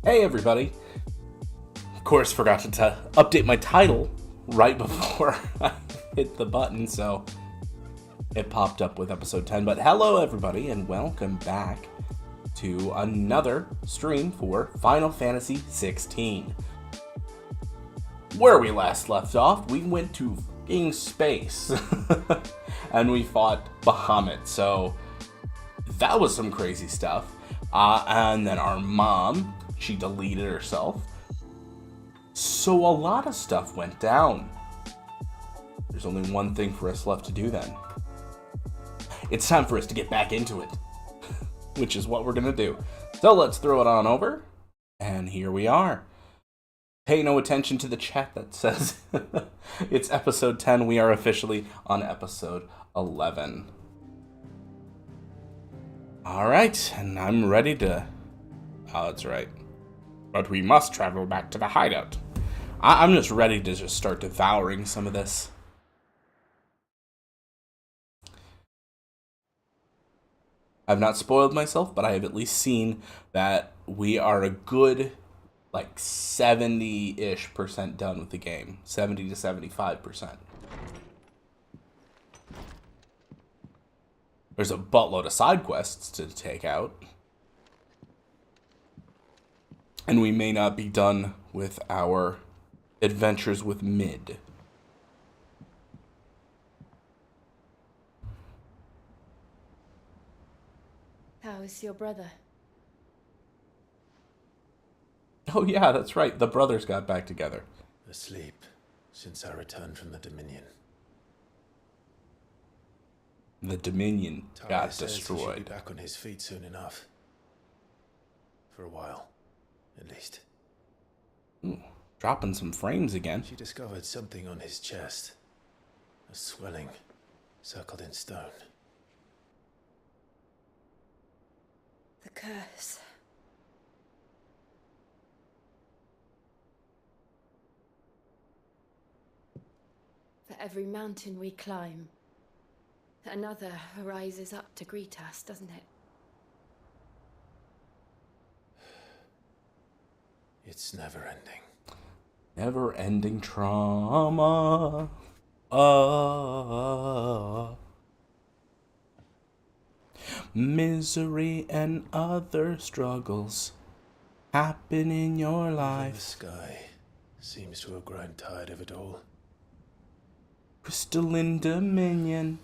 Hey everybody! Of course, forgot to update my title right before I hit the button, so it popped up with episode 10. But hello everybody, and welcome back to another stream for Final Fantasy XVI. Where we last left off, we went to fucking space, and we fought Bahamut, so that was some crazy stuff. And then our mom, she deleted herself. So a lot of stuff went down. There's only one thing for us left to do then. It's time for us to get back into it, which is what we're gonna do. So let's throw it on over, and here we are. Pay no attention to the chat that says it's episode 10. We are officially on episode 11. Alright, and I'm ready to... Oh, that's right. But we must travel back to the hideout. I'm just ready to just start devouring some of this. I've not spoiled myself, but I have at least seen that we are a good, like, 70-ish% done with the game. 70 to 75%. There's a buttload of side quests to take out. And we may not be done with our adventures with Mid. How is your brother? Oh yeah, that's right. The brothers got back together. Asleep since I returned from the Dominion. The Dominion got says destroyed. He should be back on his feet soon enough. For a while, at least. Ooh, dropping some frames again. She discovered something on his chest. A swelling, circled in stone. The curse. For every mountain we climb, another rises up to greet us, doesn't it? It's never ending. Never-ending trauma. Misery and other struggles happen in your Even the life. sky seems to have grown tired of it all. Crystalline Dominion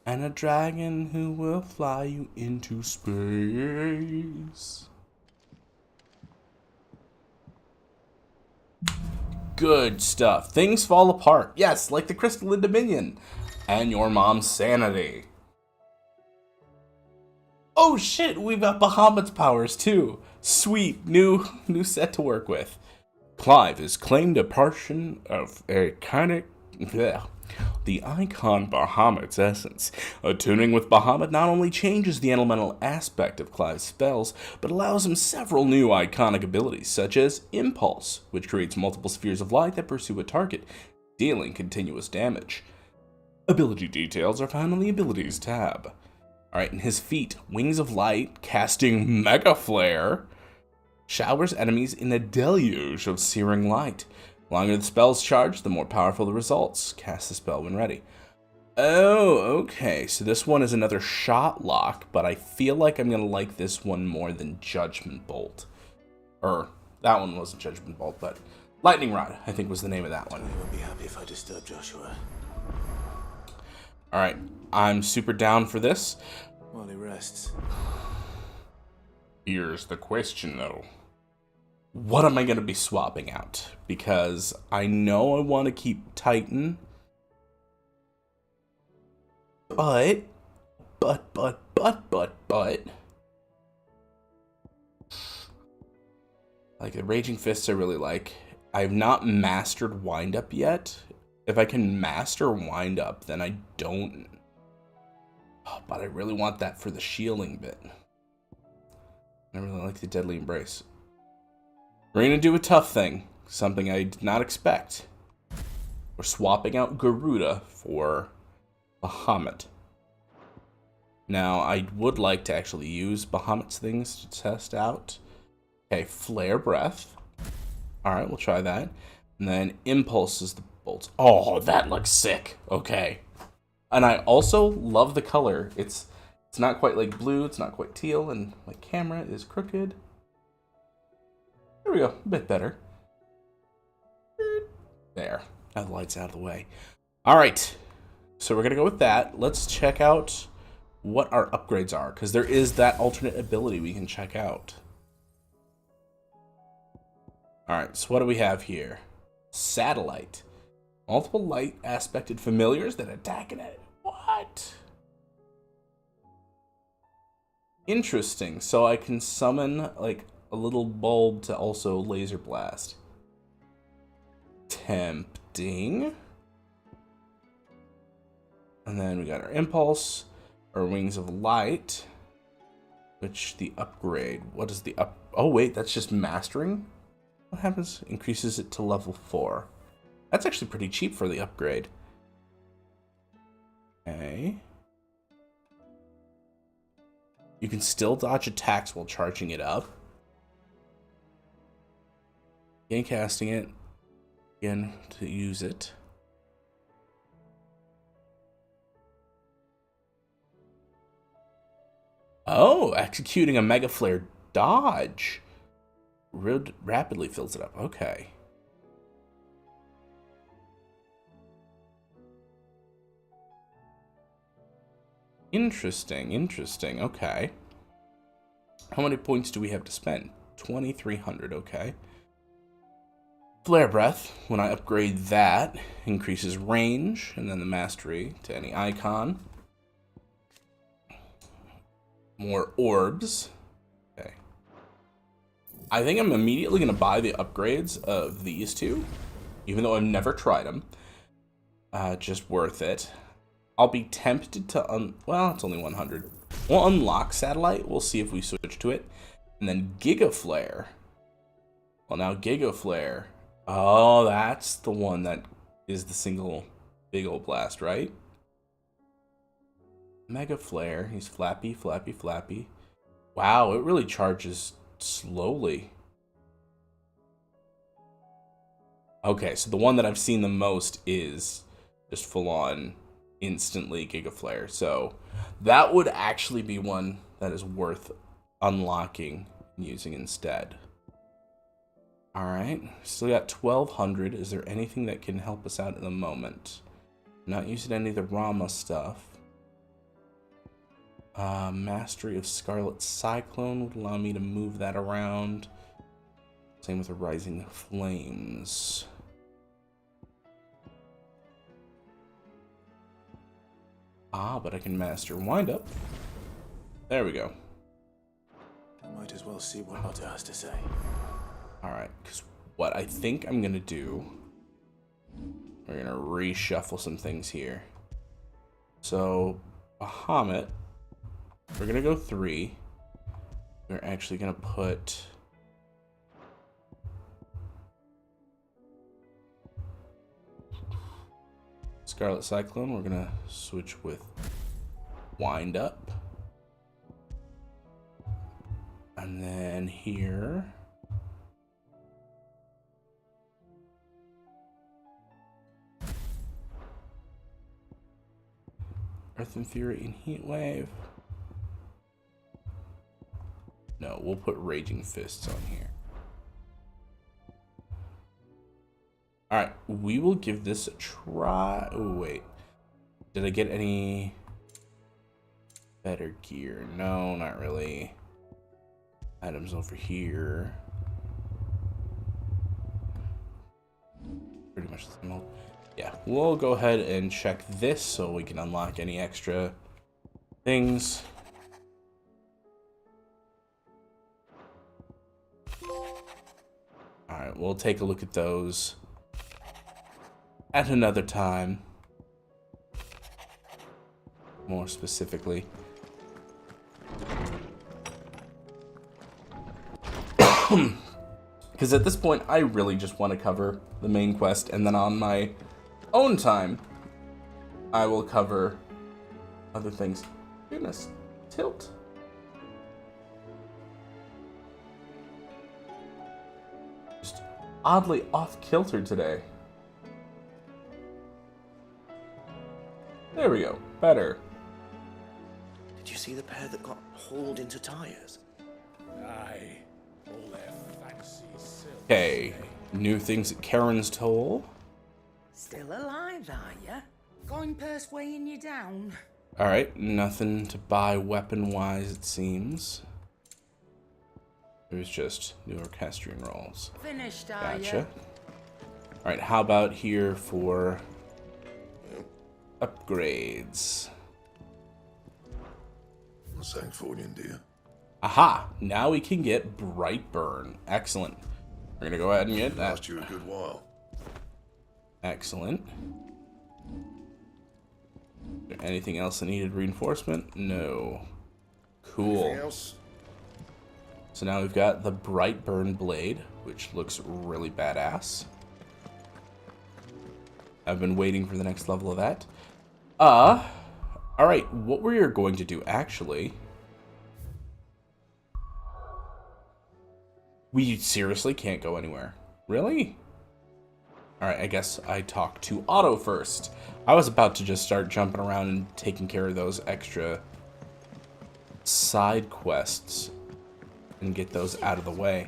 and a dragon who will fly you into space. Good stuff. Things fall apart. Yes, like the Crystalline Dominion. And your mom's sanity. Oh shit, we've got Bahamut's powers too. Sweet, new set to work with. Clive has claimed a portion of the icon Bahamut's essence. Attuning with Bahamut not only changes the elemental aspect of Clive's spells, but allows him several new iconic abilities, such as Impulse, which creates multiple spheres of light that pursue a target, dealing continuous damage. Ability details are found on the Abilities tab. Alright, and his feat, Wings of Light, casting Mega Flare, showers enemies in a deluge of searing light. The longer the spell's charged, the more powerful the results. Cast the spell when ready. Oh, okay, so this one is another shot lock, but I feel like I'm going to like this one more than Judgment Bolt. Or, that one wasn't Judgment Bolt, but Lightning Rod, I think was the name of that one. You won't be happy if I disturb Joshua. Alright, I'm super down for this. While he rests. Here's the question, though. What am I going to be swapping out? Because I know I want to keep Titan. But. Like, the Raging Fists I really like. I've not mastered Wind Up yet. If I can master Wind Up, then I don't... Oh, but I really want that for the shielding bit. I really like the Deadly Embrace. We're gonna do a tough thing. Something I did not expect. We're swapping out Garuda for Bahamut. Now, I would like to actually use Bahamut's things to test out. Okay, Flare Breath. Alright, we'll try that. And then Impulse is the bolts. Oh, that looks sick. Okay. And I also love the color. It's not quite like blue, it's not quite teal, and my camera is crooked. There we go, a bit better. There. Now the light's out of the way. Alright. So we're gonna go with that. Let's check out what our upgrades are, because there is that alternate ability we can check out. Alright, so what do we have here? Satellite. Multiple light aspected familiars that attack an enemy. What? Interesting. So I can summon like a little bulb to also laser blast. Tempting. And then we got our impulse, our wings of light, which the upgrade. What is the up? Oh wait, that's just mastering. What happens? Increases it to level 4. That's actually pretty cheap for the upgrade. Okay. You can still dodge attacks while charging it up. Again, casting it. Again, to use it. Oh, executing a Mega Flare dodge. Rapidly fills it up. Okay. Interesting, interesting. Okay. How many points do we have to spend? 2,300, okay. Flare Breath, when I upgrade that, increases range, and then the mastery to any icon. More orbs. Okay. I think I'm immediately going to buy the upgrades of these two, even though I've never tried them. Just worth it. I'll be tempted to, well, it's only 100. We'll unlock Satellite. We'll see if we switch to it. And then Giga Flare. Well, now Giga Flare. Oh, that's the one that is the single big old blast, right? Mega Flare. He's flappy, flappy, flappy. Wow, it really charges slowly. Okay, so the one that I've seen the most is just full on instantly Giga Flare. So that would actually be one that is worth unlocking and using instead. Alright, still got 1,200. Is there anything that can help us out at the moment? Not using any of the Rama stuff. Mastery of Scarlet Cyclone would allow me to move that around. Same with the Rising Flames. Ah, but I can master Wind Up. There we go. I might as well see what Otter has to say. Alright, because what I think I'm going to do, we're going to reshuffle some things here. So, Bahamut, we're going to go 3. We're actually going to put Scarlet Cyclone. We're going to switch with Wind Up. And then here, Earth and Fury and Heat Wave. No, we'll put Raging Fists on here. Alright, we will give this a try. Oh, wait. Did I get any better gear? No, not really. Items over here. Pretty much the same old. Yeah, we'll go ahead and check this so we can unlock any extra things. Alright, we'll take a look at those at another time. More specifically. Because at this point, I really just want to cover the main quest, and then on my own time, I will cover other things. Goodness, tilt. Just oddly off-kilter today. There we go. Better. Did you see the pair that got hauled into tires? Aye. All their fancy silk. Okay. New things at Karen's Toll. Still alive, are ya? Going purse weighing you down? Alright, nothing to buy weapon-wise, it seems. There's just new orchestrion rolls. Finished, are ya? Gotcha. Alright, how about here for upgrades? Sanctorian, dear. Aha! Now we can get Brightburn. Excellent. We're gonna go ahead and get that. Last you a good while. Excellent. Anything else that needed reinforcement? No. Cool. Anything else? So now we've got the Brightburn Blade, which looks really badass. I've been waiting for the next level of that. Alright, what we are going to do, actually... We seriously can't go anywhere. Really? Alright, I guess I talk to Otto first. I was about to just start jumping around and taking care of those extra side quests and get those out of the way.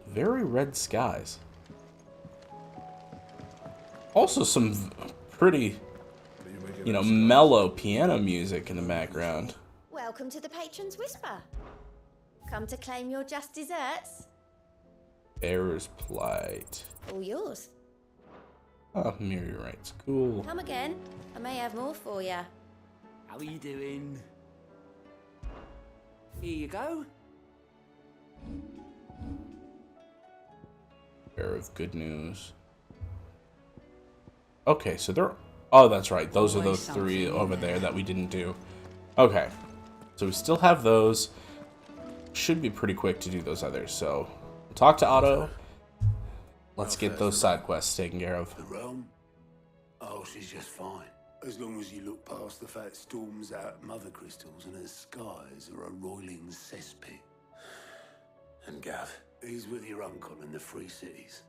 Very red skies. Also some pretty, you know, mellow piano music in the background. Welcome to the Patron's Whisper. Come to claim your just desserts? Bearer's Plight. All yours. Oh, Mirror Rights. Cool. Come again. I may have more for ya. How are you doing? Here you go. Bearer of Good News. Okay, so they're... Oh, that's right. Those are those three over there that we didn't do. Okay. So we still have those. Should be pretty quick to do those others. So, we'll talk to Otto. Let's get those side quests taken care of. The realm? Oh, she's just fine. As long as you look past the fat storms out mother crystals and her skies are a roiling cesspit. And Gav? He's with your uncle in the Free Cities,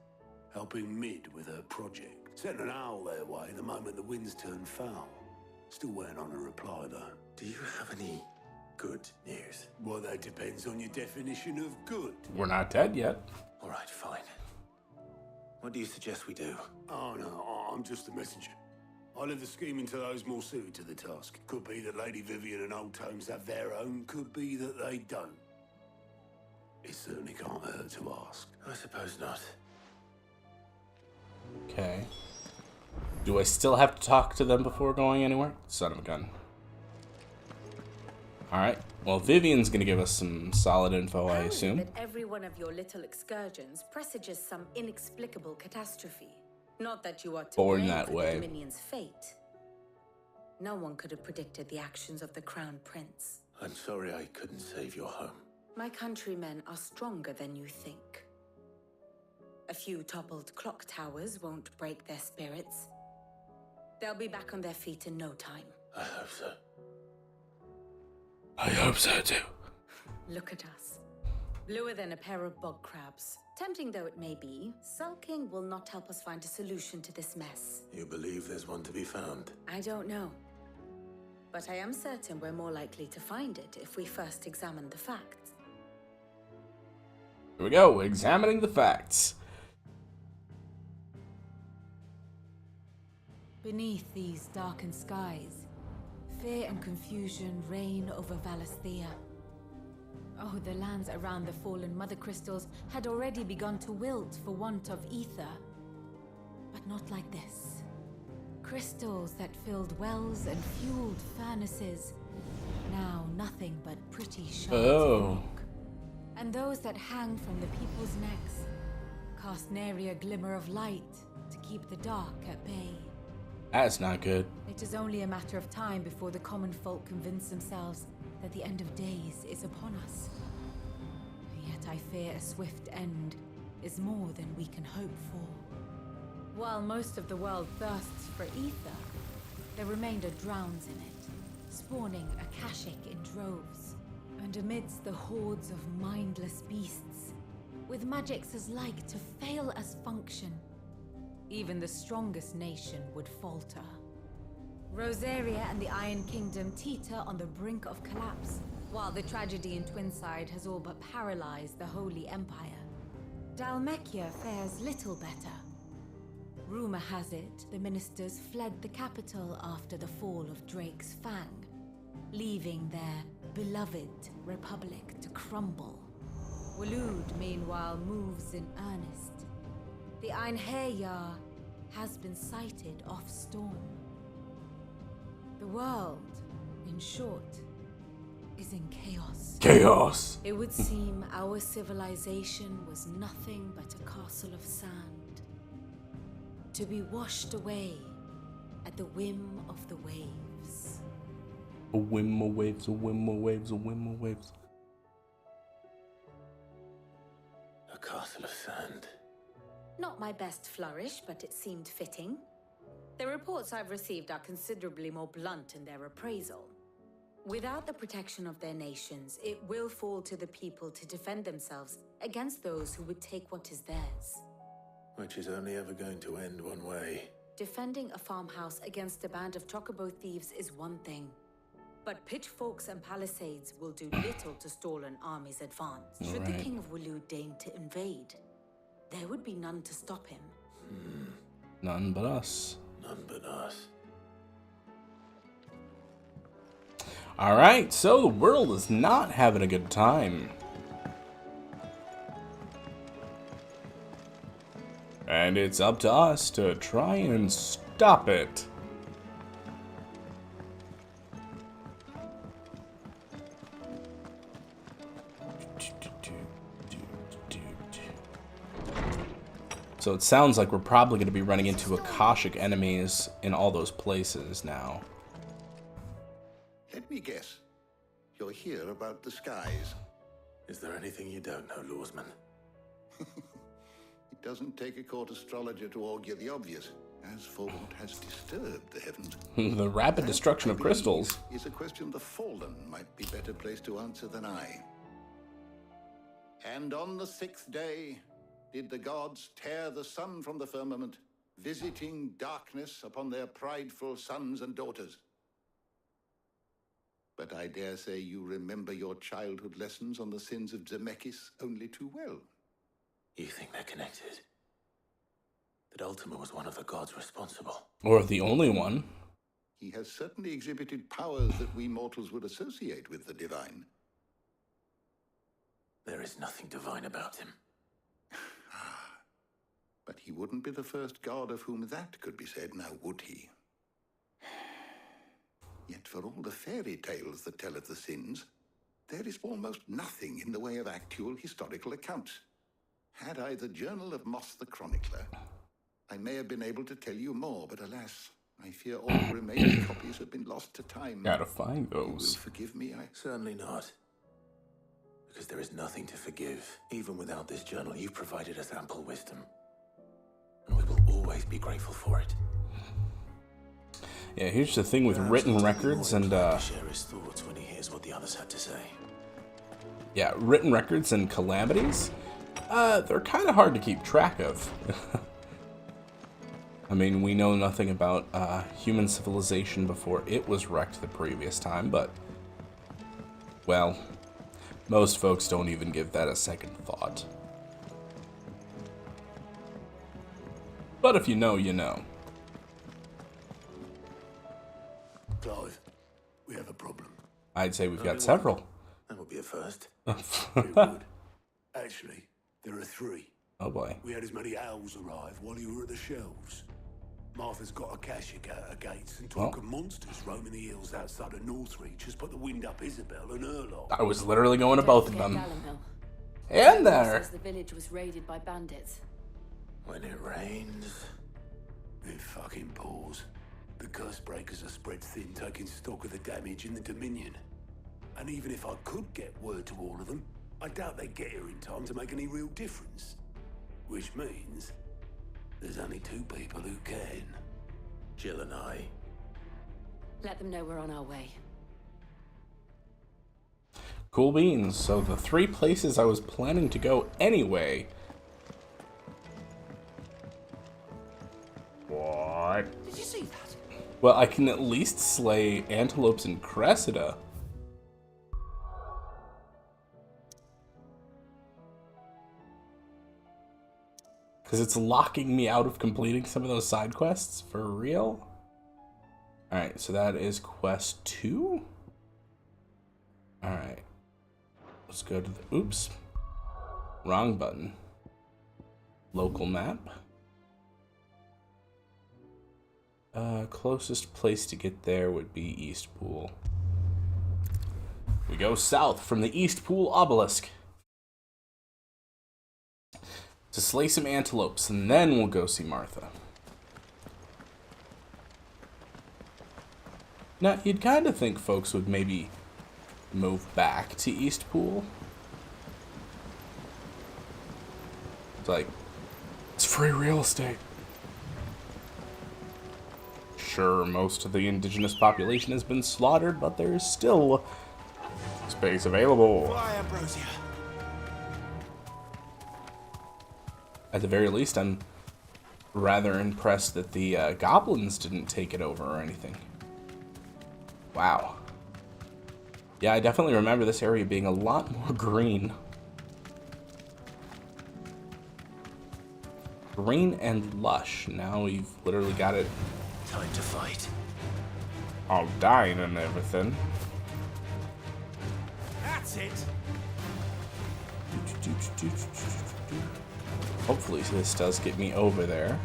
helping Mid with her project. Sent an owl their way the moment the winds turned foul. Still waiting on a reply, though. Do you have any good news? Well, that depends on your definition of good. We're not dead yet. All right, fine. What do you suggest we do? Oh, no, I'm just a messenger. I leave the scheming to those more suited to the task. Could be that Lady Vivian and Old Tomes have their own. Could be that they don't. It certainly can't hurt to ask. I suppose not. Okay. Do I still have to talk to them before going anywhere? Son of a gun. Alright. Well, Vivian's gonna give us some solid info, I assume. That every one of your little excursions presages some inexplicable catastrophe. Not that you are to Born blame that for way. the Dominion's fate. No one could have predicted the actions of the Crown Prince. I'm sorry I couldn't save your home. My countrymen are stronger than you think. A few toppled clock towers won't break their spirits. They'll be back on their feet in no time. I hope so. I hope so too. Look at us. Bluer than a pair of bog crabs. Tempting though it may be, sulking will not help us find a solution to this mess. You believe there's one to be found? I don't know. But I am certain we're more likely to find it if we first examine the facts. Here we go, examining the facts. Beneath these darkened skies, fear and confusion reign over Valisthea. Oh, the lands around the fallen mother crystals had already begun to wilt for want of ether. But not like this. Crystals that filled wells and fueled furnaces. Now nothing but pretty shards of rock. And those that hang from the people's necks cast nary a glimmer of light to keep the dark at bay. That's not good. It is only a matter of time before the common folk convince themselves that the end of days is upon us. Yet I fear a swift end is more than we can hope for. While most of the world thirsts for ether, the remainder drowns in it, spawning Akashic in droves. And amidst the hordes of mindless beasts, with magics as like to fail as function, even the strongest nation would falter. Rosaria and the Iron Kingdom teeter on the brink of collapse, while the tragedy in Twinside has all but paralyzed the Holy Empire. Dalmekia fares little better. Rumor has it the ministers fled the capital after the fall of Drake's Fang, leaving their beloved republic to crumble. Waloed, meanwhile, moves in earnest. The Einherjar has been sighted off Storm. The world, in short, is in chaos. Chaos! It would seem our civilization was nothing but a castle of sand, to be washed away at the whim of the waves. A whim of waves, a whim of waves, a whim of waves. A castle of sand. Not my best flourish, but it seemed fitting. The reports I've received are considerably more blunt in their appraisal. Without the protection of their nations, it will fall to the people to defend themselves against those who would take what is theirs. Which is only ever going to end one way. Defending a farmhouse against a band of chocobo thieves is one thing. But pitchforks and palisades will do little to stall an army's advance. Should the King of Waloed deign to invade, there would be none to stop him. None but us. None but us. Alright, so the world is not having a good time. And it's up to us to try and stop it. So it sounds like we're probably going to be running into Akashic enemies in all those places now. Let me guess. You're here about the skies. Is there anything you don't know, Lawsman? It doesn't take a court astrologer to augur the obvious, as for what has disturbed the heavens. The rapid destruction of crystals Is a question the Fallen might be better placed to answer than I. And on the 6th day did the gods tear the sun from the firmament, visiting darkness upon their prideful sons and daughters. But I dare say you remember your childhood lessons on the sins of Zemeckis only too well. You think they're connected? That Ultima was one of the gods responsible? or the only one. He has certainly exhibited powers that we mortals would associate with the divine. There is nothing divine about him. But he wouldn't be the first god of whom that could be said, now would he? Yet for all the fairy tales that tell of the sins, there is almost nothing in the way of actual historical accounts. Had I the Journal of Moss the Chronicler, I may have been able to tell you more, but alas, I fear all remaining copies have been lost to time. Gotta find You will those. forgive me, Certainly not. Because there is nothing to forgive. Even without this journal, you've provided us ample wisdom. And we will always be grateful for it. Yeah, here's the thing with written records and to share his thoughts when he hears what the others had to say. yeah, written records and calamities. They're kind of hard to keep track of. I mean, we know nothing about human civilization before it was wrecked the previous time, but well, most folks don't even give that a second thought. But if you know, you know. Clive, we have a problem. I'd say we've got several. That would be a first. It would. Actually, there are 3. Oh boy. We had as many owls arrive while you were at the shelves. Martha's got a Akashic out her gates, and talk of monsters roaming the hills outside of Northreach has put the wind up Isabel and her lot. I was literally going to both of them. Gallimhill. And there. Says the village was raided by bandits. When it rains... It fucking pours. The curse breakers are spread thin, taking stock of the damage in the Dominion. And even if I could get word to all of them, I doubt they'd get here in time to make any real difference. Which means there's only 2 people who can. Jill and I. Let them know we're on our way. Cool beans. So the 3 places I was planning to go anyway. What? Did you see that? Well, I can at least slay antelopes in Cressida. Because it's locking me out of completing some of those side quests. For real? Alright, so that is quest 2? Alright. Let's go to the... Oops. Wrong button. Local map. Closest place to get there would be Eastpool. We go south from the Eastpool obelisk to slay some antelopes, and then we'll go see Martha. Now, you'd kind of think folks would maybe move back to Eastpool. It's like, it's free real estate. Sure, most of the indigenous population has been slaughtered, but there's still space available. Fly, Ambrosia. At the very least, I'm rather impressed that the goblins didn't take it over or anything. Wow. Yeah, I definitely remember this area being a lot more green. Green and lush. Now we've literally got it Time to fight. all dying and everything. That's it. Hopefully this does get me over there.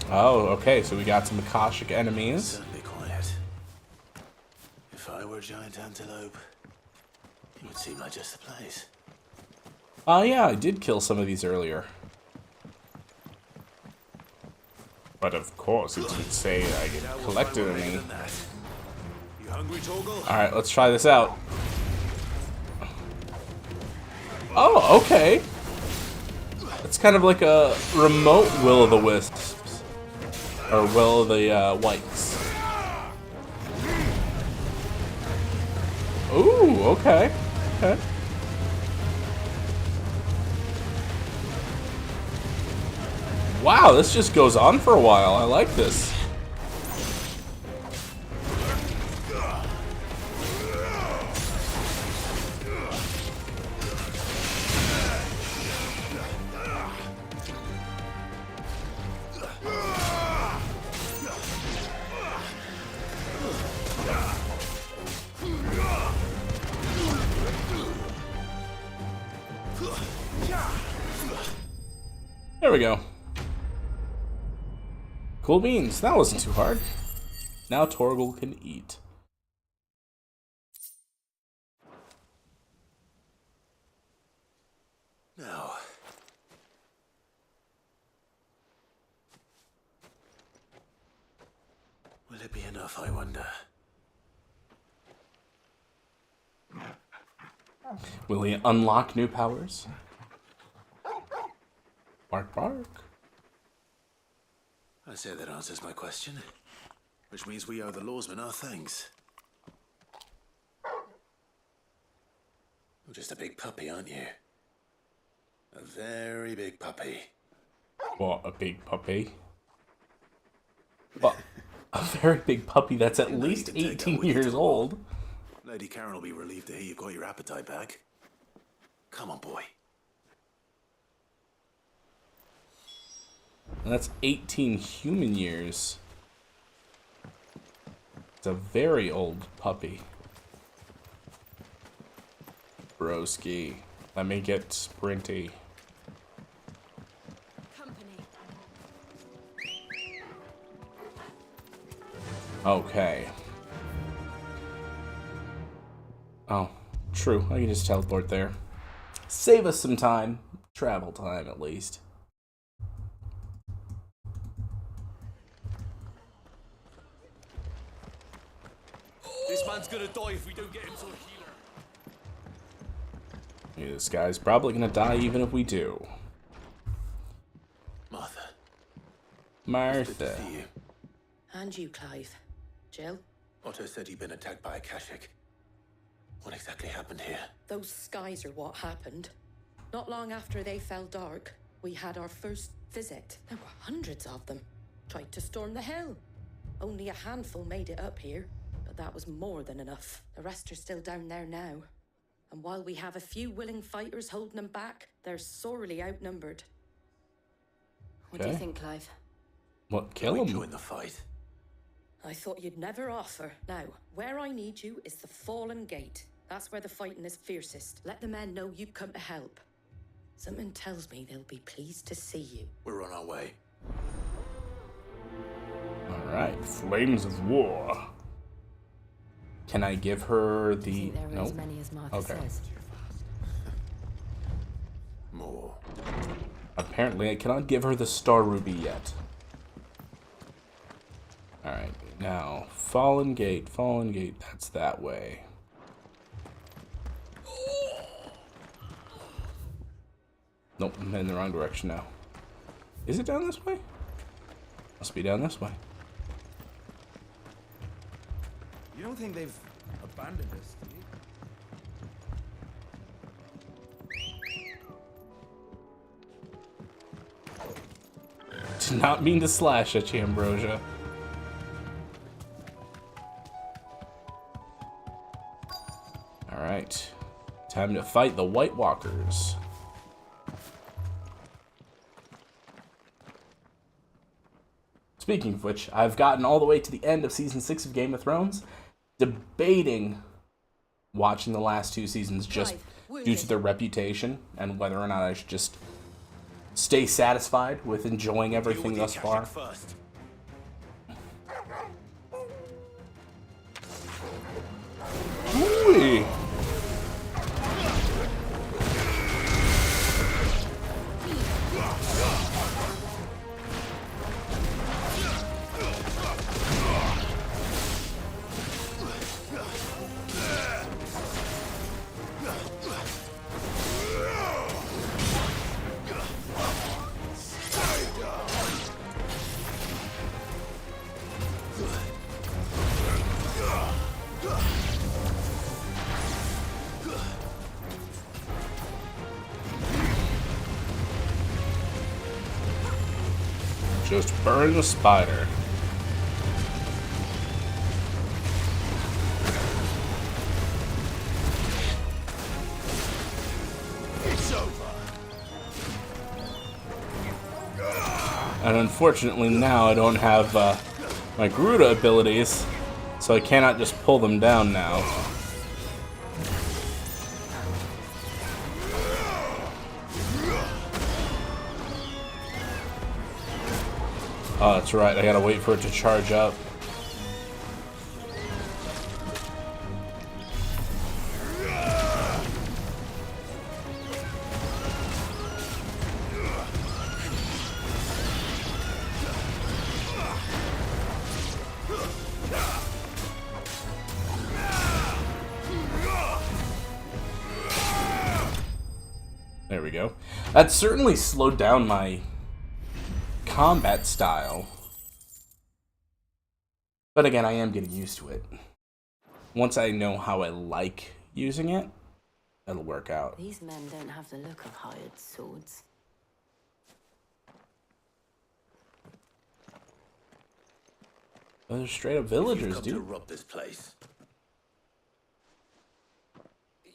Oh, okay, so we got some Akashic enemies. Certainly quiet. If I were a giant antelope, it would seem like just the place. Oh yeah, I did kill some of these earlier. But of course, it would say I collected any. You hungry, Torgal? Alright, let's try this out. Oh, okay. It's kind of like a remote Will-o'-the-Wisps. Or Will-o'-the-Wipes. Ooh, okay. Okay. Wow, this just goes on for a while. I like this. There we go. Cool beans. That wasn't too hard. Now Torgal can eat. No. Will it be enough, I wonder? Will he unlock new powers? Bark, bark. I say that answers my question. Which means we owe the lawsmen our thanks. You're just a big puppy, aren't you? A very big puppy. What, a big puppy? Well, a very big puppy that's at least 18 years old. Lady Karen will be relieved to hear you've got your appetite back. Come on, boy. And that's 18 human years. It's a very old puppy. Broski. Let me get sprinty. Company. Okay. Oh, true. I can just teleport there. Save us some time. Travel time, at least. This man's gonna die if we don't get him to a healer. Yeah, this guy's probably gonna die even if we do. Martha. Martha. See you. And you, Clive. Jill? Otto said he'd been attacked by Akashic. What exactly happened here? Those skies are what happened. Not long after they fell dark, we had our first visit. There were hundreds of them. Tried to storm the hill. Only a handful made it up here, but that was more than enough. The rest are still down there now. And while we have a few willing fighters holding them back, they're sorely outnumbered. What do you think, Clive? What, kill him? Join the fight. I thought you'd never offer. Now, where I need you is the Fallen Gate. That's where the fighting is fiercest. Let the men know you've come to help. Something tells me they'll be pleased to see you. We're on our way. Alright, Flames of War. Can I give her the... I think there are nope. as many as Martha says. More. Apparently I cannot give her the Star Ruby yet. Alright, now, Fallen Gate, that's that way. Nope, I'm in the wrong direction now. Is it down this way? Must be down this way. You don't think they've abandoned us, do you? Did not mean to slash at you, Ambrosia. Alright. Time to fight the White Walkers. Speaking of which, I've gotten all the way to the end of Season 6 of Game of Thrones, debating watching the last 2 seasons just due to their reputation and whether or not I should just stay satisfied with enjoying everything thus far. Ooh. Just burn the spider. It's over. And unfortunately now I don't have my Garuda abilities, so I cannot just pull them down now. Oh, that's right, I gotta wait for it to charge up. There we go. That certainly slowed down my combat style. But again, I am getting used to it. Once I know how I like using it, it'll work out. These men don't have the look of hired swords. They're straight up villagers, You've come dude. to rob this place.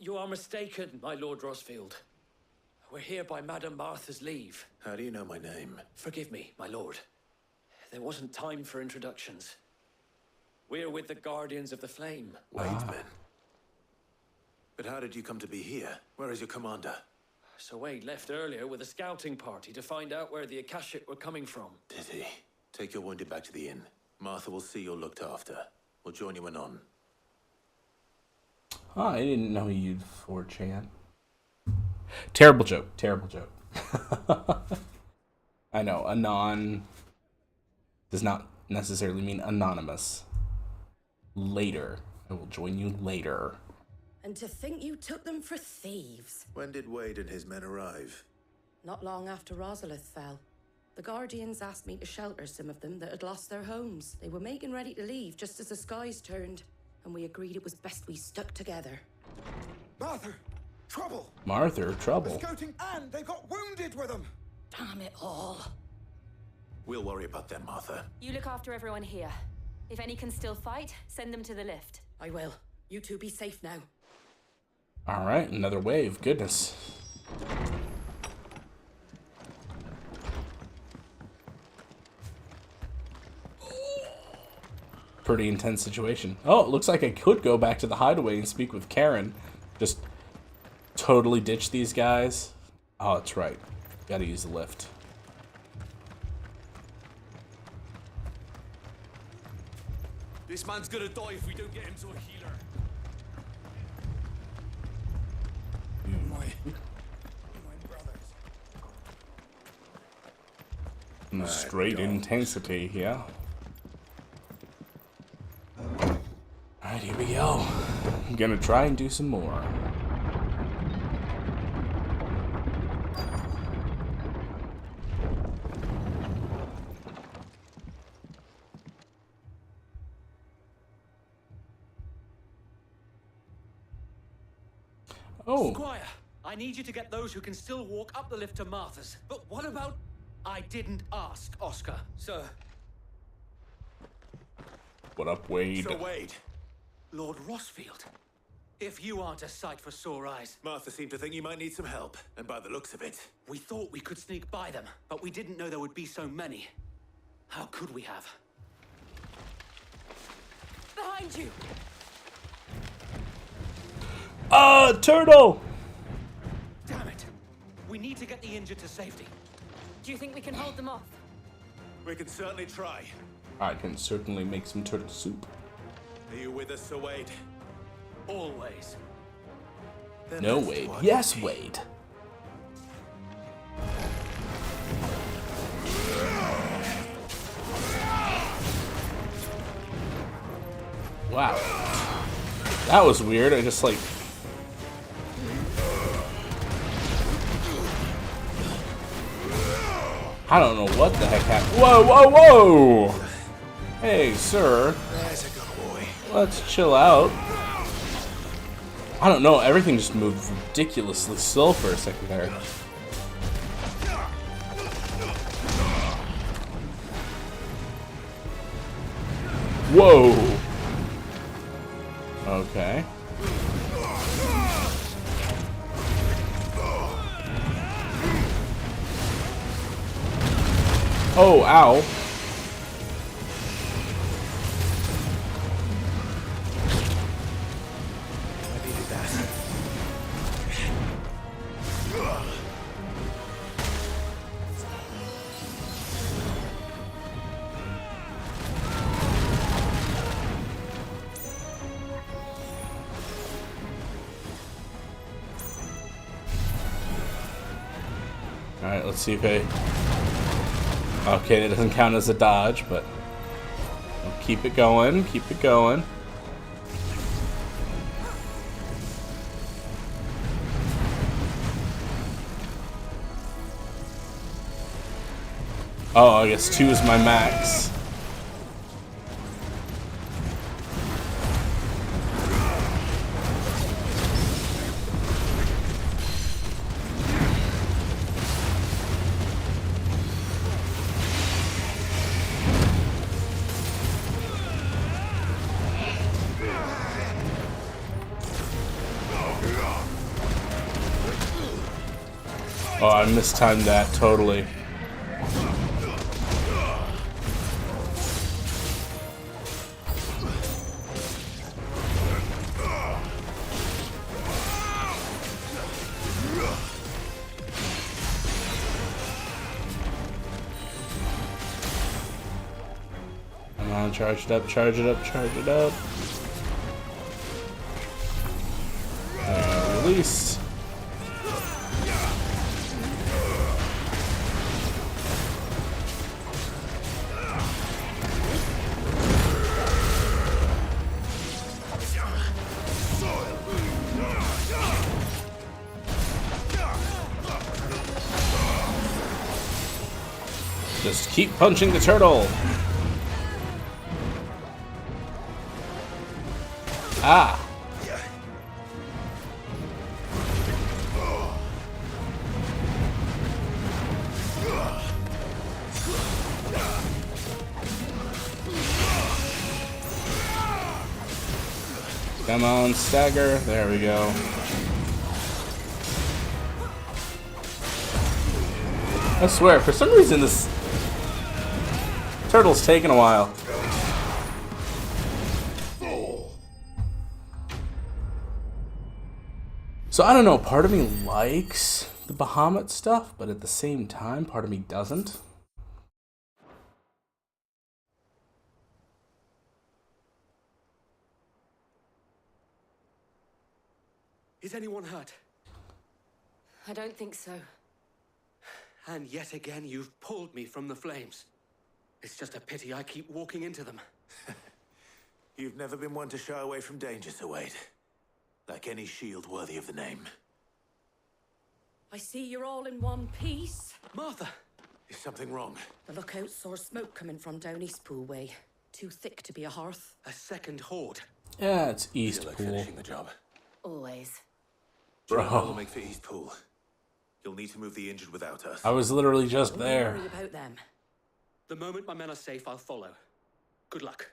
You are mistaken, my Lord Rosfield. We're here by Madame Martha's leave. How do you know my name? Forgive me, my lord. There wasn't time for introductions. We're with the Guardians of the Flame. Wade's men. But how did you come to be here? Where is your commander? Sir Wade left earlier with a scouting party to find out where the Akashic were coming from. Did he? Take your wounded back to the inn. Martha will see you're looked after. We'll join you anon. Oh, I didn't know you used 4chan. Terrible joke. Terrible joke. I know, anon does not necessarily mean anonymous. Later. I will join you later. And to think you took them for thieves. When did Wade and his men arrive? Not long after Rosalith fell. The Guardians asked me to shelter some of them that had lost their homes. They were making ready to leave just as the skies turned. and we agreed it was best we stuck together. Martha! Trouble! Martha, trouble. Scouting, and they got wounded with them! Damn it all. We'll worry about them, Martha. You look after everyone here. If any can still fight, send them to the lift. I will. You two be safe now. Alright, another wave. Goodness. Pretty intense situation. Oh, it looks like I could go back to the hideaway and speak with Karen. Just totally ditch these guys. Oh, that's right. Gotta use the lift. This man's gonna die if we don't get him to a healer. My brothers. Straight intensity here. Alright, here we go. I'm gonna try and do some more. Oh. Squire, I need you to get those who can still walk up the lift to Martha's. But what about... I didn't ask, Oscar. Sir. What up, Wade? So, Wade. Lord Rossfield. If you aren't a sight for sore eyes. Martha seemed to think you might need some help, and by the looks of it... We thought we could sneak by them, but we didn't know there would be so many. How could we have? Behind you! Turtle! Damn it! We need to get the injured to safety. Do you think we can hold them off? We can certainly try. I can certainly make some turtle soup. Are you with us, Sir Wade? Always. Then No, let's Wade. do our Yes, duty. Wade. Wow. That was weird. I just like... I don't know what the heck happened. Whoa, whoa, whoa! Hey, sir. There's a good boy. Let's chill out. I don't know. Everything just moved ridiculously slow for a second there. Whoa. Okay. Oh, ow. I needed that. Alright, let's see if I... Okay, that doesn't count as a dodge, but... We'll keep it going, keep it going. Oh, I guess 2 is my max. Oh, I mistimed that totally. Come on, charge it up, charge it up, charge it up. Release. Just keep punching the turtle. Ah! Come on, stagger. There we go. I swear, for some reason this turtle's taking a while. So I don't know, part of me likes the Bahamut stuff, but at the same time, part of me doesn't. Is anyone hurt? I don't think so. And yet again, you've pulled me from the flames. It's just a pity I keep walking into them. You've never been one to shy away from danger, Sir Wade. Like any shield worthy of the name. I see you're all in one piece. Martha! Is something wrong? The lookout saw smoke coming from down East Pool way. Too thick to be a hearth. A second horde. Yeah, it's East Feel like Pool. finishing the job. Always. Bro. We'll make for East Pool. You'll need to move the injured without us. I was literally just there. Don't worry about them. The moment my men are safe, I'll follow. Good luck.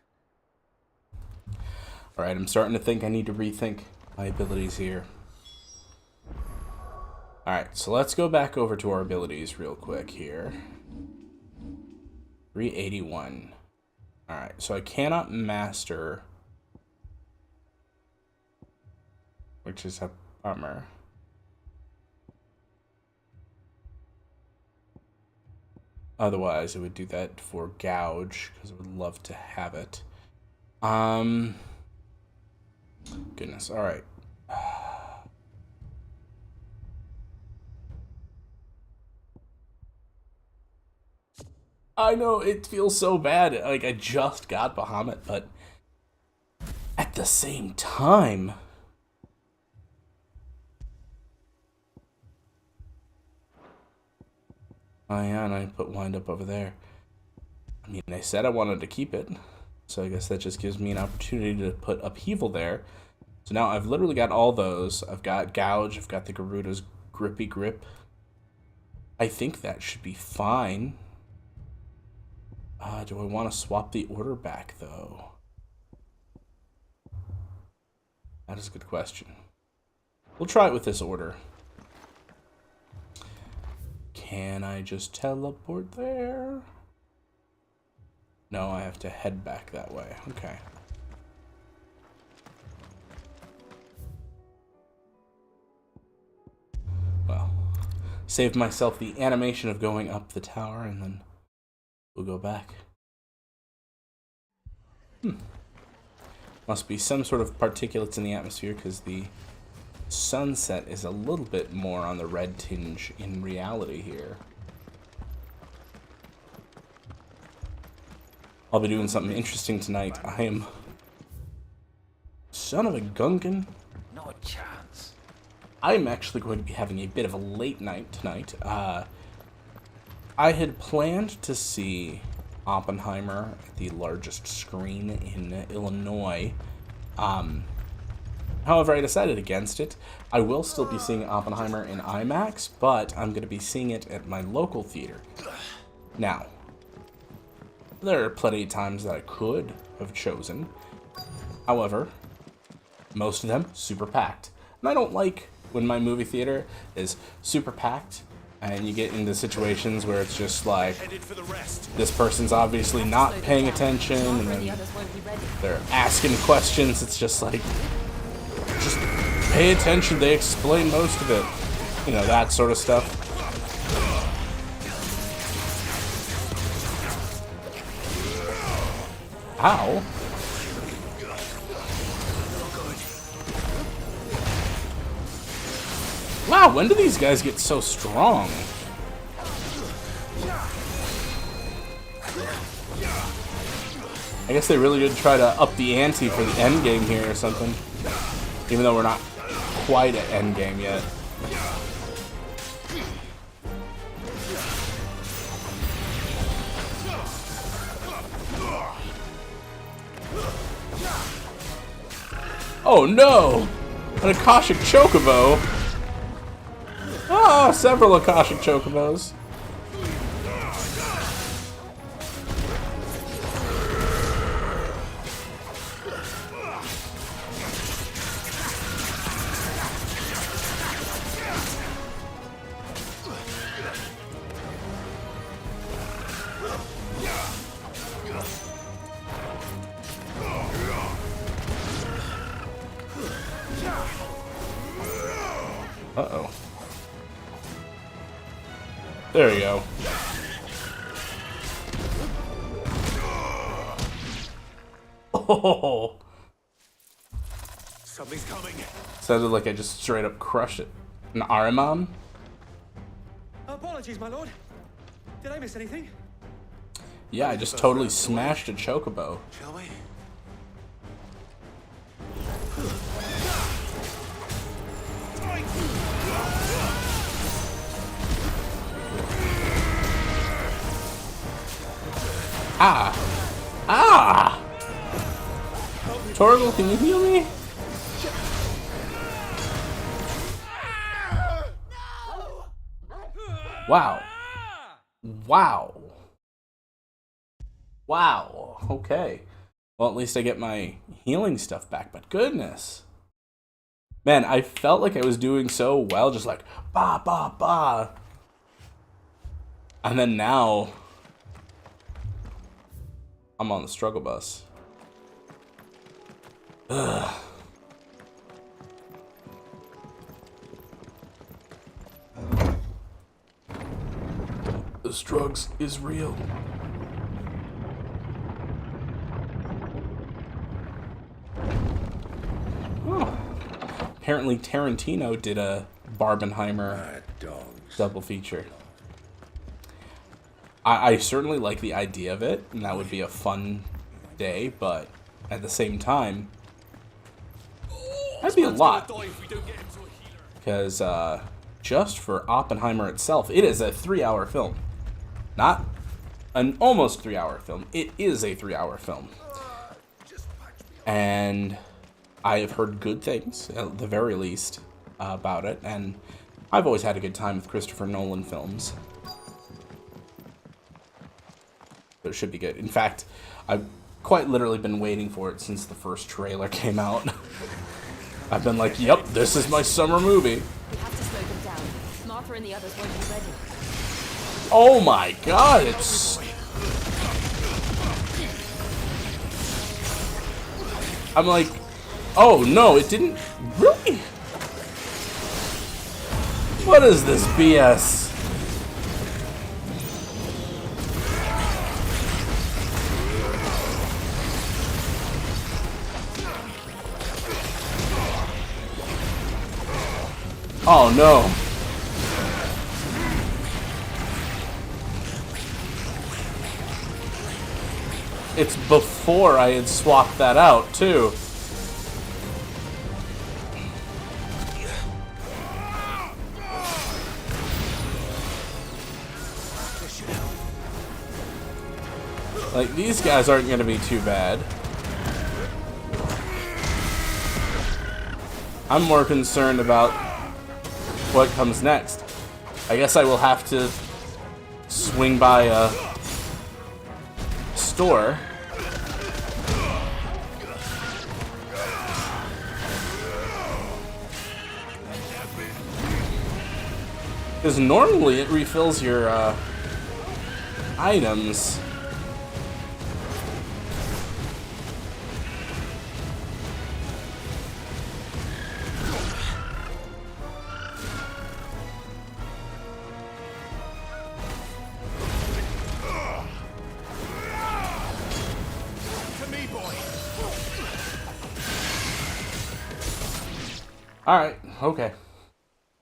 Alright, I'm starting to think I need to rethink my abilities here. Alright, so let's go back over to our abilities real quick here. 381. Alright, so I cannot master, which is a bummer. Otherwise, I would do that for Gouge, because I would love to have it. Goodness, alright. I know, it feels so bad. Like, I just got Bahamut, but at the same time... Oh yeah, and I put Wind Up over there. I mean, I said I wanted to keep it, so I guess that just gives me an opportunity to put Upheaval there. So now I've literally got all those. I've got Gouge, I've got the Garuda's Grippy Grip. I think that should be fine. Do I want to swap the order back, though? That is a good question. We'll try it with this order. Can I just teleport there? No, I have to head back that way. Okay. Well, save myself the animation of going up the tower, and then we'll go back. Must be some sort of particulates in the atmosphere, because the sunset is a little bit more on the red tinge in reality here. I'll be doing something interesting tonight. I am... Son of a Gungan. Not a chance. I'm actually going to be having a bit of a late night tonight. I had planned to see Oppenheimer at the largest screen in Illinois. However, I decided against it. I will still be seeing Oppenheimer in IMAX, but I'm going to be seeing it at my local theater. Now, there are plenty of times that I could have chosen. However, most of them super packed. And I don't like when my movie theater is super packed and you get into situations where it's just like, this person's obviously not paying attention and then they're asking questions. It's just like, just pay attention, they explain most of it. You know, that sort of stuff. Ow. Wow, when do these guys get so strong? I guess they really did try to up the ante for the end game here or something. Even though we're not quite at end game yet. Oh no! An Akashic Chocobo! Ah, several Akashic Chocobos. Uh-oh. There you go. Oh! Something's coming. Sounded like I just straight up crushed it. An Ahriman? Apologies, my lord. Did I miss anything? Yeah, I just totally smashed a Chocobo. Shall we? Ah! Ah! Torgal, can you heal me? Wow. Wow. Wow. Okay. Well, at least I get my healing stuff back, but goodness. Man, I felt like I was doing so well, just like, bah, bah, bah. And then now, I'm on the struggle bus. Ugh. This drugs is real. Oh. Apparently Tarantino did a Barbenheimer double feature. I certainly like the idea of it, and that would be a fun day, but at the same time, that'd be a lot. Because just for Oppenheimer itself, it is a 3-hour film. Not an almost 3-hour film. It is a 3-hour film. And I have heard good things, at the very least, about it, and I've always had a good time with Christopher Nolan films. So it should be good. In fact, I've quite literally been waiting for it since the first trailer came out. I've been like, yep, this is my summer movie. We have to slow them down. Martha and the others won't be ready. Oh my god, it's... I'm like, oh no, it didn't... Really? What is this BS? Oh no. It's before I had swapped that out, too. Like, these guys aren't going to be too bad. I'm more concerned about what comes next. I guess I will have to swing by a store. Because normally it refills your items. Alright, okay.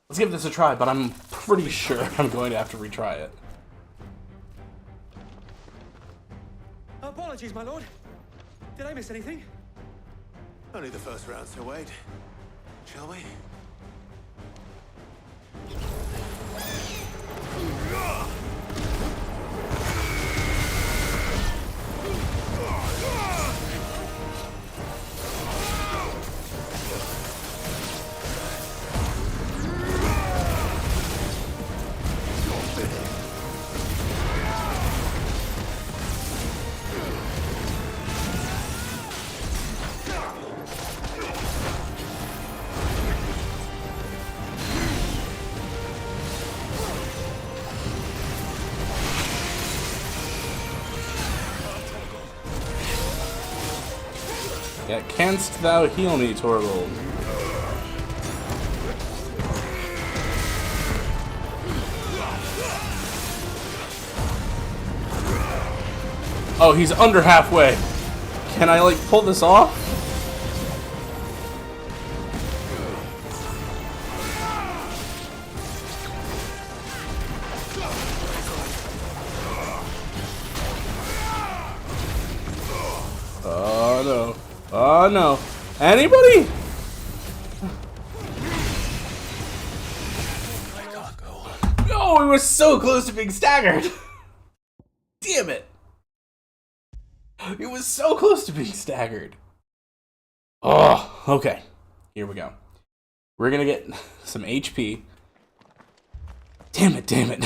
Let's give this a try, but I'm pretty sure I'm going to have to retry it. Apologies, my lord. Did I miss anything? Only the first round, so wait. Shall we? Yet canst thou heal me, Torvald? Oh, he's under halfway. Can I, like, pull this off? Oh, no. Oh, no. Anybody? No, he was so close to being staggered. Damn it. It was so close to being staggered. Oh, okay. Here we go. We're gonna get some HP. Damn it, damn it.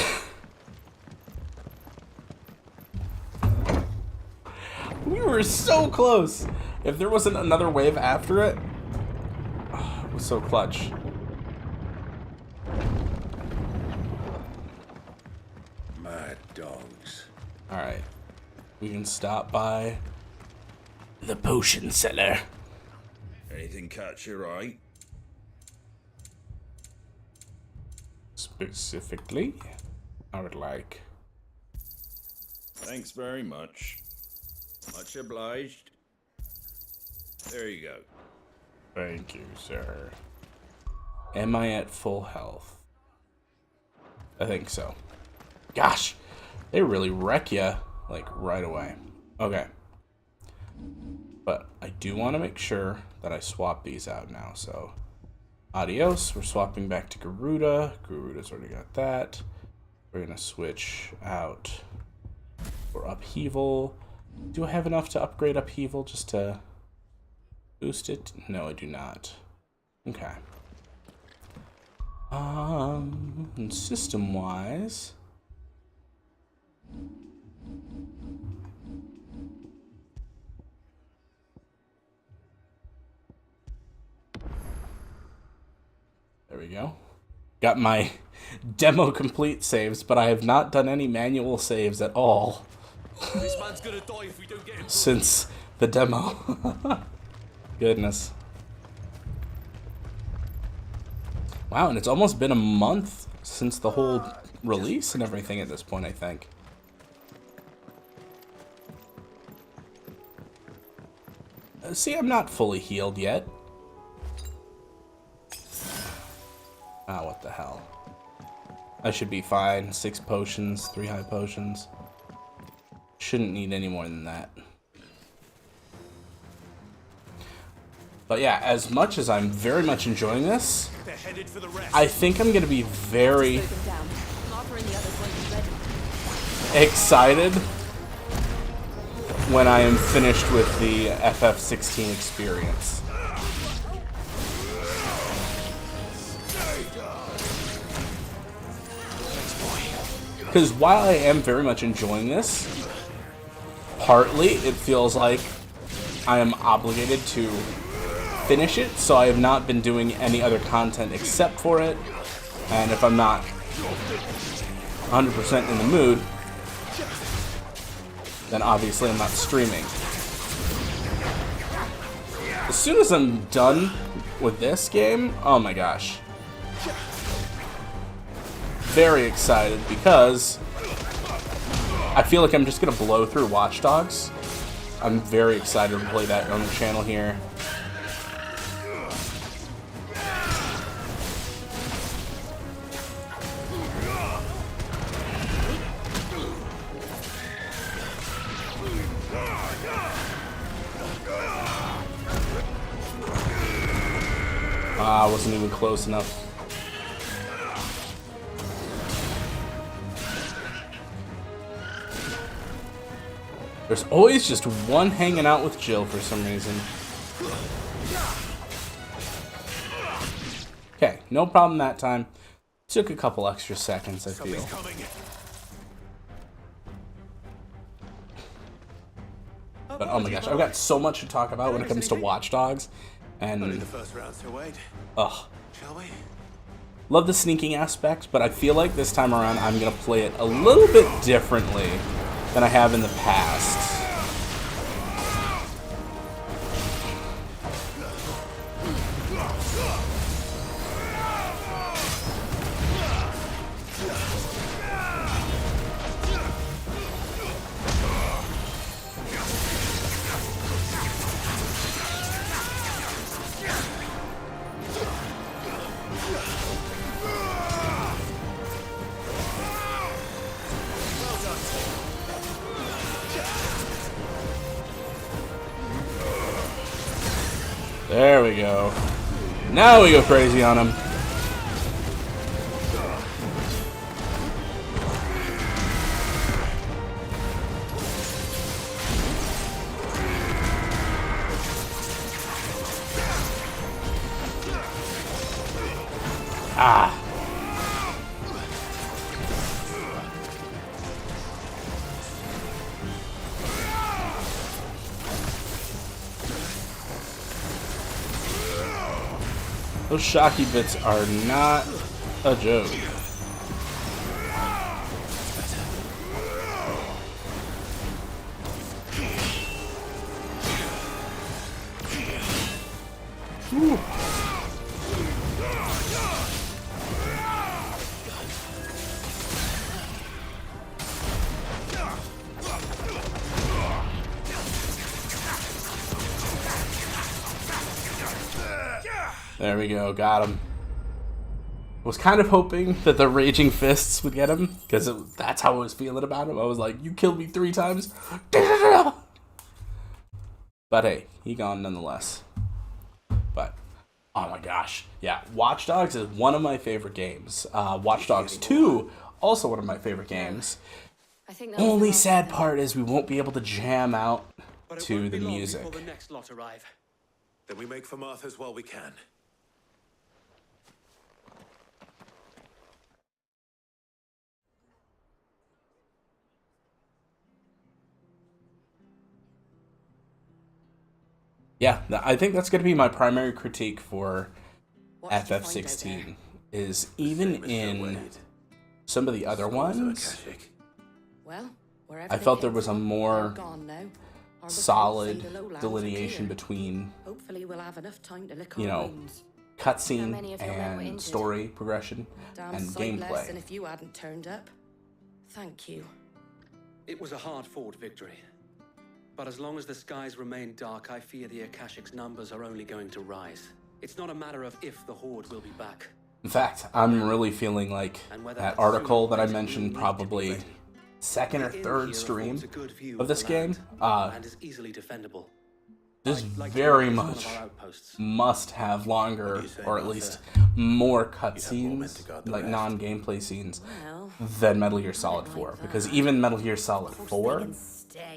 We were so close. If there wasn't another wave after it, it was so clutch. Mad dogs. Alright. We can stop by the potion seller. Anything catch your eye? Specifically, I would like. Thanks very much. Much obliged. There you go. Thank you, sir. Am I at full health? I think so. Gosh, they really wreck ya, like, right away. Okay. But I do want to make sure that I swap these out now, so... Adios, we're swapping back to Garuda. Garuda's already got that. We're gonna switch out for Upheaval. Do I have enough to upgrade Upheaval just to boost it? No, I do not. Okay. And system-wise... There we go. Got my demo complete saves, but I have not done any manual saves at all. This man's gonna die if we don't get him. Since the demo. Goodness. Wow, and it's almost been a month since the whole release and everything at this point, I think. See, I'm not fully healed yet. Ah, what the hell. I should be fine. 6 potions, 3 high potions. Shouldn't need any more than that. But yeah, as much as I'm very much enjoying this, I think I'm going to be very excited when I am finished with the FF16 experience. Because while I am very much enjoying this, partly it feels like I am obligated to finish it, so I have not been doing any other content except for it. And if I'm not 100% in the mood, then obviously I'm not streaming. As soon as I'm done with this game, oh my gosh. Very excited because I feel like I'm just gonna blow through Watch Dogs. I'm very excited to play that on the channel here. Ah, wasn't even close enough. There's always just one hanging out with Jill for some reason. Okay, no problem that time. Took a couple extra seconds, I feel. But oh my gosh, I've got so much to talk about when it comes to Watch Dogs. And ugh. Love the sneaking aspect, but I feel like this time around I'm gonna play it a little bit differently than I have in the past. There we go. Now we go crazy on him. Ah. Those shocky bits are not a joke. Whew. There we go, got him. Was kind of hoping that the Raging Fists would get him, because that's how I was feeling about him. I was like, you killed me 3 times. But hey, he gone nonetheless. But, oh my gosh. Yeah, Watch Dogs is one of my favorite games. Watch Dogs 2, also one of my favorite games. Only sad part is we won't be able to jam out to the music. The next lot arrive. Then we make for Martha's while we can. Yeah, I think that's going to be my primary critique for FF16, is even in some of the other ones, I felt there was a more solid delineation between, you know, cutscene and story progression and gameplay. And if you hadn't turned up, thank you. It was a hard-fought victory. But as long as the skies remain dark, I fear the Akashic's numbers are only going to rise. It's not a matter of if the Horde will be back. In fact, I'm really feeling like that article that I mentioned, probably second or third stream of this game, and is easily defendable. This very much must have longer, or at least more cutscenes, like non-gameplay scenes, than Metal Gear Solid 4. Because even Metal Gear Solid 4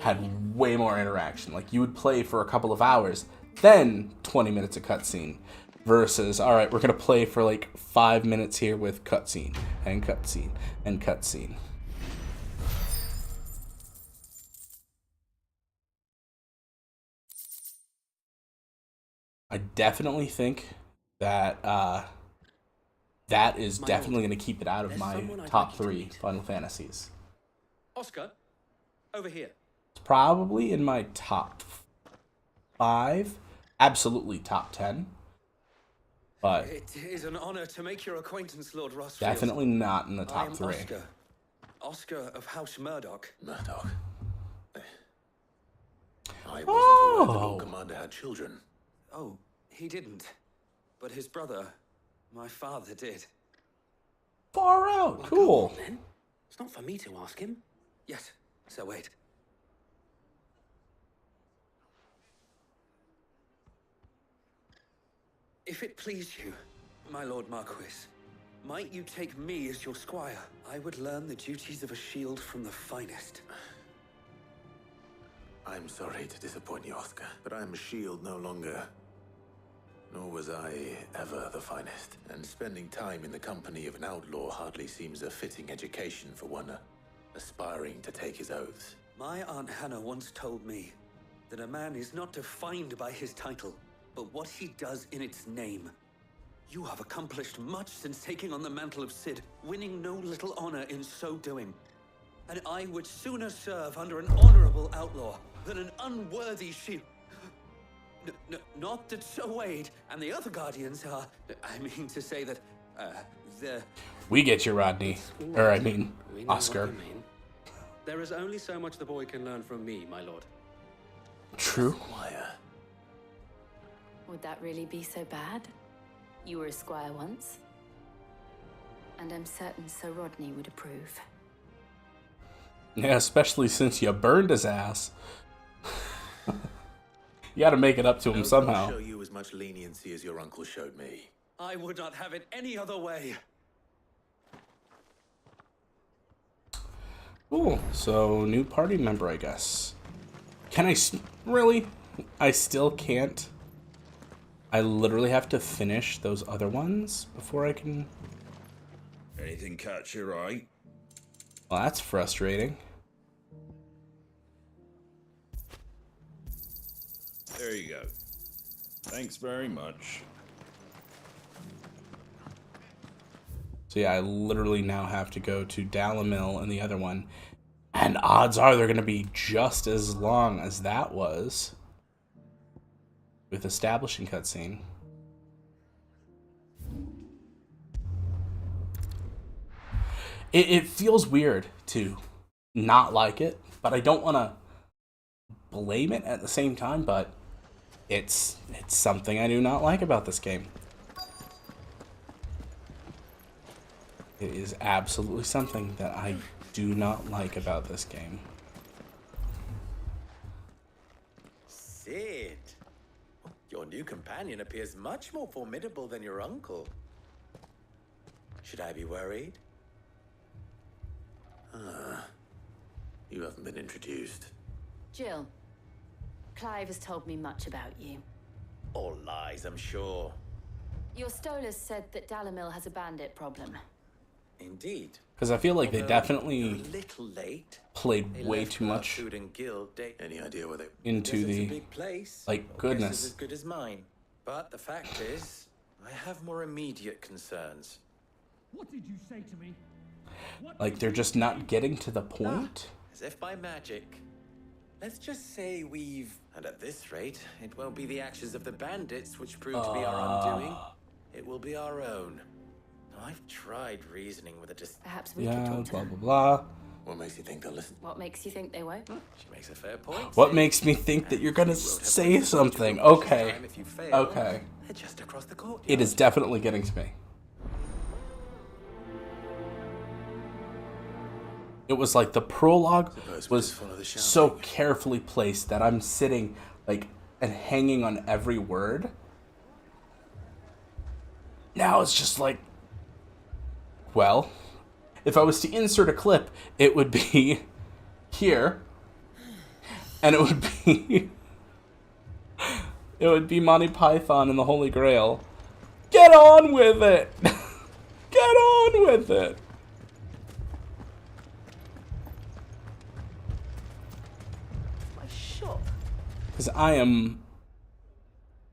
had way more interaction. Like, you would play for a couple of hours, then 20 minutes of cutscene, versus, alright, we're going to play for like 5 minutes here with cutscene, and cutscene, and cutscene. I definitely think that that is definitely going to keep it out of my top 3 Final Fantasies. Oscar, over here. It's probably in my top 5, absolutely top 10, but it is an honor to make your acquaintance, Lord Rossfield. Definitely not in the top 3. Oscar of House Murdoch. Murdoch. I wasn't aware the Lord Commander had children. Oh, he didn't. But his brother, my father, did. Far out. Well, cool. On, then. It's not for me to ask him. Yes, so wait. If it please you, my Lord Marquis, might you take me as your squire? I would learn the duties of a shield from the finest. I'm sorry to disappoint you, Oscar, but I am a shield no longer. Nor was I ever the finest. And spending time in the company of an outlaw hardly seems a fitting education for one aspiring to take his oaths. My Aunt Hannah once told me that a man is not defined by his title, but what he does in its name. You have accomplished much since taking on the mantle of Cid, winning no little honor in so doing. And I would sooner serve under an honorable outlaw than an unworthy shield. Not that Sir Wade and the other guardians are... I mean to say that, they're... We get you, Rodney. Or, I mean, Oscar. There is only so much the boy can learn from me, my lord. True. Squire. Would that really be so bad? You were a squire once. And I'm certain Sir Rodney would approve. Yeah, especially since you burned his ass. You gotta make it up to him somehow. I'll show you as much leniency as your uncle showed me. I would not have it any other way. Cool. So, new party member, I guess. Can I... Really? I still can't. I literally have to finish those other ones before I can... Anything catch your eye? Well, that's frustrating. There you go. Thanks very much. So yeah, I literally now have to go to Dalamil and the other one. And odds are they're going to be just as long as that was. With establishing cutscene. It feels weird to not like it, but I don't want to blame it at the same time, but it's something I do not like about this game. It is absolutely something that I do not like about this game. Sid, your new companion appears much more formidable than your uncle. Should I be worried? You haven't been introduced. Jill, Clive has told me much about you. All lies, I'm sure. Your Stolas said that Dalamil has a bandit problem. Indeed. Because I feel like they definitely a little late. played way too much Food and guild. Any idea where they? into It's a the... big place. Like, Your guess goodness. is as good as mine. But the fact is, I have more immediate concerns. What did you say to me? Like, they're just not getting to the point. As if by magic. Let's just say we've... And at this rate, it won't be the actions of the bandits which prove to be our undoing. It will be our own. Now, I've tried reasoning with a Perhaps we could Yeah, talk to blah, them. blah, blah. What makes you think they'll listen? What makes you think they won't? She makes a fair point. What makes me think that you're gonna say something? Okay. Okay. They're just across the courtyard. It is definitely getting to me. It was like the prologue was so carefully placed that I'm sitting like and hanging on every word. Now it's just like, well, if I was to insert a clip, it would be here, and it would be Monty Python and the Holy Grail. Get on with it. Get on with it. Because I am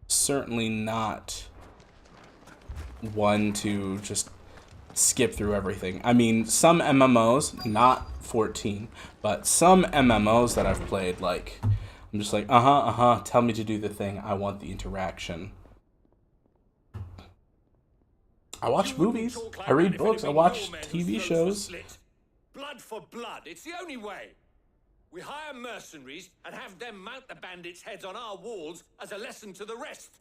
certainly not one to just skip through everything. I mean, some MMOs, not 14, but some MMOs that I've played, like, I'm just like, tell me to do the thing. I want the interaction. I watch movies, I read books, I watch TV shows. Blood for blood, it's the only way. We hire mercenaries and have them mount the bandits' heads on our walls as a lesson to the rest.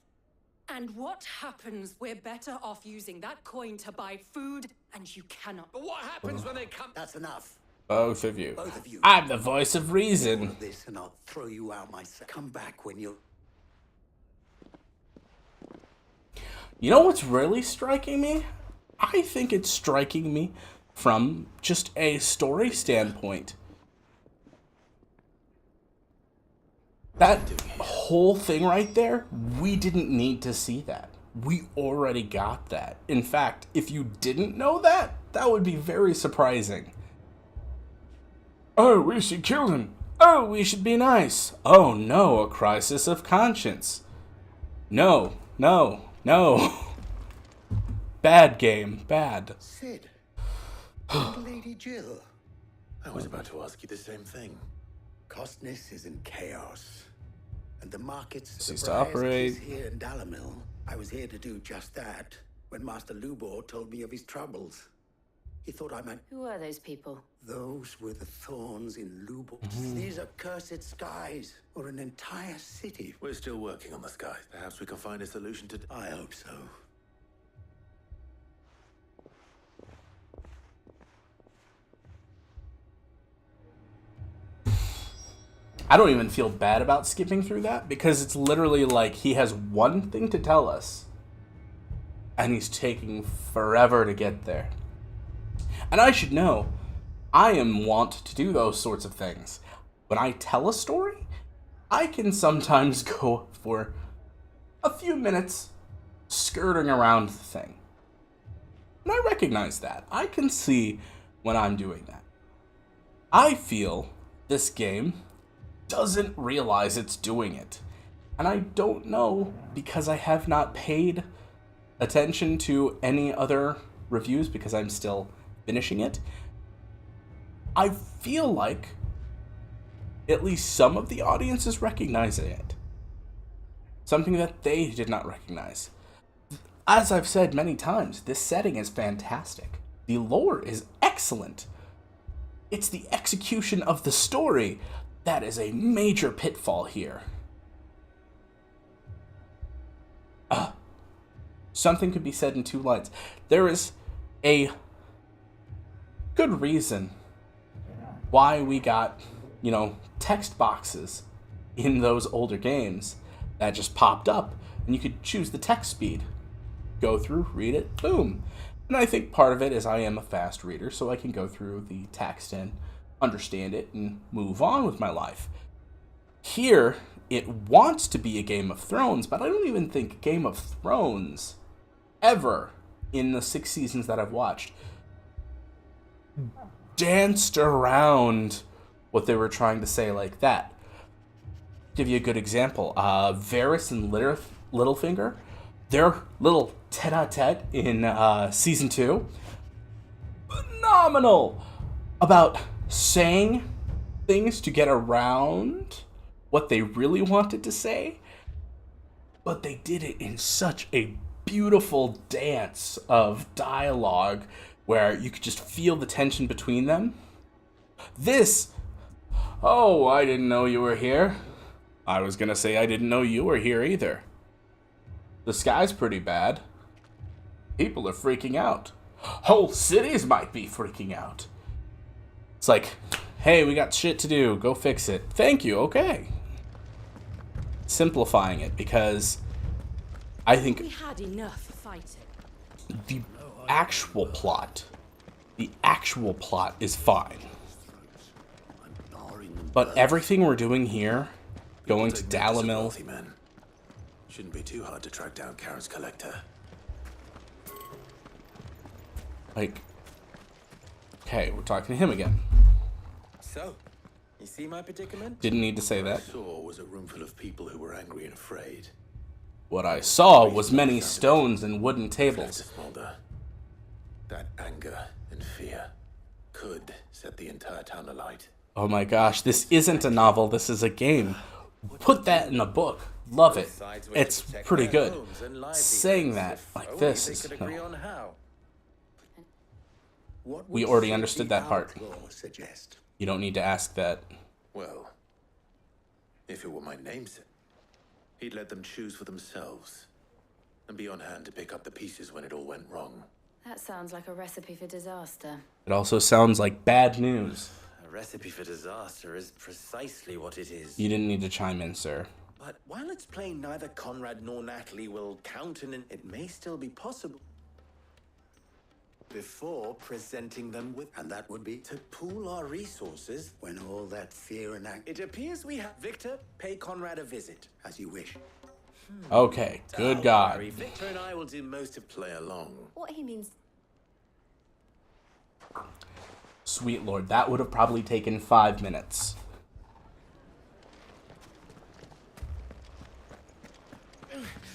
And what happens? We're better off using that coin to buy food, and you cannot. But what happens when they come? That's enough. Both of you. Both of you. I'm the voice of reason. Do this and I'll throw you out myself. Come back when you're... You know what's really striking me? I think it's striking me from just a story standpoint. That whole thing right there, we didn't need to see that. We already got that. In fact, if you didn't know that, that would be very surprising. Oh, we should kill him. Oh, we should be nice. Oh no, a crisis of conscience. No, no, no. Bad game, bad. Sid. And Lady Jill. I was about to ask you the same thing. Costness is in chaos. And the markets Cease to operate. Here in Dalamil. I was here to do just that when Master Lubor told me of his troubles. He thought I might... Who are those people? Those were the thorns in Lubor. These are cursed skies, or an entire city. We're still working on the skies. Perhaps we can find a solution to... I hope so. I don't even feel bad about skipping through that, because it's literally like he has one thing to tell us, and he's taking forever to get there. And I should know, I am wont to do those sorts of things. When I tell a story, I can sometimes go for a few minutes skirting around the thing. And I recognize that. I can see when I'm doing that. I feel this game doesn't realize it's doing it. And I don't know, because I have not paid attention to any other reviews, because I'm still finishing it. I feel like at least some of the audience is recognizing it. Something that they did not recognize. As I've said many times, this setting is fantastic. The lore is excellent. It's the execution of the story that is a major pitfall here. Something could be said in two lines. There is a good reason why we got, text boxes in those older games that just popped up, and you could choose the text speed. Go through, read it, boom. And I think part of it is I am a fast reader, so I can go through the text and understand it and move on with my life. Here, it wants to be a Game of Thrones, but I don't even think Game of Thrones ever, in the 6 seasons that I've watched, danced around what they were trying to say like that. Give you a good example. Varys and Littlefinger, their little tete-a-tete in season 2, phenomenal about saying things to get around what they really wanted to say, but they did it in such a beautiful dance of dialogue where you could just feel the tension between them. This, oh, I didn't know you were here. I was gonna say I didn't know you were here either. The sky's pretty bad. People are freaking out. Whole cities might be freaking out. It's like, hey, we got shit to do. Go fix it. Thank you. Okay. Simplifying it, because I think We had enough fighting. the actual plot is fine. But everything we're doing here, going to Dalamil, shouldn't be too hard to track down Karen's collector. like, okay, we're talking to him again. So, you see my predicament? Didn't need to say What I that. saw was a room full of people who were angry and afraid. What I saw was many stones and wooden tables. Mulder. That anger and fear could set the entire town alight. Oh my gosh, this isn't a novel, this is a game. Put that in a book. Love it. It's pretty good. Saying that like this is... We already understood that part. You don't need to ask that. Well, if it were my namesake, he'd let them choose for themselves and be on hand to pick up the pieces when it all went wrong. That sounds like a recipe for disaster. It also sounds like bad news. A recipe for disaster is precisely what it is. You didn't need to chime in, sir. But while it's plain neither Conrad nor Natalie will countenance, it may still be possible before presenting them with, and that would be to pool our resources when all that fear and it appears we have Victor pay Conrad a visit, as you wish. Okay, good God. Victor and I will do most of play along. What he means... Sweet Lord, that would have probably taken 5 minutes.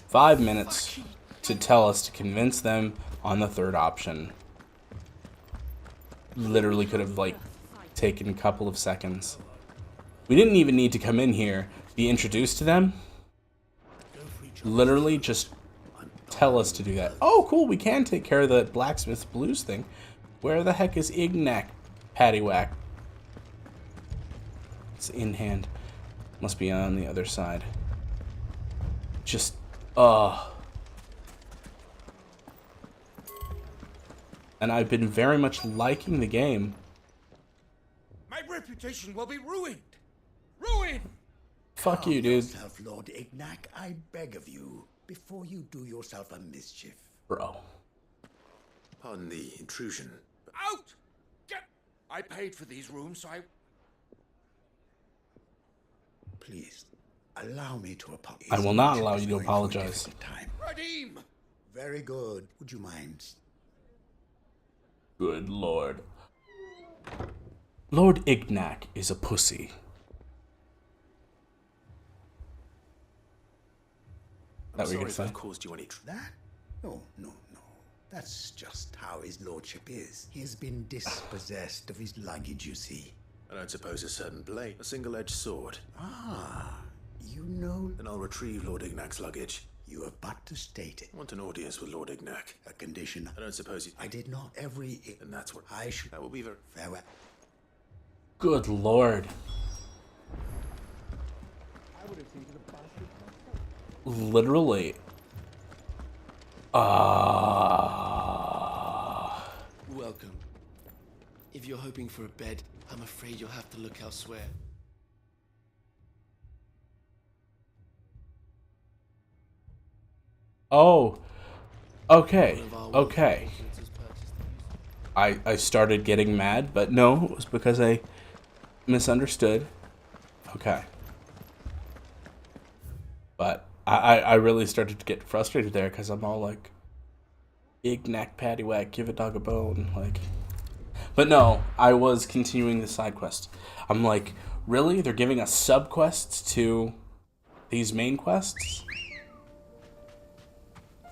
Five minutes to tell us to convince them on the third option. Literally could have, like, taken a couple of seconds. We didn't even need to come in here, be introduced to them. Literally just tell us to do that. Oh, cool, we can take care of the blacksmith blues thing. Where the heck is Ignac Paddywhack? It's in hand. Must be on the other side. Just, And I've been very much liking the game. My reputation will be ruined. Ruined! Fuck you, Calm dude. yourself, Lord Ignac, I beg of you, before you do yourself a mischief. Bro. Pardon the intrusion. Out! Get... I paid for these rooms, so I... Please, allow me to apologize. I will not allow you to apologize. Redeem! Very good. Would you mind? Good lord. Lord Ignac is a pussy. I'm sorry if I've caused you any That? No. That's just how his lordship is. He has been dispossessed of his luggage, you see. I don't suppose a certain blade, a single-edged sword. Ah, you know... Then I'll retrieve Lord Ignac's luggage. You have but to state it. I want an audience with Lord Ignac. A condition. I don't suppose you... I did not every... And that's what... I should... That will be very... Farewell. Good lord. Literally. Welcome. If you're hoping for a bed, I'm afraid you'll have to look elsewhere. Oh. Okay. Okay. I started getting mad, but no, it was because I misunderstood. Okay. But I really started to get frustrated there because I'm all like, Ignac paddywhack, give a dog a bone, like. But no, I was continuing the side quest. I'm like, really? They're giving us sub quests to these main quests?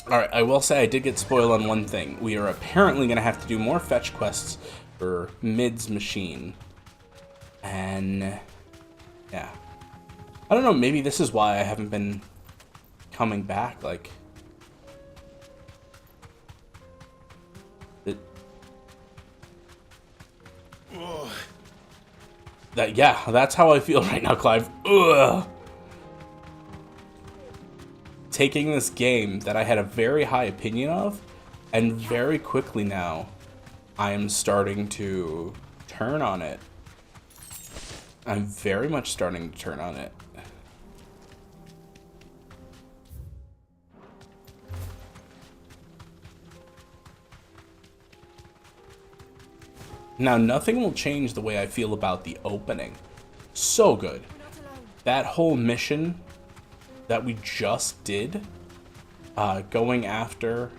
Alright, I will say I did get spoiled on one thing. We are apparently going to have to do more fetch quests for Mid's machine. And yeah. I don't know, maybe this is why I haven't been coming back, like. Yeah, that's how I feel right now, Clive. Ugh. Taking this game that I had a very high opinion of, and very quickly now, I am starting to turn on it. I'm very much starting to turn on it. Now, nothing will change the way I feel about the opening. So good. That whole mission that we just did, going after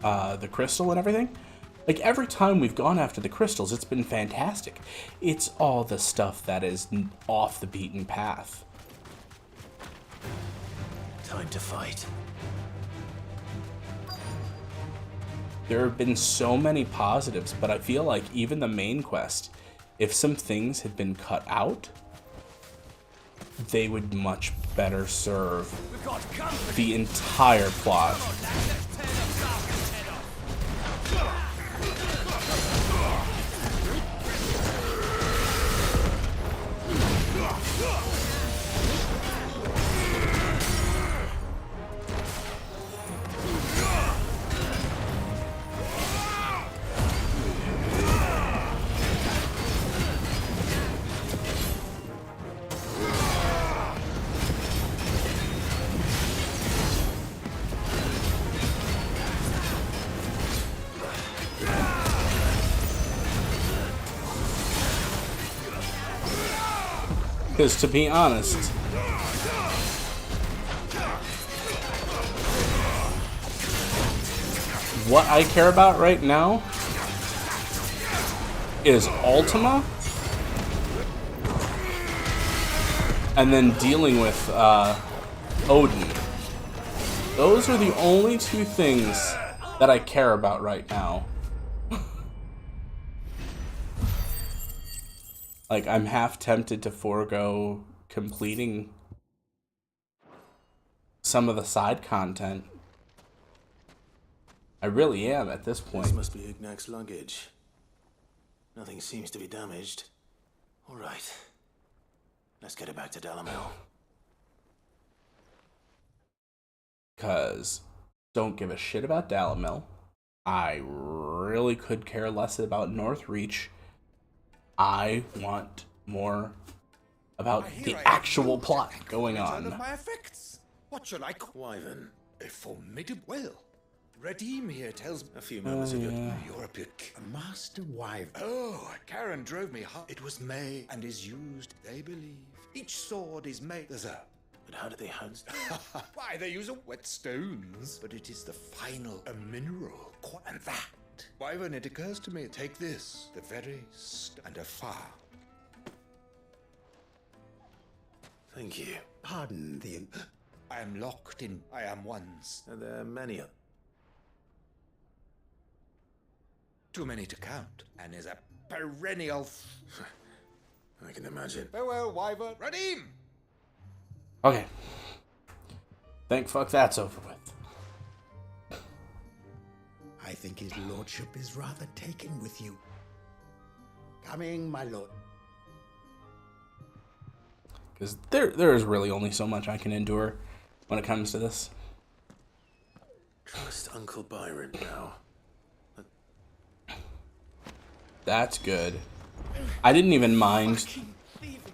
the crystal and everything, like every time we've gone after the crystals, it's been fantastic. It's all the stuff that is off the beaten path. Time to fight. There have been so many positives, but I feel like even the main quest, if some things had been cut out, they would much better serve the entire plot. Because to be honest, what I care about right now is Ultima and then dealing with Odin. Those are the only two things that I care about right now. Like, I'm half tempted to forego completing some of the side content. I really am at this point. This must be Ignac's luggage. Nothing seems to be damaged. All right. Let's get it back to Dalamel. Because don't give a shit about Dalamel. I really could care less about Northreach. I want more about the actual plot going on. My effects. What shall I call? Wyvern. A formidable. Well, Redeem here tells me A few moments ago. you're a bit. Master Wyvern. Oh, Karen drove me hard. It was made and is used. They believe each sword is made. There's a. But how do they house? Why, they use a whetstones. But it is the final, a mineral. And that. Wyvern, it occurs to me, take this, the very and a fire. Thank you. Pardon the. I am locked in. I am one's. And there are many of. Too many to count, and is a perennial. I can imagine. Farewell, Wyvern. Redeem! Okay. Thank fuck that's over with. I think his lordship is rather taken with you. Coming, my lord. Because there is really only so much I can endure when it comes to this. Trust Uncle Byron now. That's good. I didn't even mind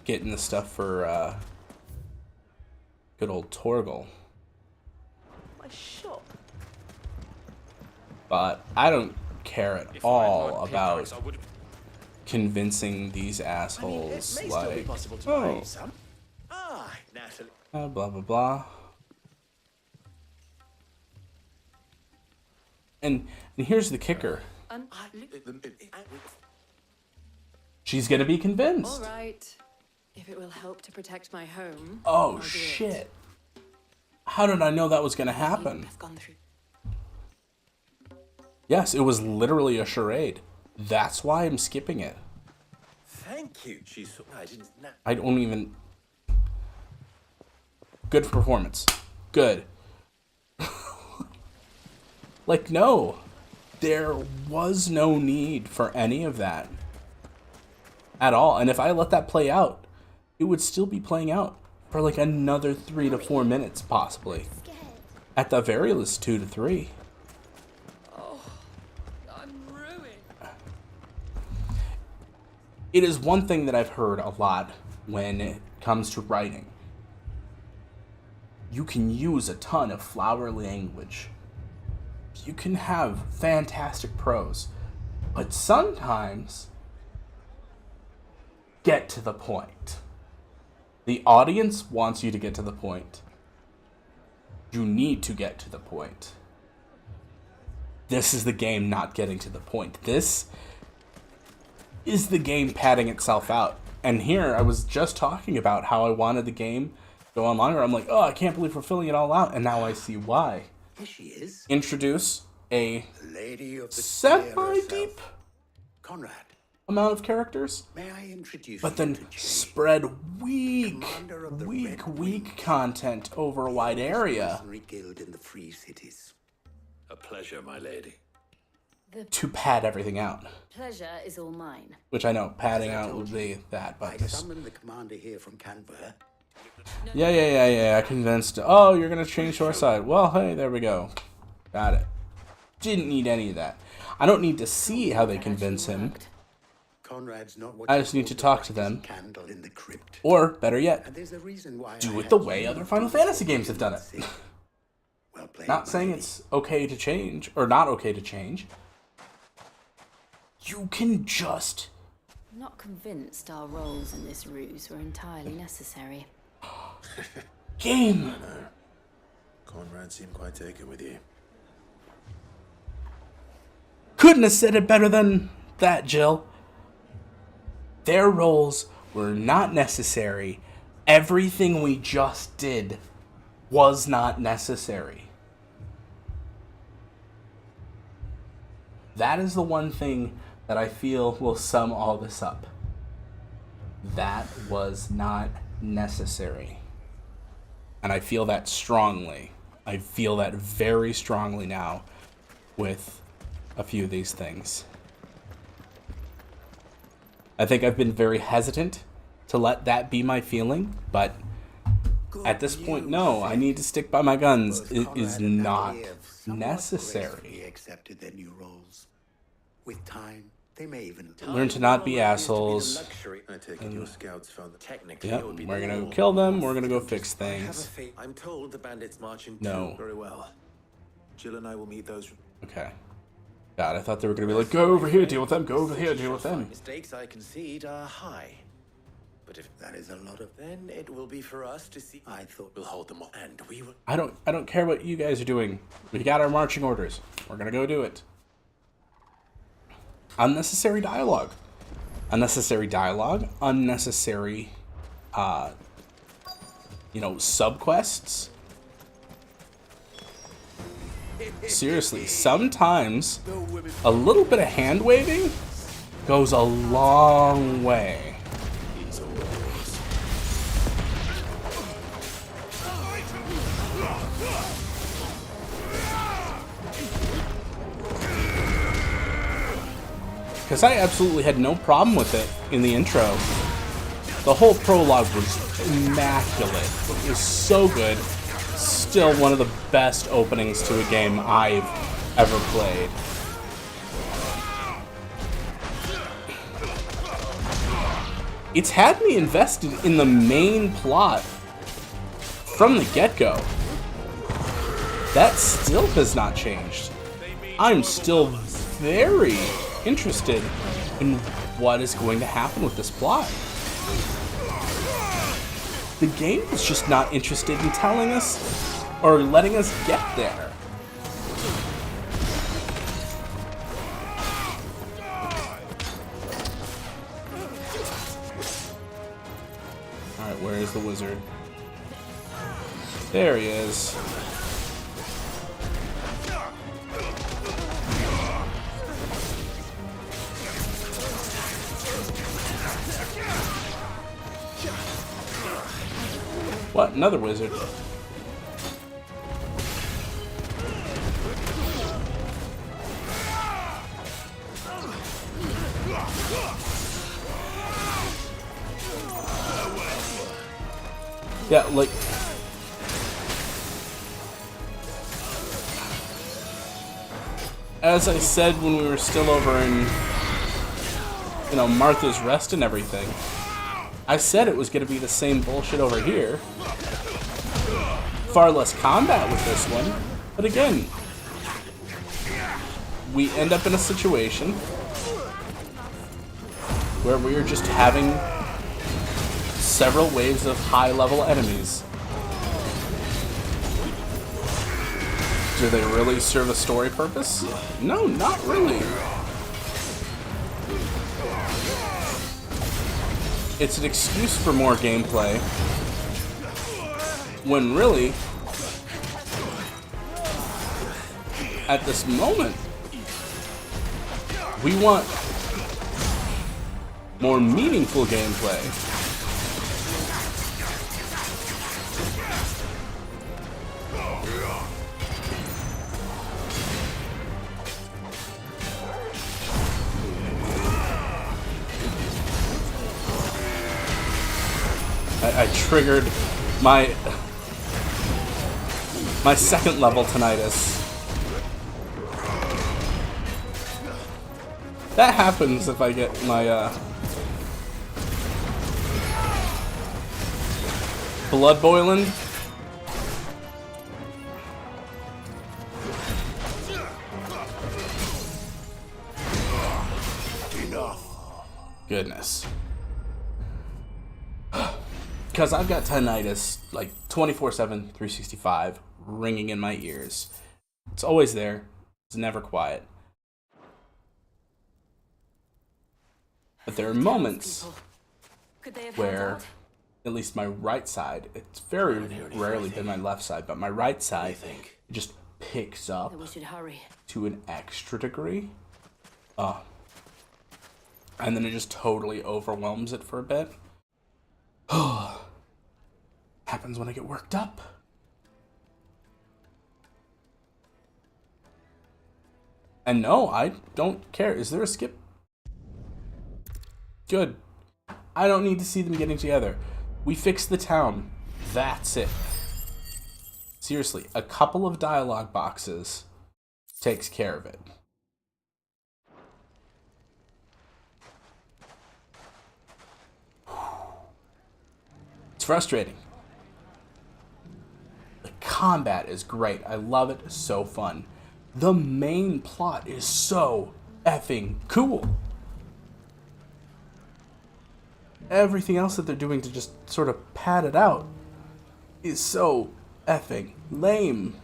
getting the stuff for good old Torgal. My shop. But I don't care at all about convincing these assholes, like, oh, blah, blah, blah. And here's the kicker. She's gonna be convinced. All right. If it will help to protect my home. Oh, shit. How did I know that was gonna happen? I've gone through. Yes, it was literally a charade. That's why I'm skipping it. Thank you. I don't even. Good performance. Good. Like, no. There was no need for any of that. At all. And if I let that play out, it would still be playing out for like another 3 to 4 minutes, possibly. At the very least, 2 to 3. Oh, I'm ruined. It is one thing that I've heard a lot when it comes to writing. You can use a ton of flowery language. You can have fantastic prose. But sometimes, get to the point. The audience wants you to get to the point. You need to get to the point. This is the game not getting to the point. This is the game padding itself out. And here, I was just talking about how I wanted the game to go on longer. I'm like, oh, I can't believe we're filling it all out. And now I see why. Here she is. Introduce a Lady of the semi-deep Conrad. amount of characters. May I introduce but then spread weak content over a wide area Guild in the Free Cities. A pleasure, my lady. to pad everything out. Pleasure is all mine. Which I know, padding out would be that, but I this... summoned the commander here from Canberra. Yeah, I convinced... Oh, you're gonna change to our side. Well, hey, there we go. Got it. Didn't need any of that. I don't need to see how they convince him. I just need to talk to them. Or, better yet, do it the way other Final Fantasy games have done it. Not saying it's okay to change, or not okay to change. You can just... I'm not convinced our roles in this ruse were entirely necessary. Game! No. Conrad seemed quite taken with you. Couldn't have said it better than that, Jill. Their roles were not necessary. Everything we just did was not necessary. That is the one thing that I feel will sum all this up. That was not necessary. And I feel that strongly. I feel that very strongly now with a few of these things. I think I've been very hesitant to let that be my feeling, but at this point, no, I need to stick by my guns. It is not necessary. Accepted their new roles. With time, They may even learn to not be assholes. I take it your scouts found that technically Yep, it would be we're the gonna law. kill them. We're gonna go fix I have a things. fate. I'm told the bandits marching No. too. Very well. Jill and I will meet those. Okay. God, I thought they were gonna be like, go over here, deal with them. Go over here, deal with them. Mistakes I concede are high. But if that is a lot of, then it will be for us to see. I thought we'll hold them all, and we will. I don't care what you guys are doing. We got our marching orders. We're gonna go do it. Unnecessary dialogue. Unnecessary dialogue. Unnecessary, subquests. Seriously, sometimes a little bit of hand waving goes a long way. Because I absolutely had no problem with it in the intro. The whole prologue was immaculate. It was so good. Still one of the best openings to a game I've ever played. It's had me invested in the main plot from the get-go. That still has not changed. I'm still very interested in what is going to happen with this plot. The game is just not interested in telling us or letting us get there. Alright, where is the wizard? There he is. What? Another wizard? Yeah, like... As I said when we were still over in, Martha's Rest and everything, I said it was going to be the same bullshit over here. Far less combat with this one. But again, we end up in a situation where we are just having several waves of high-level enemies. Do they really serve a story purpose? No, not really. It's an excuse for more gameplay, when really, at this moment, we want more meaningful gameplay. I triggered my second level tinnitus. That happens if I get my blood boiling. Goodness. Because I've got tinnitus, like 24/7, 365, ringing in my ears. It's always there. It's never quiet. But there are moments where, at least my right side, it's very rarely been my left side, but my right side just picks up We should hurry. to an extra degree. And then it just totally overwhelms it for a bit. Happens when I get worked up. And no, I don't care. Is there a skip? Good. I don't need to see them getting together. We fixed the town. That's it. Seriously, a couple of dialogue boxes takes care of it. It's frustrating. The combat is great. I love it. It's so fun. The main plot is so effing cool. Everything else that they're doing to just sort of pad it out is so effing lame.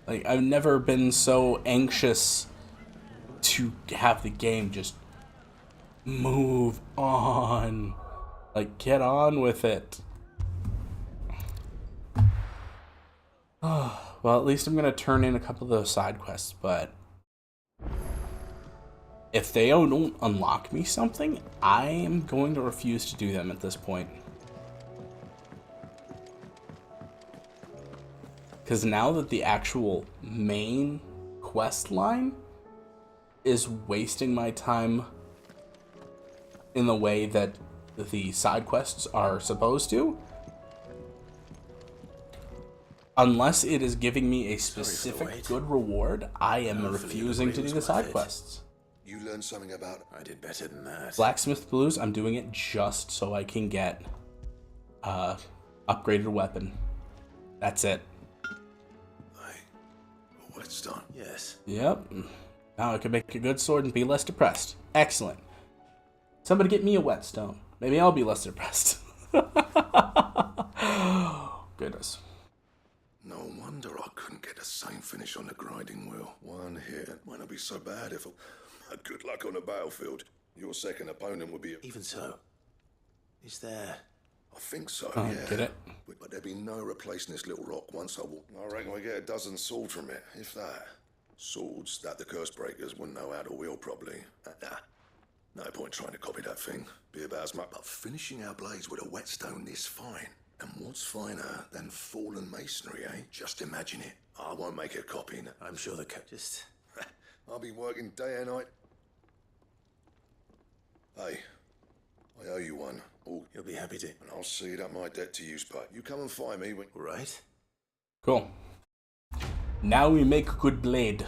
Like, I've never been so anxious to have the game just move on. Like, get on with it. Well, at least I'm going to turn in a couple of those side quests, but if they don't unlock me something, I am going to refuse to do them at this point. Because now that the actual main quest line is wasting my time in the way that the side quests are supposed to, unless it is giving me a specific good reward, I am refusing to do the side quests. You learned something about... I did better than that. Blacksmith Blues, I'm doing it just so I can get upgraded weapon. That's it. Whetstone. Yes. Yep. Now I can make a good sword and be less depressed. Excellent. Somebody get me a whetstone. Maybe I'll be less depressed. Goodness. No wonder I couldn't get the same finish on the grinding wheel. One hit might not be so bad if good luck on the battlefield. Your second opponent would be... Even so, is there... I think so, Oh, yeah. get it? But there'd be no replacing this little rock once I walk. I reckon we get a dozen swords from it, if that. Swords that the curse breakers wouldn't know how to wield properly. No point trying to copy that thing. Be about as much. But finishing our blades with a whetstone this fine. And what's finer than fallen masonry, eh? Just imagine it. I won't make a copy. I'm sure the just... I'll be working day and night. Hey, I owe you one. Oh, you'll be happy to. And I'll see that my debt to you, Spud. You come and find me when... Right. Cool. Now we make a good blade.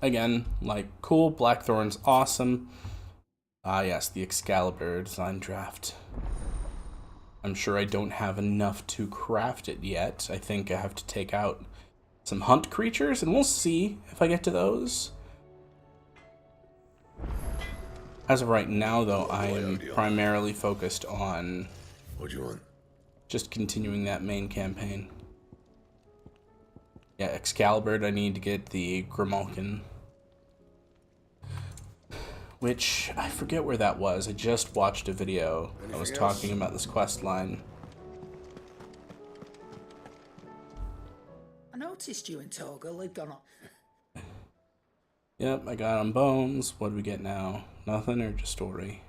Again, like, cool. Blackthorn's awesome. Ah, yes, the Excalibur design draft. I'm sure I don't have enough to craft it yet. I think I have to take out some hunt creatures, and we'll see if I get to those. As of right now, though, I am primarily focused on... What do you want? Just continuing that main campaign. Yeah, Excalibur, I need to get the Grimalkin. Which, I forget where that was. I just watched a video. I was talking about this quest line. I noticed you and Torgal had gone on. Yep, I got on bones. What do we get now? Nothing or just story?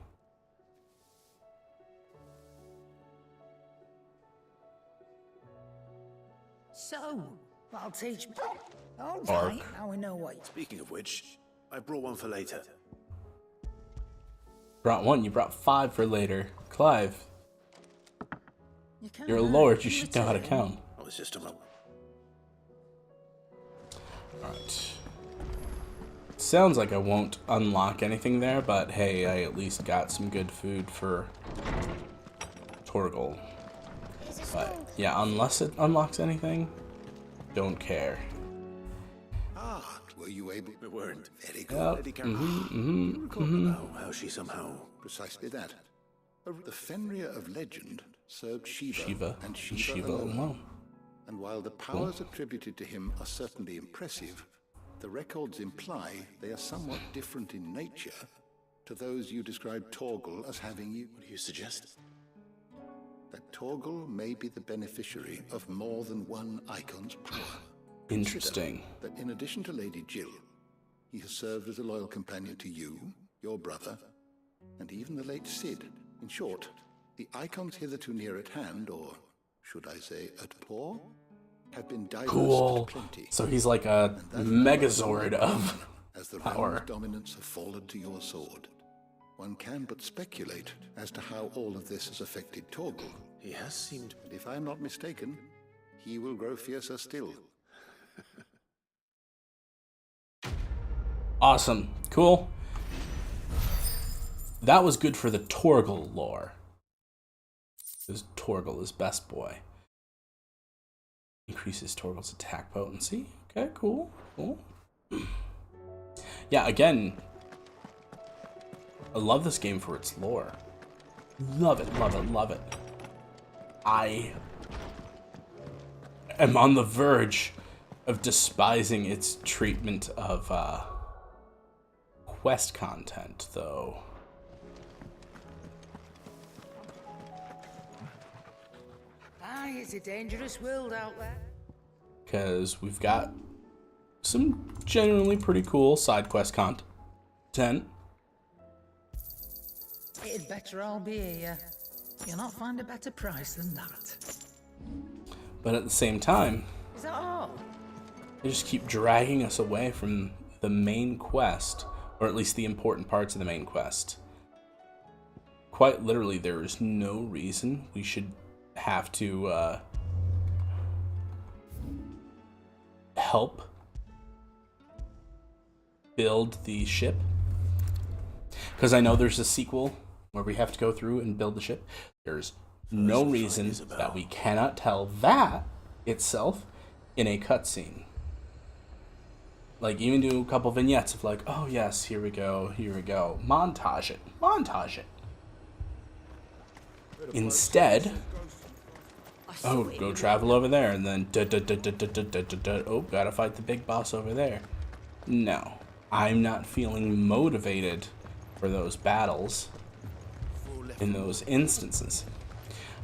So, I'll teach me. All Arc. right, now we know what. Speaking of which, I brought one for later. Brought one, you brought 5 for later. Clive, you're a lord, you should know how to count. I was just a moment. Alright. Sounds like I won't unlock anything there, but hey, I at least got some good food for Torgal. But yeah, unless it unlocks anything, don't care. Ah, were you able? We weren't. Very good. Yep. How she somehow... Precisely that. The Fenrir of legend served Shiva, Shiva and Shiva alone. alone. And while the powers attributed to him are certainly impressive, the records imply they are somewhat different in nature to those you described Torgal as having. What do you suggest? That Torgal may be the beneficiary of more than one icon's power. Interesting. Consider that in addition to Lady Jill, he has served as a loyal companion to you, your brother, and even the late Cid. In short, the icons hitherto near at hand, or should I say at paw, have been diverse Cool. to plenty. So he's like a Megazord of as the power. realm's dominance have fallen to your sword. One can but speculate as to how all of this has affected Torgal. He has seemed... And if I am not mistaken, he will grow fiercer still. Awesome. Cool. That was good for the Torgal lore. Because Torgal is best boy. Increases Torgal's attack potency. Okay, cool. Cool. Yeah, again, I love this game for its lore. Love it, love it, love it. I am on the verge of despising its treatment of quest content, though. Aye, it's a dangerous world out there. Because we've got some genuinely pretty cool side quest content. It'd better all be here. You'll not find a better price than that. But at the same time, Is that all? they just keep dragging us away from the main quest, or at least the important parts of the main quest. Quite literally, there is no reason we should have to help build the ship. Because I know there's a sequel where we have to go through and build the ship. There's no reason that we cannot tell that itself in a cutscene. Like, even do a couple vignettes of like, oh yes, here we go, here we go. Montage it. Montage it. Instead, oh, go travel over there, and then oh, gotta fight the big boss over there. No, I'm not feeling motivated for those battles in those instances.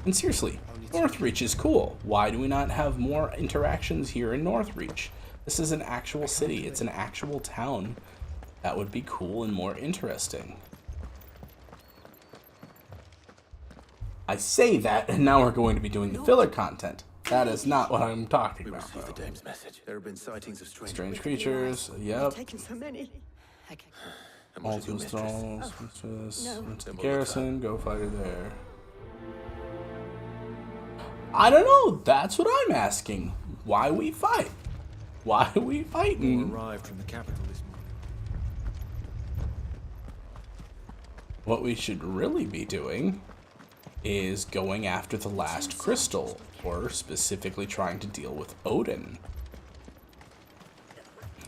And seriously, Northreach is cool. Why do we not have more interactions here in Northreach? This is an actual city. It's an actual town. That would be cool and more interesting. I say that, and now we're going to be doing the filler content. That is not what I'm talking about. The dame's message. There have been sightings of Strange creatures. Yep. Taking so many. All to installs. The garrison. Go fight her there. I don't know. That's what I'm asking. Why we fight? Why are we fighting? Arrived from the capital this morning. What we should really be doing is going after the last crystal, or specifically trying to deal with Odin.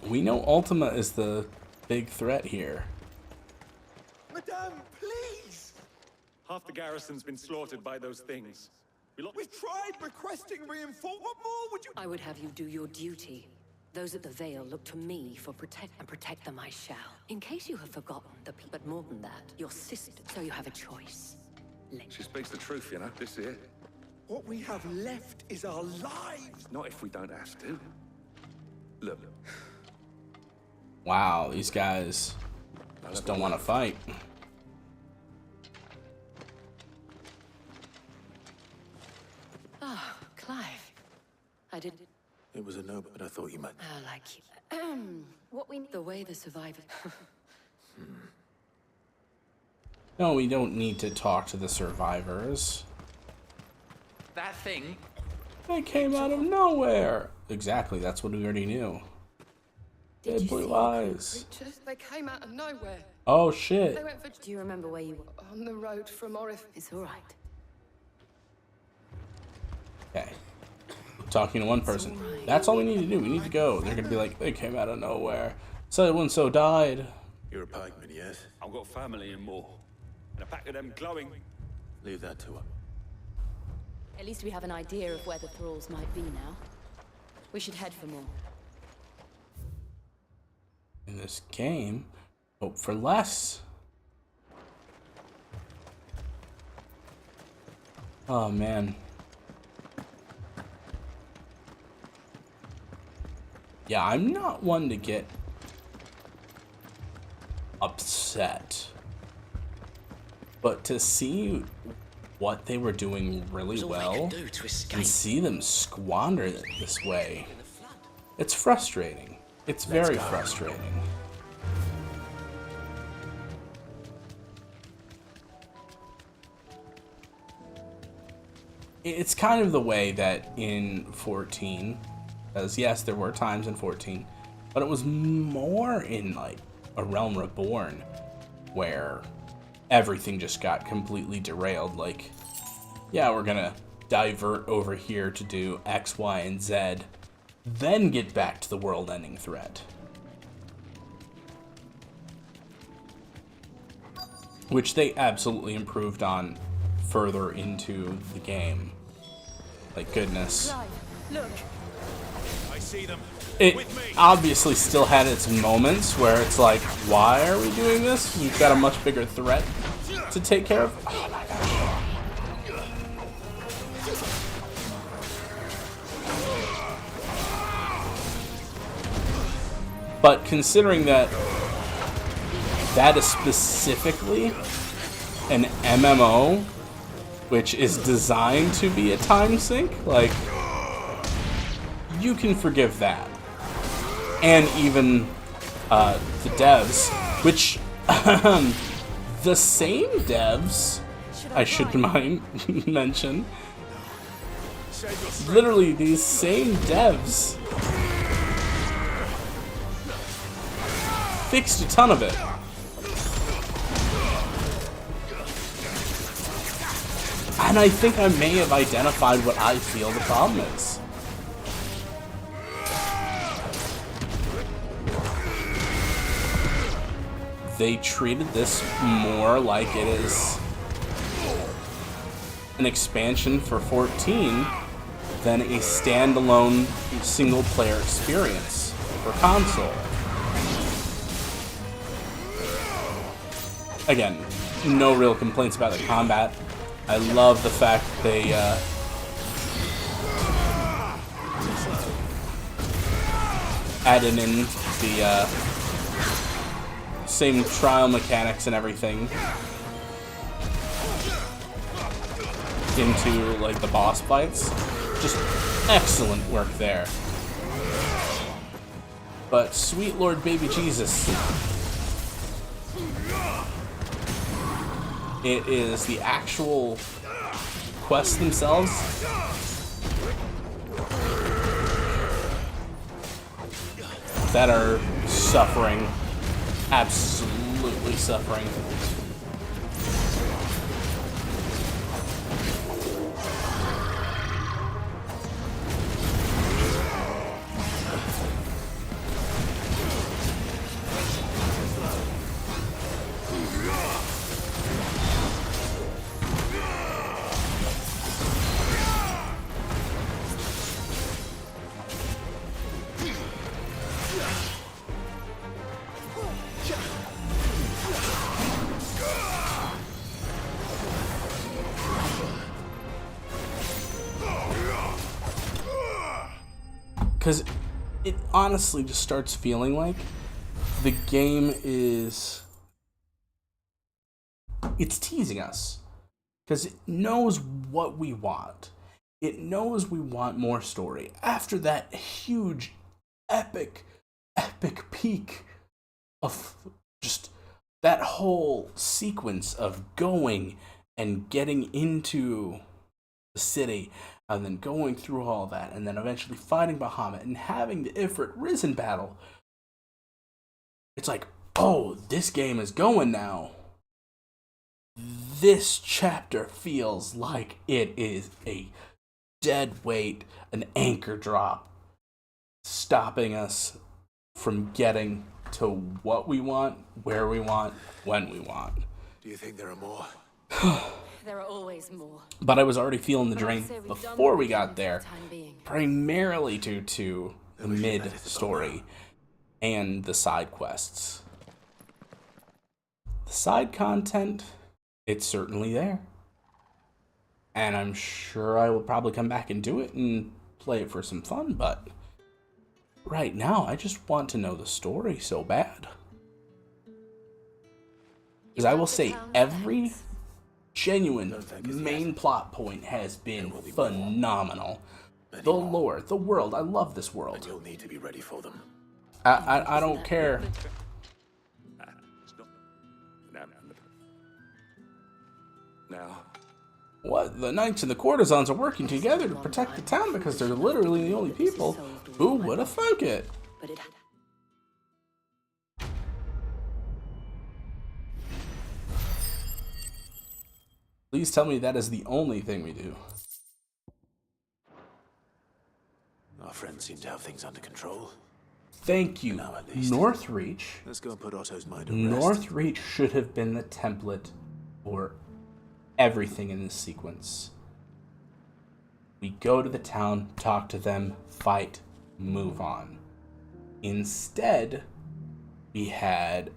We know Ultima is the big threat here. Madame, please! Half the garrison's been slaughtered by those things. We've tried requesting reinforcement. What more would you... I would have you do your duty. Those at the Vale look to me for protect them I shall. In case you have forgotten, but more than that, your sister, so you have a choice. She speaks the truth, you know, this here. What we have left is our lives. Not if we don't have to. Look. Wow, these guys just don't want to fight. Ah, Clive. I did... It was a no, but I thought you might. I like you. What we... The way the survivors... No, we don't need to talk to the survivors. That thing... They came out of nowhere! Exactly, that's what we already knew. Dead blue eyes. Creatures, they came out of nowhere. Oh shit. They went for... Do you remember where you were? On the road from Orif. It's all right. Okay. Talking to one person. That's all we need to do. We need to go. They're gonna be like, they came out of nowhere. So-and-so died. You're a pikeman, yes? I've got family and more. And a pack of them glowing. Leave that to her. At least we have an idea of where the thralls might be now. We should head for more. In this game, hope for less. Oh man. Yeah, I'm not one to get upset. But to see what they were doing really well and see them squander it this way, it's frustrating. It's very frustrating. It's kind of the way that in 14, because yes, there were times in 14, but it was more in like A Realm Reborn, where everything just got completely derailed. Like, yeah, we're gonna divert over here to do X, Y, and Z, then get back to the world-ending threat. Which they absolutely improved on further into the game. Like, goodness. Look. I see them. It obviously still had its moments where it's like, why are we doing this? We've got a much bigger threat to take care of. Oh my gosh. But considering that that is specifically an MMO, which is designed to be a time sink, like, you can forgive that. And even the devs, which the same devs, I should mention, literally these same devs fixed a ton of it. And I think I may have identified what I feel the problem is. They treated this more like it is an expansion for 14 than a standalone single-player experience for console. Again, no real complaints about the combat. I love the fact they added in the same trial mechanics and everything into, like, the boss fights. Just excellent work there. But sweet Lord Baby Jesus, it is the actual quests themselves that are suffering. Absolutely suffering. Because it honestly just starts feeling like the game is... it's teasing us. Because it knows what we want. It knows we want more story. After that huge, epic peak of just that whole sequence of going and getting into the city, and then going through all that, and then eventually fighting Bahamut, and having the Ifrit Risen battle. It's like, oh, this game is going now. This chapter feels like it is a dead weight, an anchor drop, stopping us from getting to what we want, where we want, when we want. Do you think there are more? There are always more. But I was already feeling the drain before we got there, primarily due to the mid-story and the side quests. The side content, it's certainly there. And I'm sure I will probably come back and do it and play it for some fun, but right now I just want to know the story so bad. Because I will say every genuine main plot point has been phenomenal. The lore, the world, I love this world. You'll need to be ready for them. I don't care. Now. What? The knights and the courtesans are working together to protect the town because they're literally the only people. Who would have thunk it? Please tell me that is the only thing we do. Our friends seem to have things under control. Thank you. Now, at least. Northreach. Let's go and put Otto's mind at rest. Northreach should have been the template for everything in this sequence. We go to the town, talk to them, fight, move on. Instead, we had,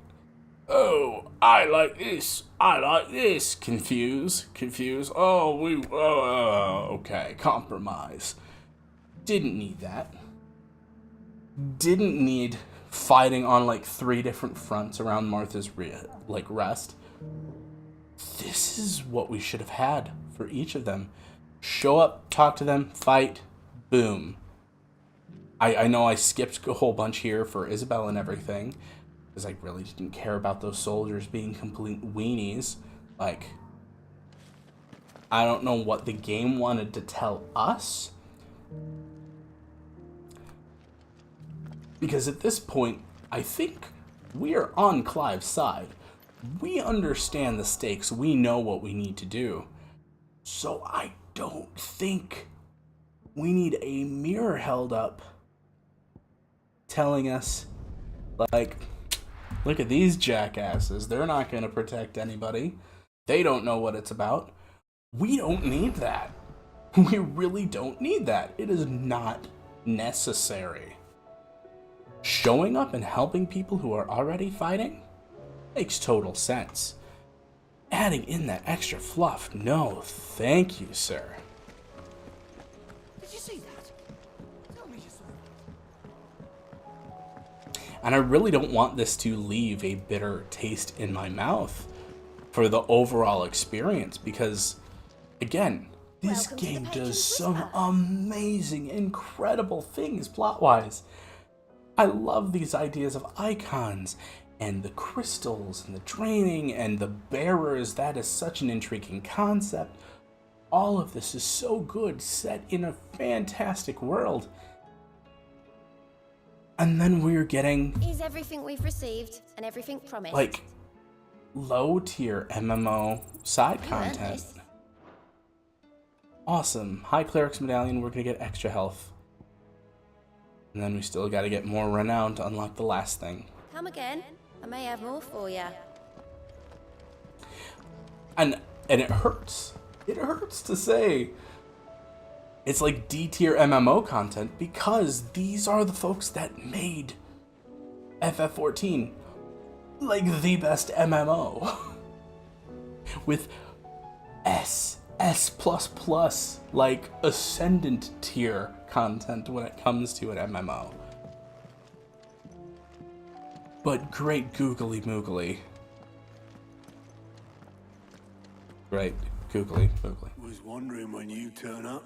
oh, I like this, confuse, okay, compromise. Didn't need that. Didn't need fighting on like 3 different fronts around Martha's rest. This is what we should have had for each of them. Show up, talk to them, fight, boom. I know I skipped a whole bunch here for Isabel and everything, because I really didn't care about those soldiers being complete weenies. Like, I don't know what the game wanted to tell us, because at this point, I think we are on Clive's side. We understand the stakes. We know what we need to do. So I don't think we need a mirror held up telling us, like, look at these jackasses. They're not going to protect anybody. They don't know what it's about. We don't need that. We really don't need that. It is not necessary. Showing up and helping people who are already fighting makes total sense. Adding in that extra fluff, no, thank you, sir. Did you see that? Tell me you saw that. And I really don't want this to leave a bitter taste in my mouth for the overall experience, because, again, this game does some amazing, incredible things plot-wise. I love these ideas of icons and the crystals and the draining and the bearers. That is such an intriguing concept. All of this is so good, set in a fantastic world. And then we're getting, Is everything we've received and everything promised? like, low-tier MMO side content. Awesome. High Cleric's Medallion, we're gonna get extra health. And then we still gotta get more renown to unlock the last thing. Come again. I may have more for you. And it hurts. It hurts to say it's like D-tier MMO content, because these are the folks that made FF14 like the best MMO. With S++, like ascendant tier content when it comes to an MMO. But great googly moogly. Great googly moogly. Was wondering when you turn up.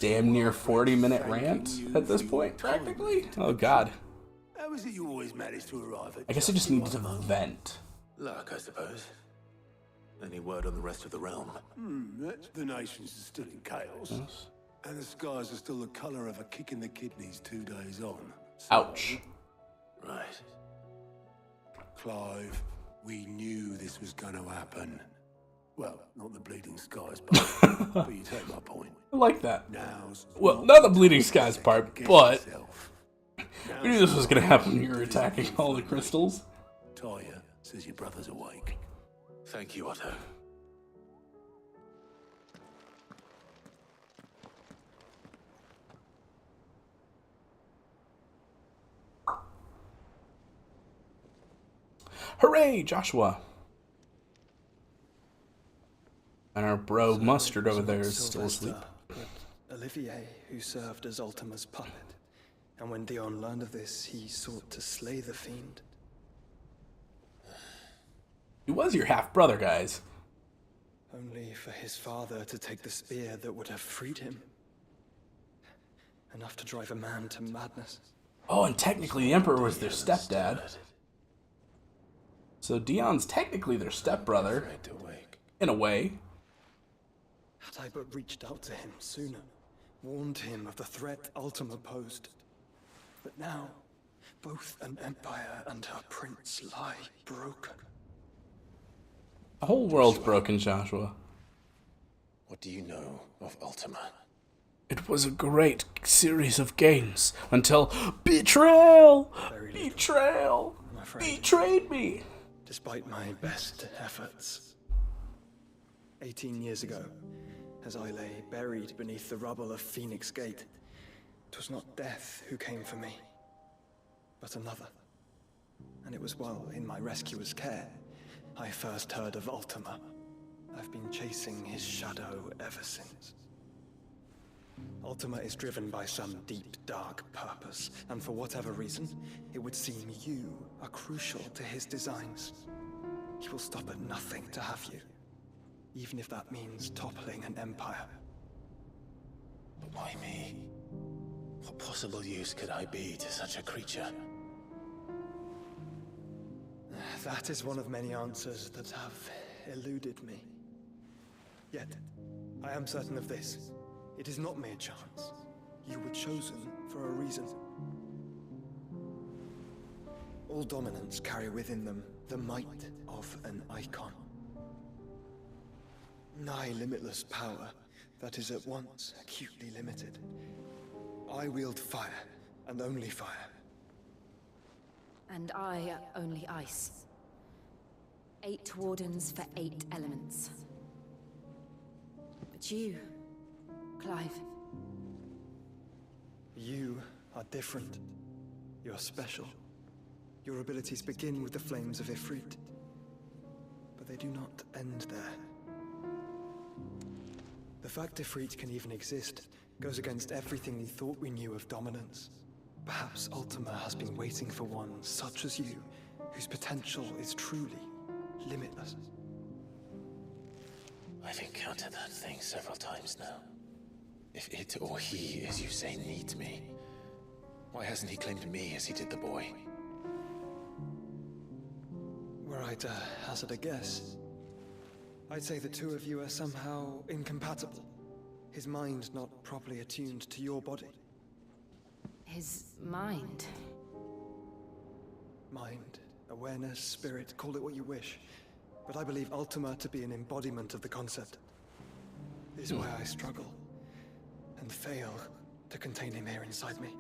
Damn near 40-minute rant at this point, practically. Oh god. How is it you always manage to arrive at? I guess I just needed to vent. Luck, I suppose. Any word on the rest of the realm? The nations are still in chaos. Yes. And the skies are still the colour of a kick in the kidneys 2 days on. So, ouch. Right. Clive, we knew this was going to happen. Well, not the bleeding skies part, but you take my point. I like that. Now's well, not the bleeding skies part, but we knew this was going to happen when you were attacking all the crystals. Talia says your brother's awake. Thank you, Otto. Hooray, Joshua! And our bro Mustard over there is still asleep. But Olivier, who served as Ultima's puppet. And when Dion learned of this, he sought to slay the fiend. He was your half-brother, guys. Only for his father to take the spear that would have freed him. Enough to drive a man to madness. Oh, and technically the Emperor was their stepdad. So Dion's technically their stepbrother. In a way. Had I but reached out to him sooner, warned him of the threat Ultima posed. But now, both an empire and her prince lie broken. The whole world's broken, Joshua. What do you know of Ultima? It was a great series of games until betrayal! Betrayal! Betrayed me! Despite my best efforts. 18 years ago, as I lay buried beneath the rubble of Phoenix Gate, it was not death who came for me, but another. And it was while in my rescuer's care, I first heard of Ultima. I've been chasing his shadow ever since. Ultima is driven by some deep, dark purpose, and for whatever reason, it would seem you are crucial to his designs. He will stop at nothing to have you, even if that means toppling an empire. But why me? What possible use could I be to such a creature? That is one of many answers that have eluded me. Yet, I am certain of this. It is not mere chance. You were chosen for a reason. All dominants carry within them the might of an icon. Nigh limitless power that is at once acutely limited. I wield fire, and only fire. And I only ice. 8 wardens for 8 elements. But you, Clive. You are different. You're special. Your abilities begin with the flames of Ifrit. But they do not end there. The fact Ifrit can even exist goes against everything we thought we knew of dominance. Perhaps Ultima has been waiting for one such as you, whose potential is truly limitless. I've encountered that thing several times now. If it or he, as you say, needs me, why hasn't he claimed me as he did the boy? Were I to hazard a guess, I'd say the two of you are somehow incompatible. His mind not properly attuned to your body. His mind. Mind, awareness, spirit, call it what you wish. But I believe Ultima to be an embodiment of the concept. This is why I struggle and fail to contain him here inside me.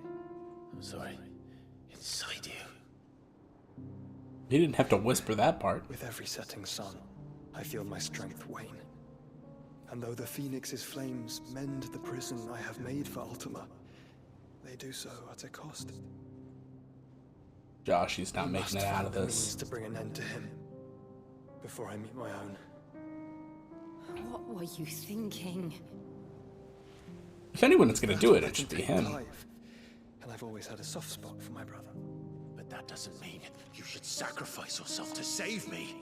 I'm sorry. Inside you? He didn't have to whisper that part. With every setting sun, I feel my strength wane. And though the Phoenix's flames mend the prison I have made for Ultima, they do so at a cost. Josh, he's not making it out of this. To bring an end to him before I meet my own. What were you thinking? If anyone's gonna do it, it should be him. And I've always had a soft spot for my brother. But that doesn't mean you should sacrifice yourself to save me.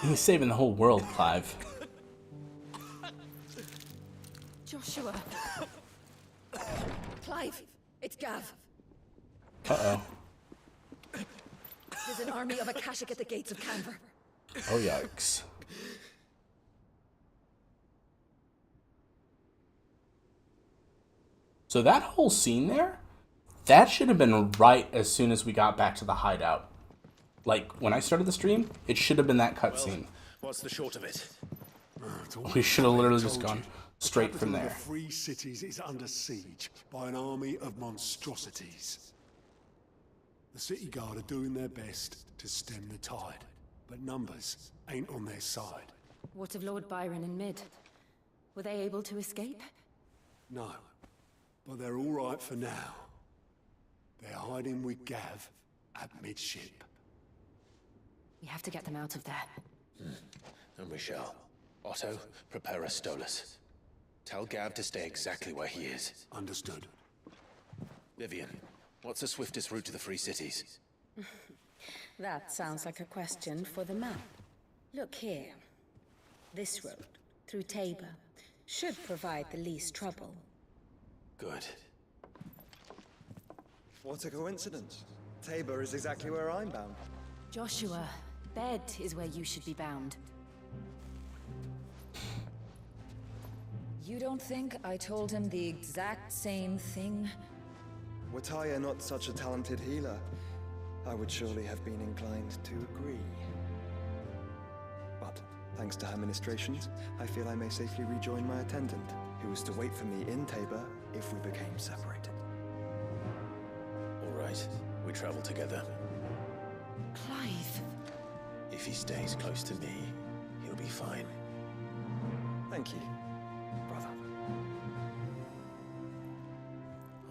He's saving the whole world, Clive. Joshua. Clive, it's Gav. Uh-oh. There's an army of Akashic at the gates of Canver. Oh, yikes. So that whole scene there, that should have been right as soon as we got back to the hideout. Like, when I started the stream, it should have been that cutscene. What's the short of it? We should have literally just gone straight from there. The Free Cities is under siege by an army of monstrosities. The City Guard are doing their best to stem the tide, but numbers ain't on their side. What of Lord Byron and Mid? Were they able to escape? No, but they're all right for now. They're hiding with Gav at midship. We have to get them out of there. And we shall. Otto, prepare a Stolas. Tell Gav to stay exactly where he is. Understood. Vivian, what's the swiftest route to the Free Cities? That sounds like a question for the map. Look here. This road, through Tabor, should provide the least trouble. Good. What a coincidence. Tabor is exactly where I'm bound. Joshua, bed is where you should be bound. You don't think I told him the exact same thing? Were Tyre not such a talented healer, I would surely have been inclined to agree. Thanks to her ministrations, I feel I may safely rejoin my attendant, who was to wait for me in Tabor if we became separated. All right, we travel together. Clive. If he stays close to me, he'll be fine. Thank you, brother.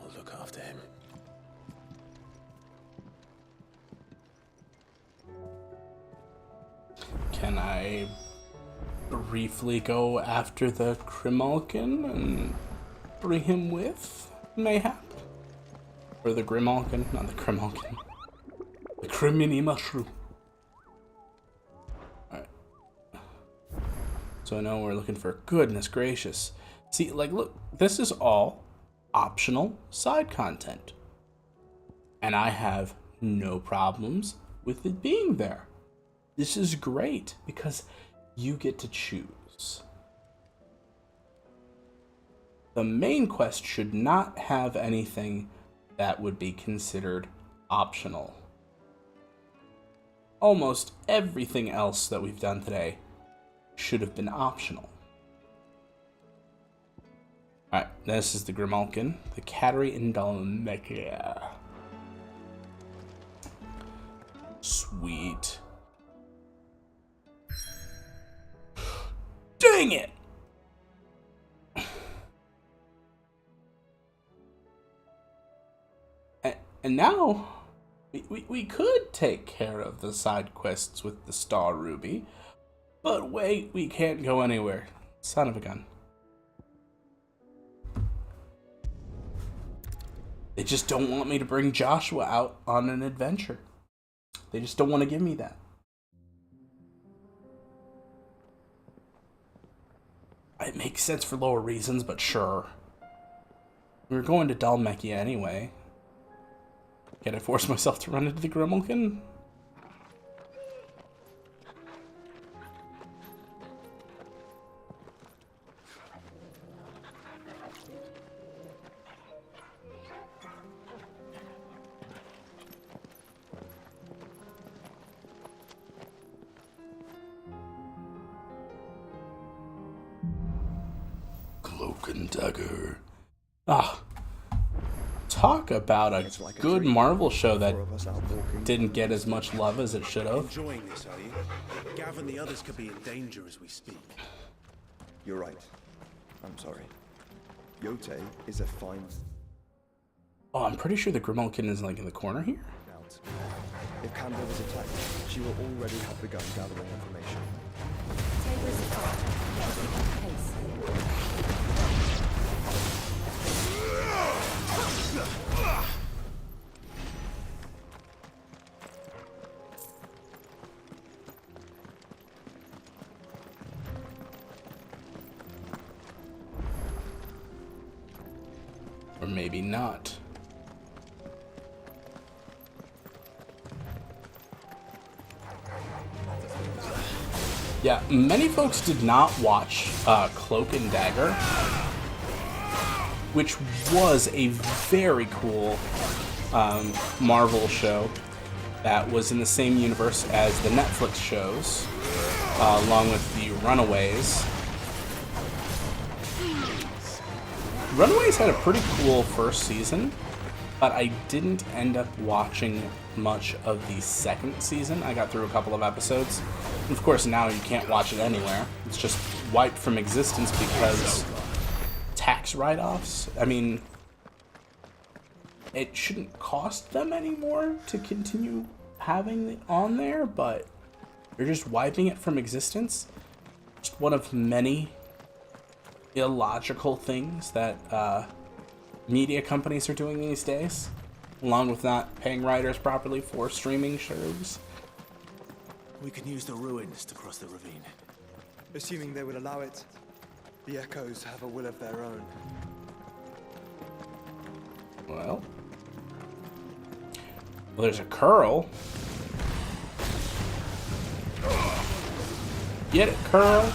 I'll look after him. Can I briefly go after the Grimalkin and bring him with, mayhap? Or the Grimalkin, not the Grimalkin. The Crimini Mushroom. Alright. So I know we're looking for, goodness gracious. See, like, look, this is all optional side content. And I have no problems with it being there. This is great because you get to choose. The main quest should not have anything that would be considered optional. Almost everything else that we've done today should have been optional. Alright, this is the Grimalkin, the Cattery and Dalmekia. Sweet. Dang it! And now, we could take care of the side quests with the Star Ruby, but wait, we can't go anywhere. Son of a gun. They just don't want me to bring Joshua out on an adventure. They just don't want to give me that. It makes sense for lower reasons, but sure. We were going to Dalmekia anyway. Can I force myself to run into the Grimalkin? Cloak and dagger. Ah. Talk about a good Marvel show that didn't get as much love as it should have. Enjoying this, are you? Gavin, the others could be in danger as we speak. You're right. I'm sorry. Yote is a fine... Oh, I'm pretty sure the Grimalkin is like in the corner here. If Canberra was attacked, she will already have begun gathering information. Or maybe not. Yeah, many folks did not watch Cloak and Dagger, which was a very cool Marvel show that was in the same universe as the Netflix shows, along with the Runaways. Runaways had a pretty cool first season, but I didn't end up watching much of the second season. I got through a couple of episodes. And of course, now you can't watch it anywhere. It's just wiped from existence because tax write-offs. I mean, it shouldn't cost them anymore to continue having it on there, but you're just wiping it from existence. Just one of many illogical things that media companies are doing these days, along with not paying writers properly for streaming shows. We can use the ruins to cross the ravine. Assuming they will allow it, the Echoes have a will of their own. Well, there's a curl. Get it, curl.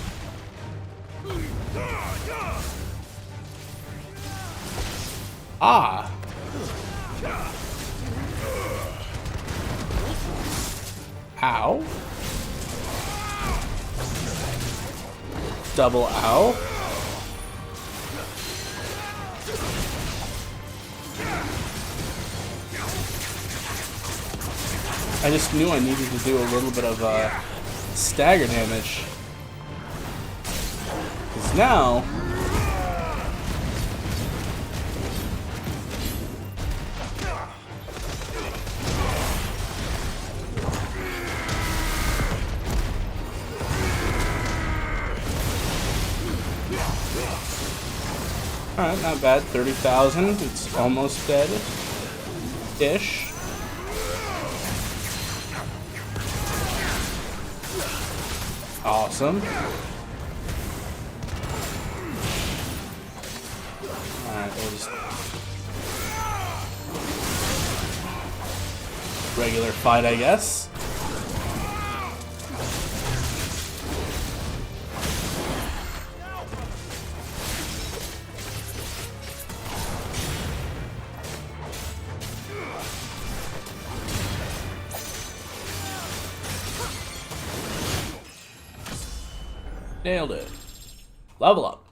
Ah. Ow. double ow. I just knew I needed to do a little bit of stagger damage. Because now... Alright, not bad. 30,000. It's almost dead-ish. Awesome. Alright, we'll just... regular fight, I guess. Nailed it. Level up.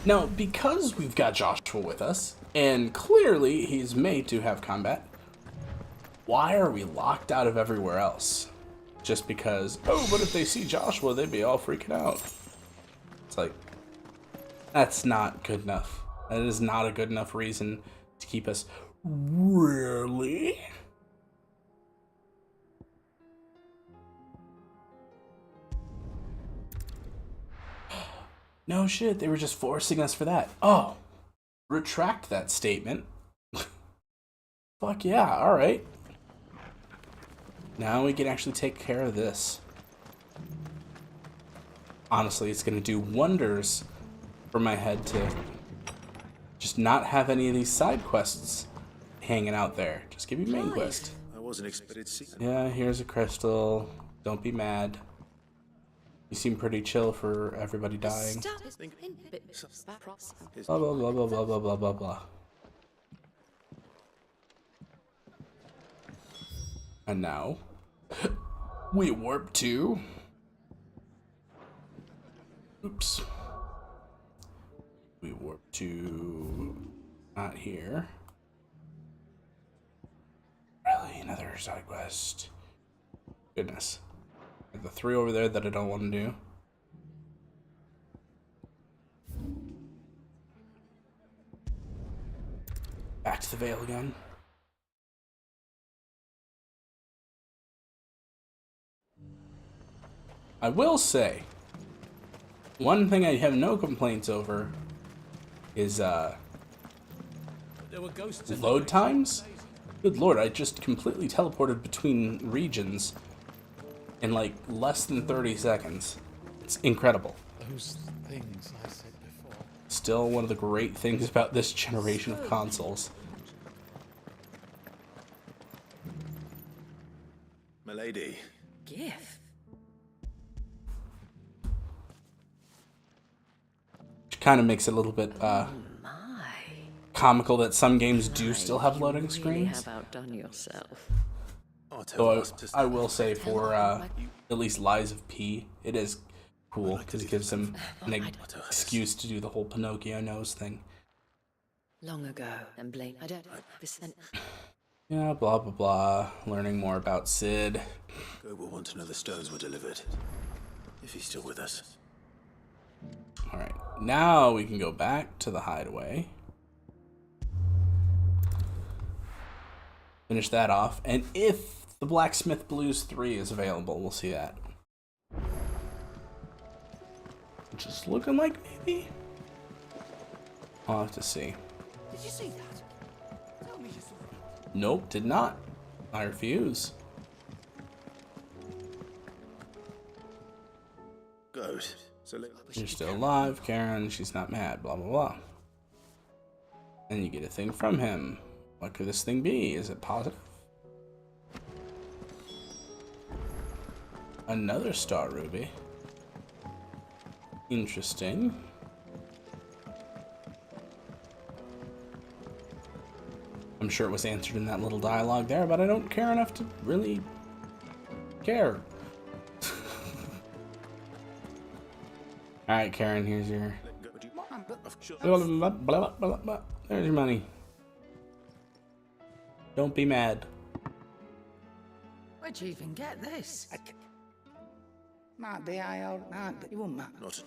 Now, because we've got Joshua with us, and clearly he's made to have combat, why are we locked out of everywhere else? Just because, oh, but if they see Joshua, they'd be all freaking out. It's like, that's not good enough. That is not a good enough reason to keep us. Really? No shit, they were just forcing us for that. Oh, retract that statement. Fuck yeah, alright. Now we can actually take care of this. Honestly, it's going to do wonders for my head to just not have any of these side quests hanging out there. Just give me main quest. I wasn't expected to see. Yeah, here's a crystal. Don't be mad. You seem pretty chill for everybody dying. Blah, blah, blah, blah, blah, blah, blah, blah, blah. And now, we warp to... Oops. We warp to... not here. Really? Another side quest. Goodness. The 3 over there that I don't want to do. Back to the Vale again. I will say, one thing I have no complaints over is load times. Good lord, I just completely teleported between regions in like less than 30 seconds. It's incredible. Those things I said before. Still one of the great things about this generation of consoles. Milady. Gift. Which kind of makes it a little bit comical that some games do still have loading screens. Have outdone yourself. So I will say for at least Lies of P, it is cool because it gives him an excuse to do the whole Pinocchio nose thing. Long ago, and Blaine, I don't know. Yeah, blah blah blah. Learning more about Sid. Go will want to know the stones were delivered. If he's still with us. Alright, now we can go back to the hideaway. Finish that off, and if the Blacksmith Blues 3 is available, we'll see that. Just looking like maybe? I'll have to see. Did you see that? Tell me you saw it. Nope, did not. I refuse. Good. So You're still alive, Karen. She's not mad. Blah, blah, blah. And you get a thing from him. What could this thing be? Is it positive? Another star ruby. Interesting. I'm sure it was answered in that little dialogue there, but I don't care enough to really care. Alright, Karen, here's your... There's your money. Don't be mad. Where'd you even get this? Might be I old night, but you won't matter. Not.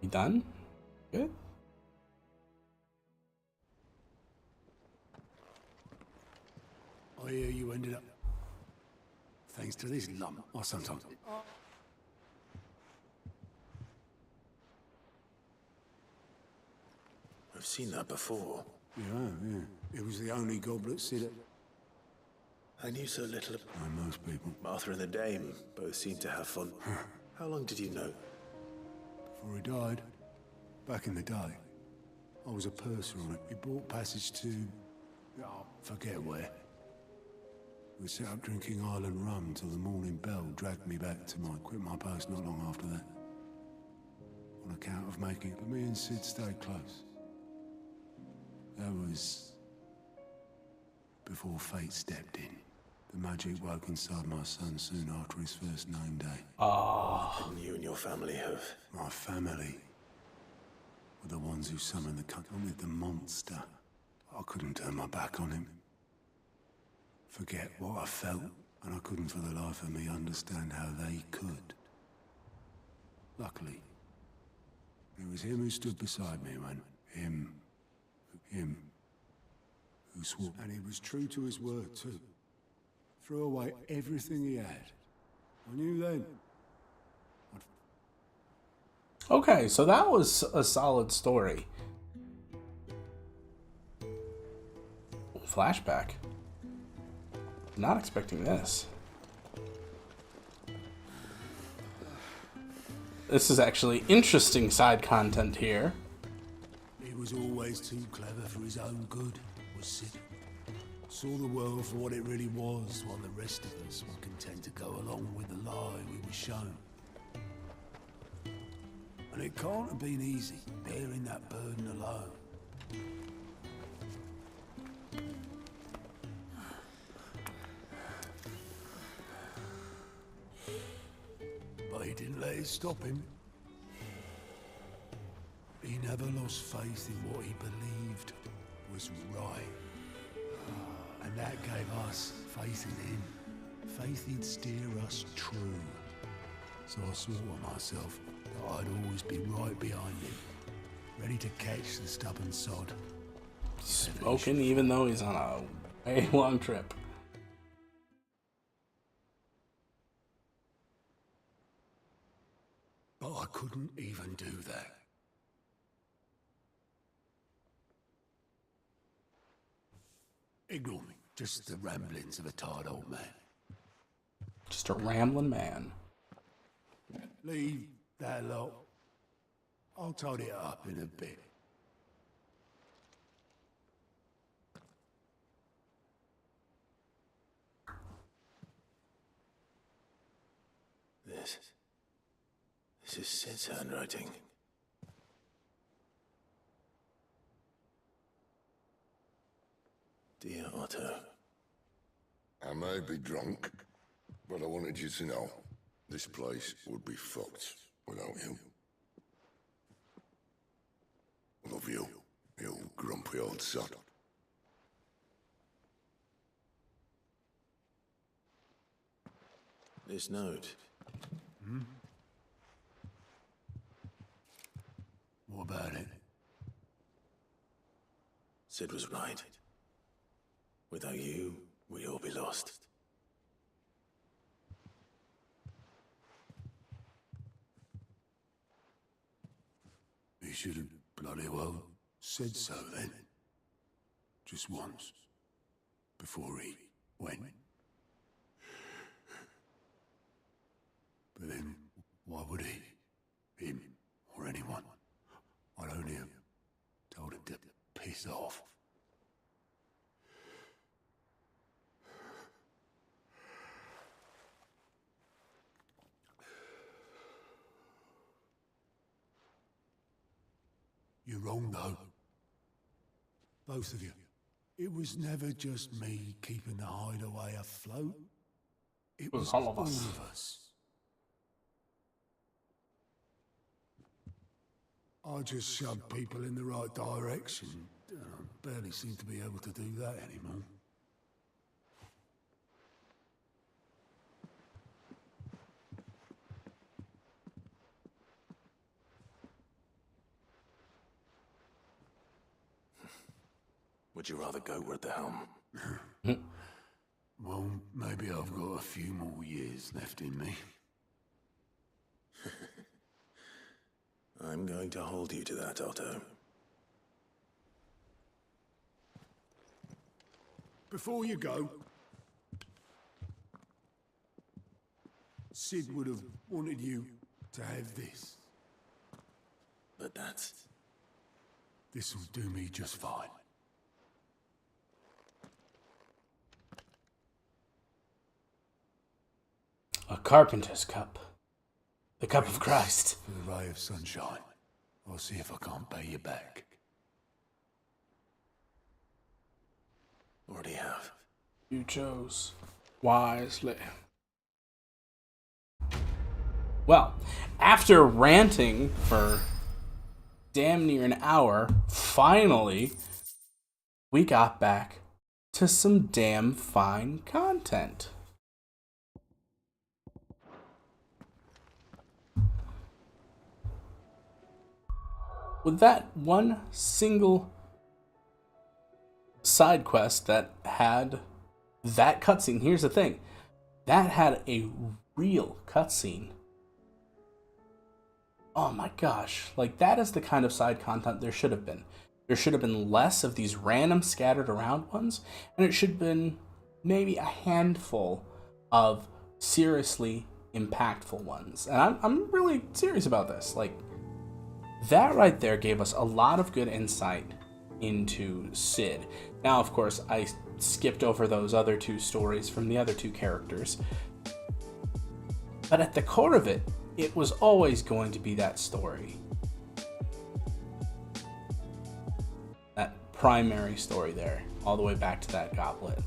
You done? Good. I hear you ended up thanks to this lump, or sometimes. I've seen that before. Yeah. It was the only goblet Sid. I knew so little. Like most people. Martha and the Dame both seemed to have fun. How long did you know? Before he died, back in the day, I was a purser on it. He bought passage to... oh, forget where. We set up drinking Island rum till the morning bell dragged me back to quit my post not long after that. On account of making it, but me and Sid stayed close. That was... before fate stepped in. The magic woke inside my son soon after his first name day. Oh. And you and your family have... My family were the ones who summoned the country with the monster. I couldn't turn my back on him. Forget what I felt, and I couldn't for the life of me understand how they could. Luckily, it was him who stood beside me when... Him who swore. And he was true to his word, too. Threw away everything he had. I knew then. Okay, so that was a solid story. Flashback. Not expecting this. This is actually interesting side content here. He was always too clever for his own good, was Sid. Saw the world for what it really was, while the rest of us were content to go along with the lie we were shown. And it can't have been easy, bearing that burden alone. But he didn't let it stop him. He never lost faith in what he believed was right. And that gave us faith in him. Faith he'd steer us true. So I swore to myself that I'd always be right behind him, ready to catch the stubborn sod. Smoking even though he's on a very long trip. But I couldn't even do that. Ignore me. Just the ramblings of a tired old man. Just a rambling man. Leave that lot. I'll tidy it up in a bit. This is Sid's handwriting. Dear Otto. I may be drunk, but I wanted you to know this place would be fucked without you. Love you, you grumpy old sod. This note. What about it? Sid was right. Without you, we'd all be lost. He should have bloody well said so then. Just once. Before he went. But then, why would he? Him, or anyone? I'd only have told him to piss off. You're wrong, though. Both of you. It was never just me keeping the hideaway afloat. It was all of us. I just shove people in the right direction. I barely seem to be able to do that anymore. Would you rather go with the helm? Well, maybe I've got a few more years left in me. I'm going to hold you to that, Otto. Before you go, Sid would have wanted you to have this. But that's... This'll do me just fine. A carpenter's cup. The cup of Christ. For the ray of sunshine. I'll see if I can't pay you back. Already have. You chose wisely. Well, after ranting for damn near an hour, finally, we got back to some damn fine content. With that one single side quest that had that cutscene, here's the thing, that had a real cutscene. Oh my gosh, like that is the kind of side content there should have been. There should have been less of these random scattered around ones, and it should have been maybe a handful of seriously impactful ones. And I'm really serious about this. Like, that right there gave us a lot of good insight into Sid. Now, of course, I skipped over those other two stories from the other two characters. But at the core of it, it was always going to be that story. That primary story there, all the way back to that goblet.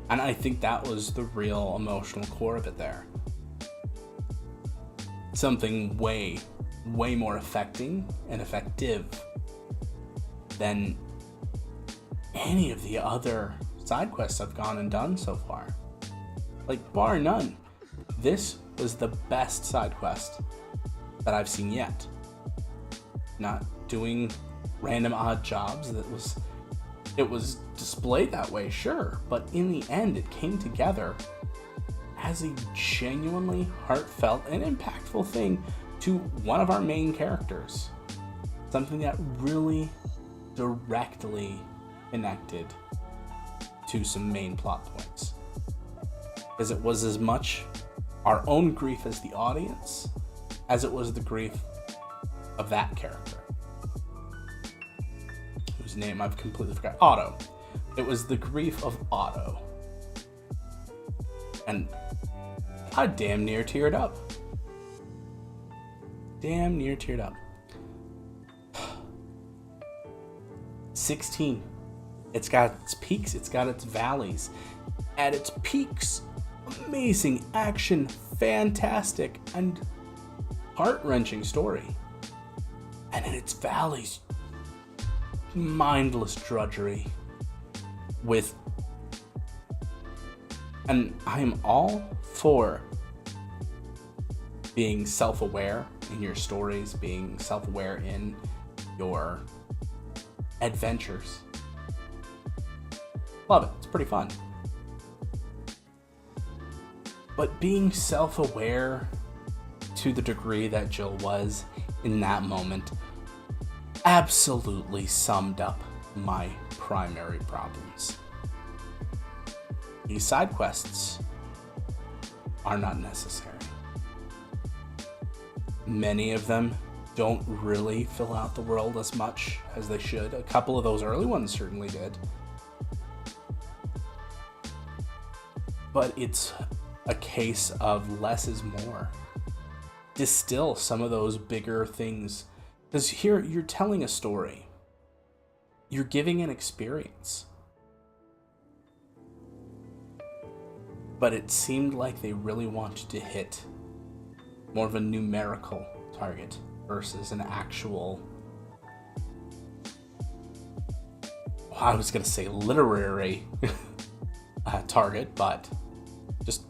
And I think that was the real emotional core of it there. Something way more affecting and effective than any of the other side quests I've gone and done so far. Like, bar none, this was the best side quest that I've seen yet. Not doing random odd jobs, it was displayed that way, sure, but in the end it came together as a genuinely heartfelt and impactful thing to one of our main characters. Something that really directly connected to some main plot points. Because it was as much our own grief as the audience as it was the grief of that character. Whose name I've completely forgot. Otto. It was the grief of Otto. And I damn near teared up. 16. It's got its peaks, it's got its valleys. At its peaks, amazing action, fantastic, and heart-wrenching story. And in its valleys, mindless drudgery with... And I'm all for being self-aware in your stories, being self-aware in your adventures. Love it. It's pretty fun. But being self-aware to the degree that Jill was in that moment absolutely summed up my primary problems. These side quests are not necessary. Many of them don't really fill out the world as much as they should. A couple of those early ones certainly did. But it's a case of less is more. Distill some of those bigger things. Because here you're telling a story. You're giving an experience. But it seemed like they really wanted to hit more of a numerical target versus an actual, well, I was going to say literary target, but just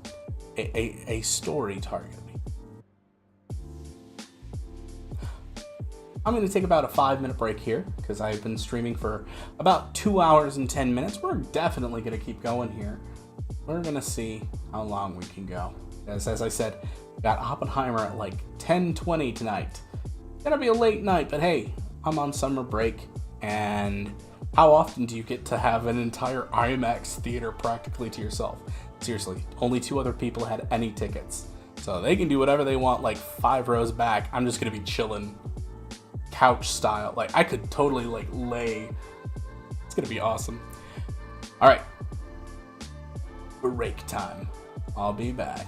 a story target. I'm going to take about a 5-minute break here because I've been streaming for about 2 hours and 10 minutes. We're definitely going to keep going here. We're going to see how long we can go. As I said, we got Oppenheimer at like 10:20 tonight. It's going to be a late night, but hey, I'm on summer break. And how often do you get to have an entire IMAX theater practically to yourself? Seriously, only 2 other people had any tickets. So they can do whatever they want, like 5 rows back. I'm just going to be chilling. Couch style. Like, I could totally like lay. It's gonna be awesome. All right, break time. I'll be back.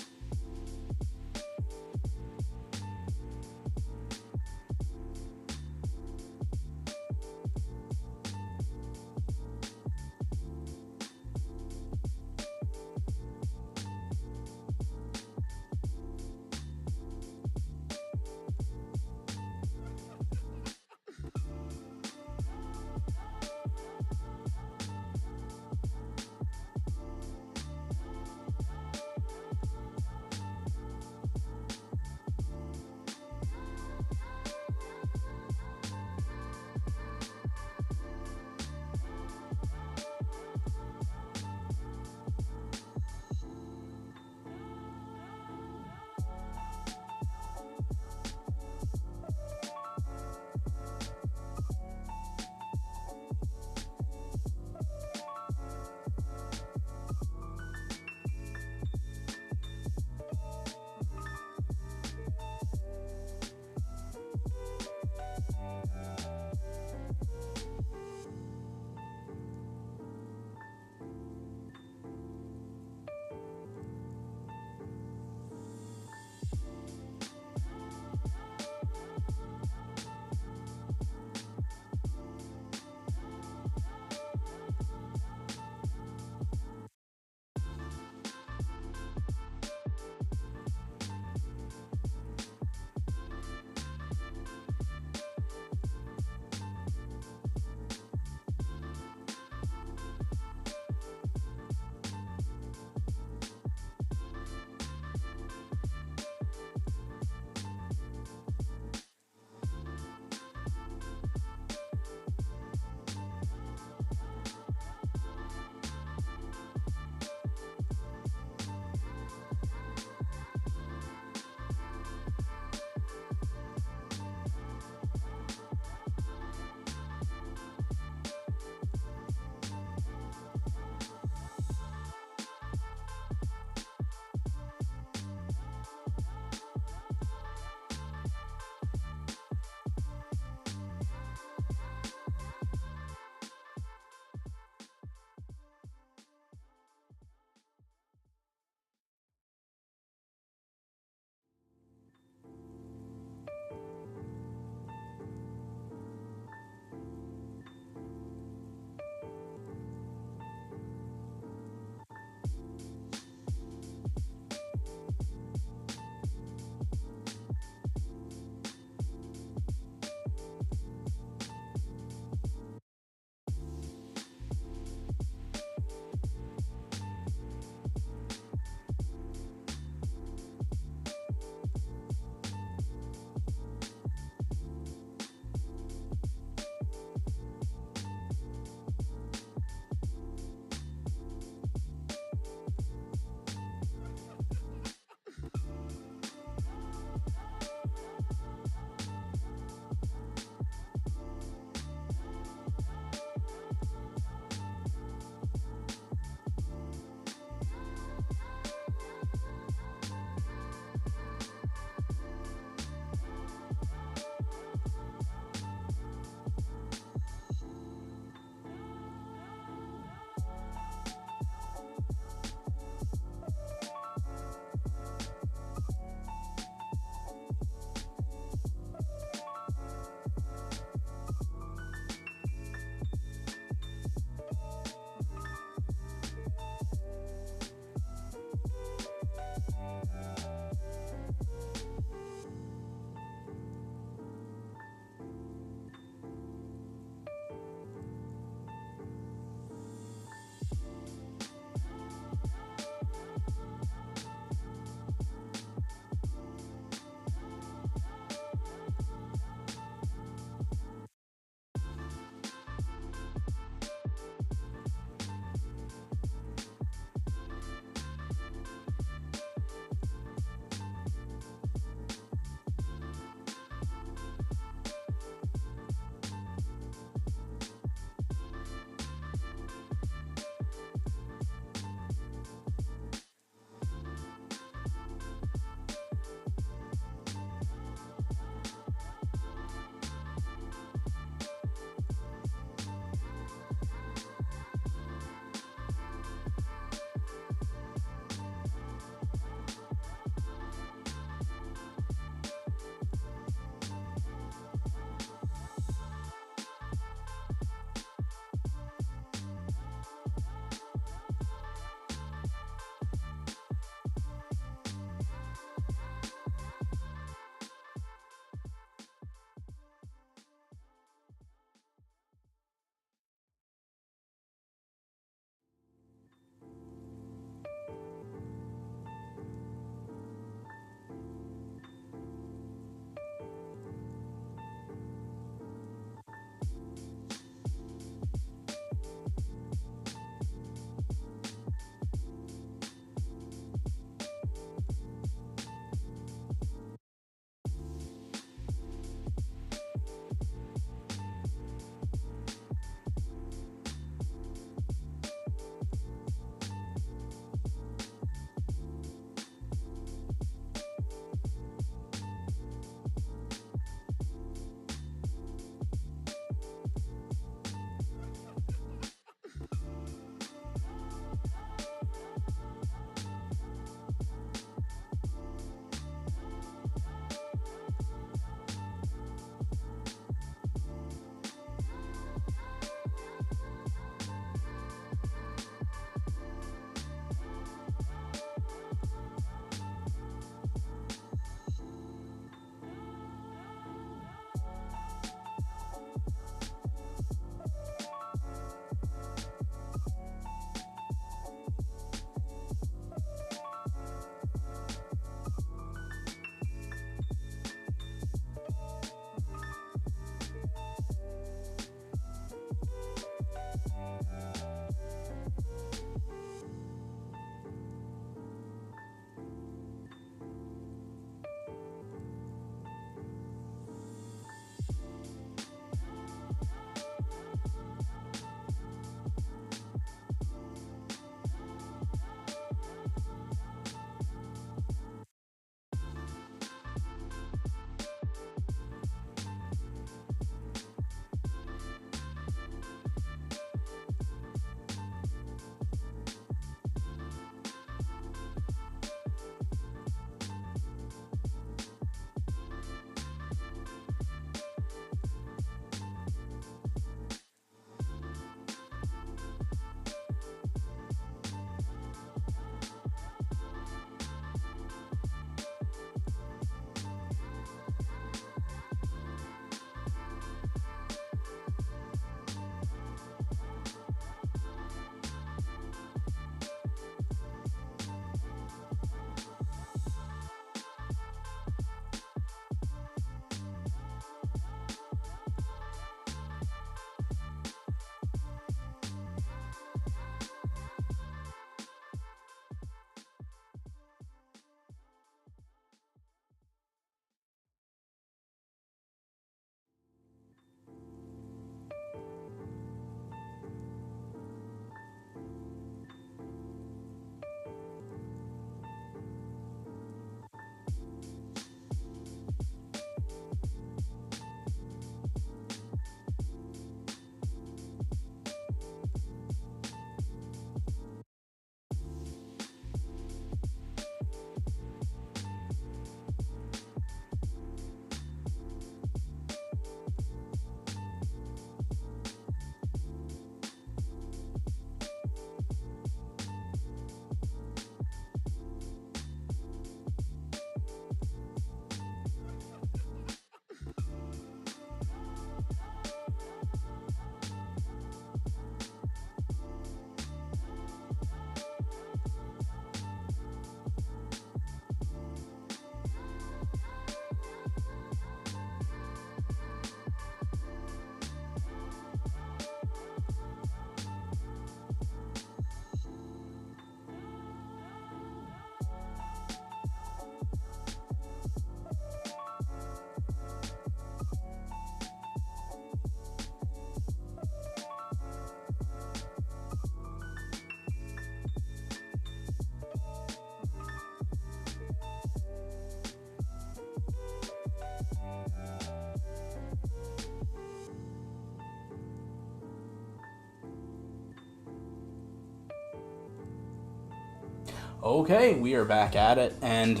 Okay, we are back at it and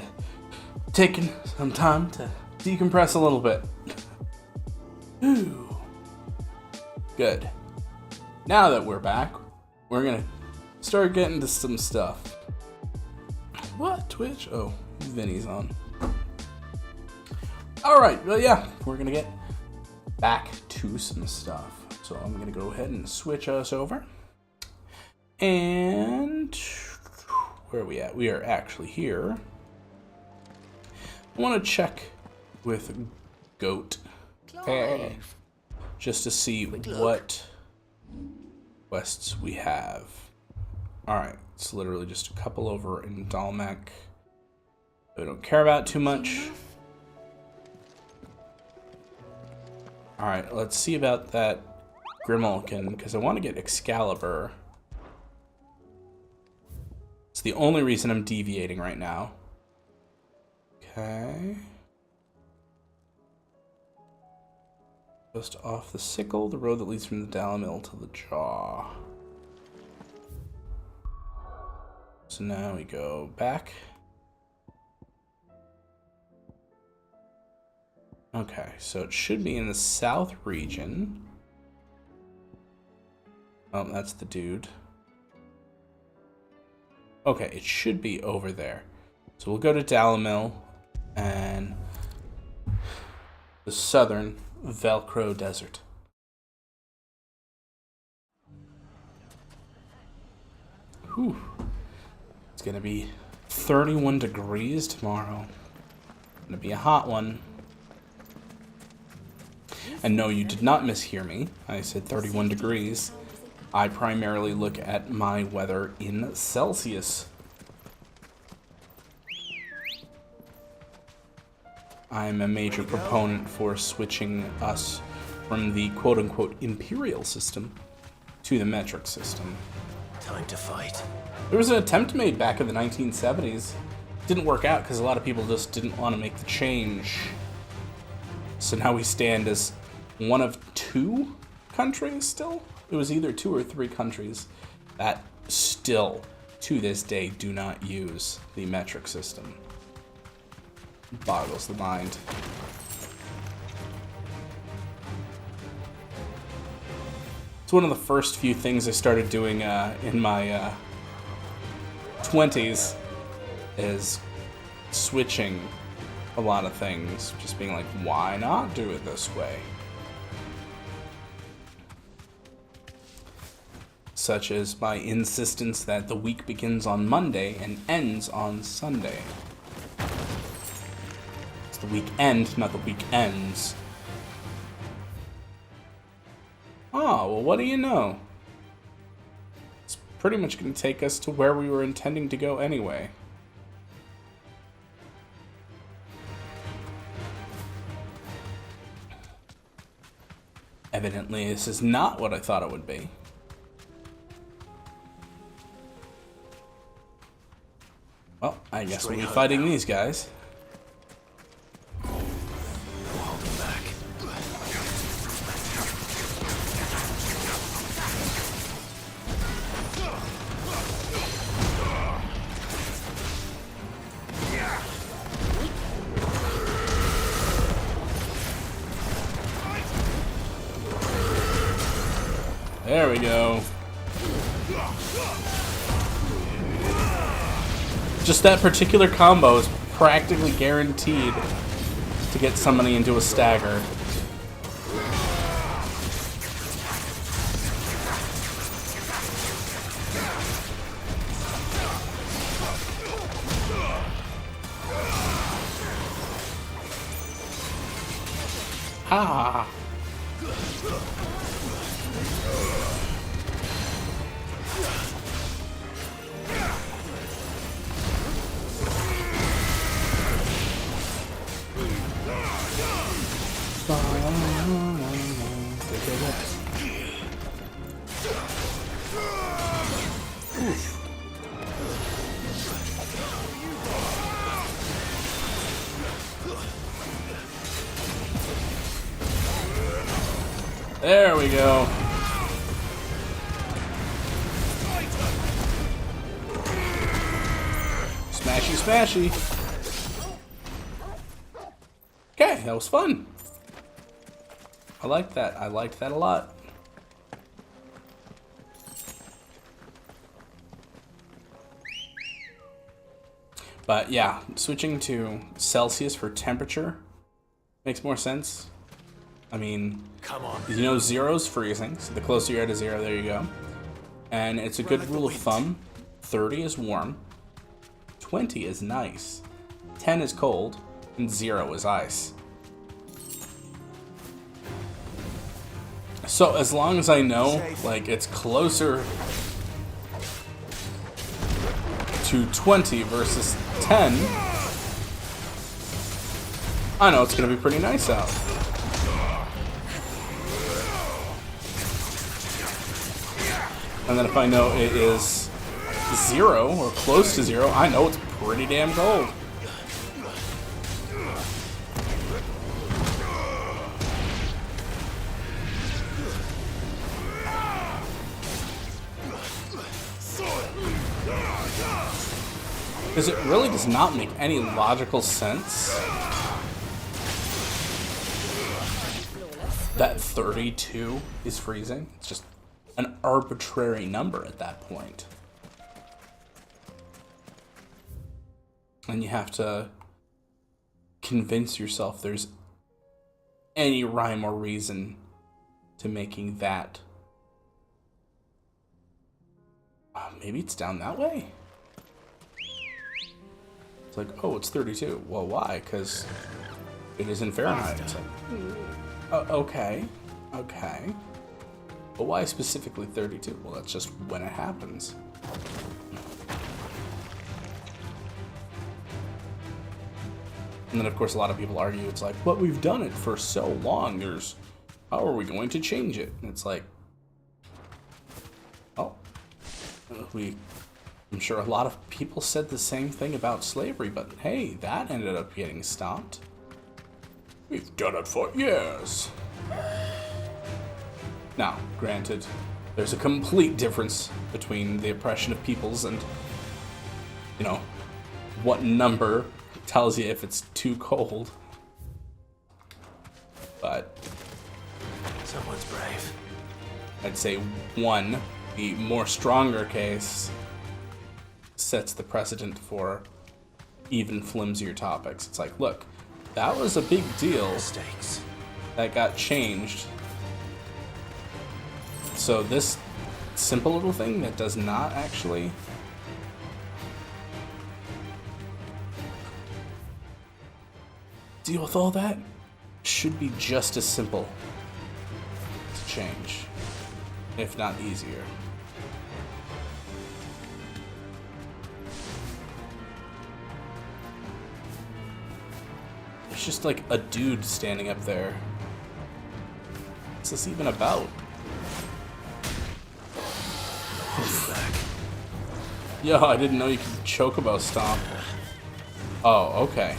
taking some time to decompress a little bit. Whew. Good. Now that we're back, we're gonna start getting to some stuff. What? Twitch? Oh, Vinny's on. Alright, well yeah, we're gonna get back to some stuff. So I'm gonna go ahead and switch us over. And where are we at? We are actually here. I want to check with Goat just to see what quests we have. Alright, it's literally just a couple over in Dalmec. We don't care about too much. Alright, let's see about that Grimalkin, because I want to get Excalibur. It's the only reason I'm deviating right now. Okay. Just off the sickle, the road that leads from the Dalamil to the jaw. So now we go back. Okay, so it should be in the south region. Oh, that's the dude. Okay, it should be over there. So we'll go to Dalamil and the southern Velcro Desert. Whew. It's gonna be 31 degrees tomorrow. Gonna be a hot one. And no, you did not mishear me. I said 31 degrees. I primarily look at my weather in Celsius. I'm a major proponent for switching us from the quote-unquote imperial system to the metric system. Time to fight. There was an attempt made back in the 1970s. Didn't work out because a lot of people just didn't want to make the change. So now we stand as one of two countries still? It was either 2 or 3 countries that still, to this day, do not use the metric system. Boggles the mind. It's one of the first few things I started doing in my 20s is switching a lot of things. Just being like, why not do it this way? Such as my insistence that the week begins on Monday and ends on Sunday. It's the weekend, not the weekends. Oh, well, what do you know? It's pretty much going to take us to where we were intending to go anyway. Evidently, this is not what I thought it would be. Well, I guess we'll be fighting these guys. There we go. Just that particular combo is practically guaranteed to get somebody into a stagger. Ah. There we go. smashy. Okay, that was fun. I liked that. I liked that a lot. But yeah, switching to Celsius for temperature makes more sense. I mean, come on. You know, 0's freezing, so the closer you are to 0, there you go. And it's a good rule of thumb. 30 is warm, 20 is nice, 10 is cold, and 0 is ice. So as long as I know, like, it's closer to 20 versus 10, I know it's gonna be pretty nice out. And then if I know it is 0 or close to 0, I know it's pretty damn cold. Because it really does not make any logical sense that 32 is freezing. It's just an arbitrary number at that point. And you have to convince yourself there's any rhyme or reason to making that. Maybe it's down that way? It's like, oh, it's 32. Well, why? Because it is in Fahrenheit. It's like, okay. But why specifically 32? Well, that's just when it happens. And then, of course, a lot of people argue, it's like, but we've done it for so long, how are we going to change it? And it's like, oh, I'm sure a lot of people said the same thing about slavery, but hey, that ended up getting stopped. We've done it for years. Now, granted, there's a complete difference between the oppression of peoples and, you know, what number tells you if it's too cold. But someone's brave. I'd say 1, the more stronger case, sets the precedent for even flimsier topics. It's like, look, that was a big deal. Mistakes. That got changed. So this simple little thing that does not actually deal with all that should be just as simple to change, if not easier. There's just like a dude standing up there. What's this even about? Yo, I didn't know you could chocobo stomp. Oh, okay.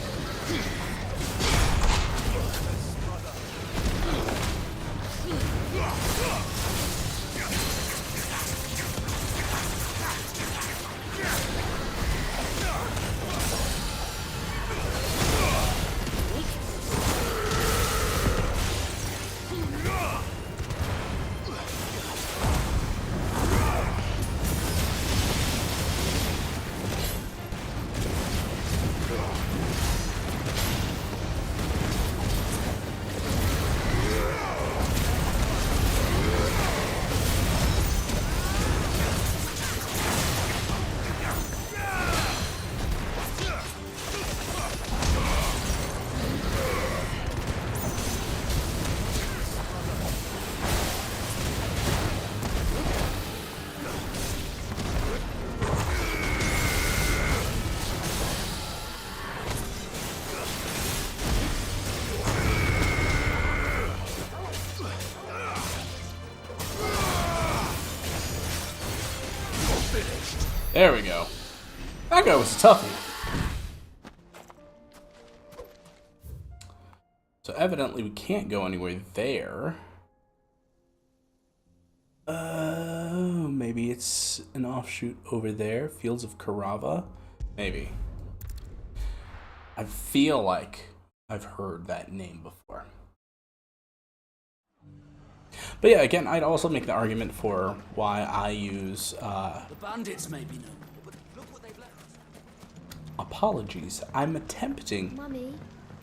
There we go. That guy was a toughie. So evidently we can't go anywhere there. Maybe it's an offshoot over there. Fields of Karava? Maybe. I feel like I've heard that name before. But yeah, again, I'd also make the argument for why I use The bandits may be no more, but look what they've left us. apologies. I'm attempting Mummy,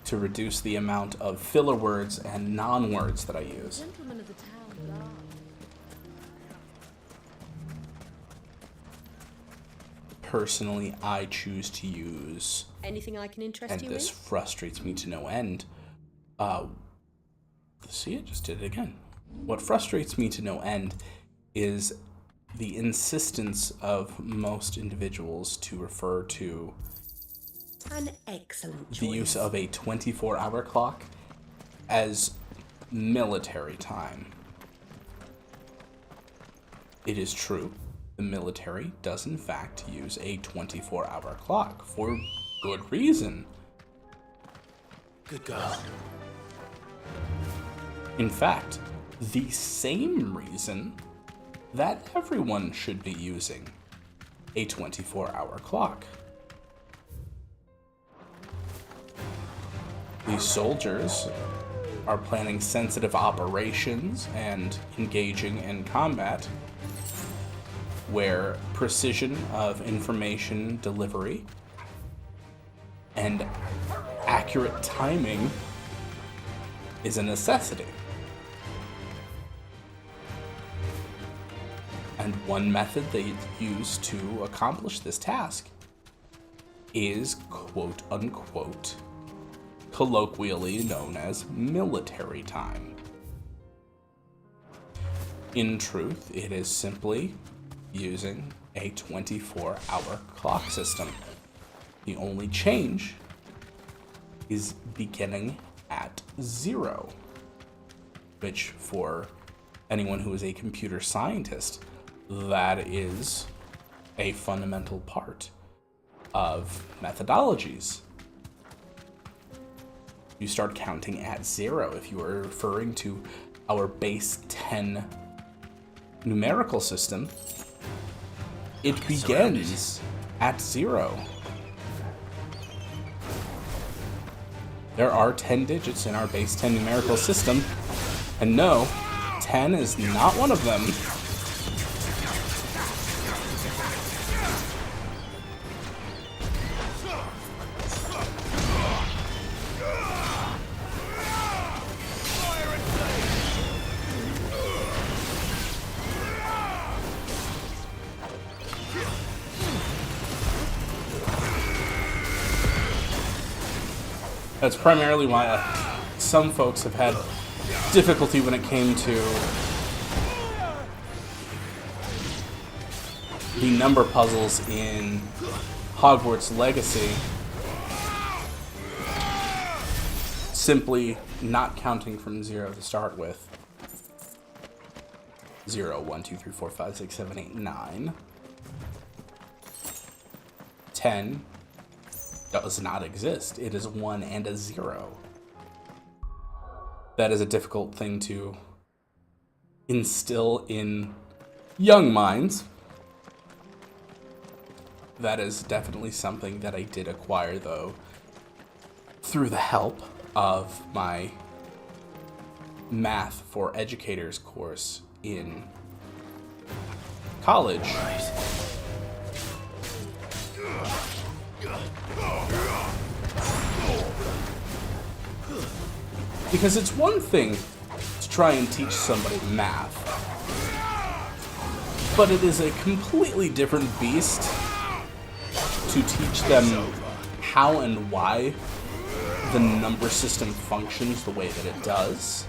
to reduce the amount of filler words and non-words that I use. gentlemen of the town laugh. Personally, I choose to use, Anything I can interest and you this in? frustrates me to no end. See, it just did it again. What frustrates me to no end is the insistence of most individuals to refer to An excellent choice. the use of a 24-hour clock as military time. It is true, the military does in fact use a 24-hour clock for good reason. Good girl. In fact, the same reason that everyone should be using a 24-hour clock. These soldiers are planning sensitive operations and engaging in combat where precision of information delivery and accurate timing is a necessity. And one method they use to accomplish this task is quote unquote colloquially known as military time. In truth, it is simply using a 24-hour clock system. The only change is beginning at 0, which for anyone who is a computer scientist, that is a fundamental part of methodologies. You start counting at 0 if you are referring to our base 10 numerical system. It begins at 0. There are 10 digits in our base 10 numerical system, and no, 10 is not one of them. That's primarily why some folks have had difficulty when it came to the number puzzles in Hogwarts Legacy, simply not counting from 0 to start with. 0, 1, 2, 3, 4, 5, 6, 7, 8, 9. 10 does not exist. It is 1 and a 0. That is a difficult thing to instill in young minds. That is definitely something that I did acquire, though, through the help of my Math for Educators course in college. Because it's one thing to try and teach somebody math, but it is a completely different beast to teach them how and why the number system functions the way that it does.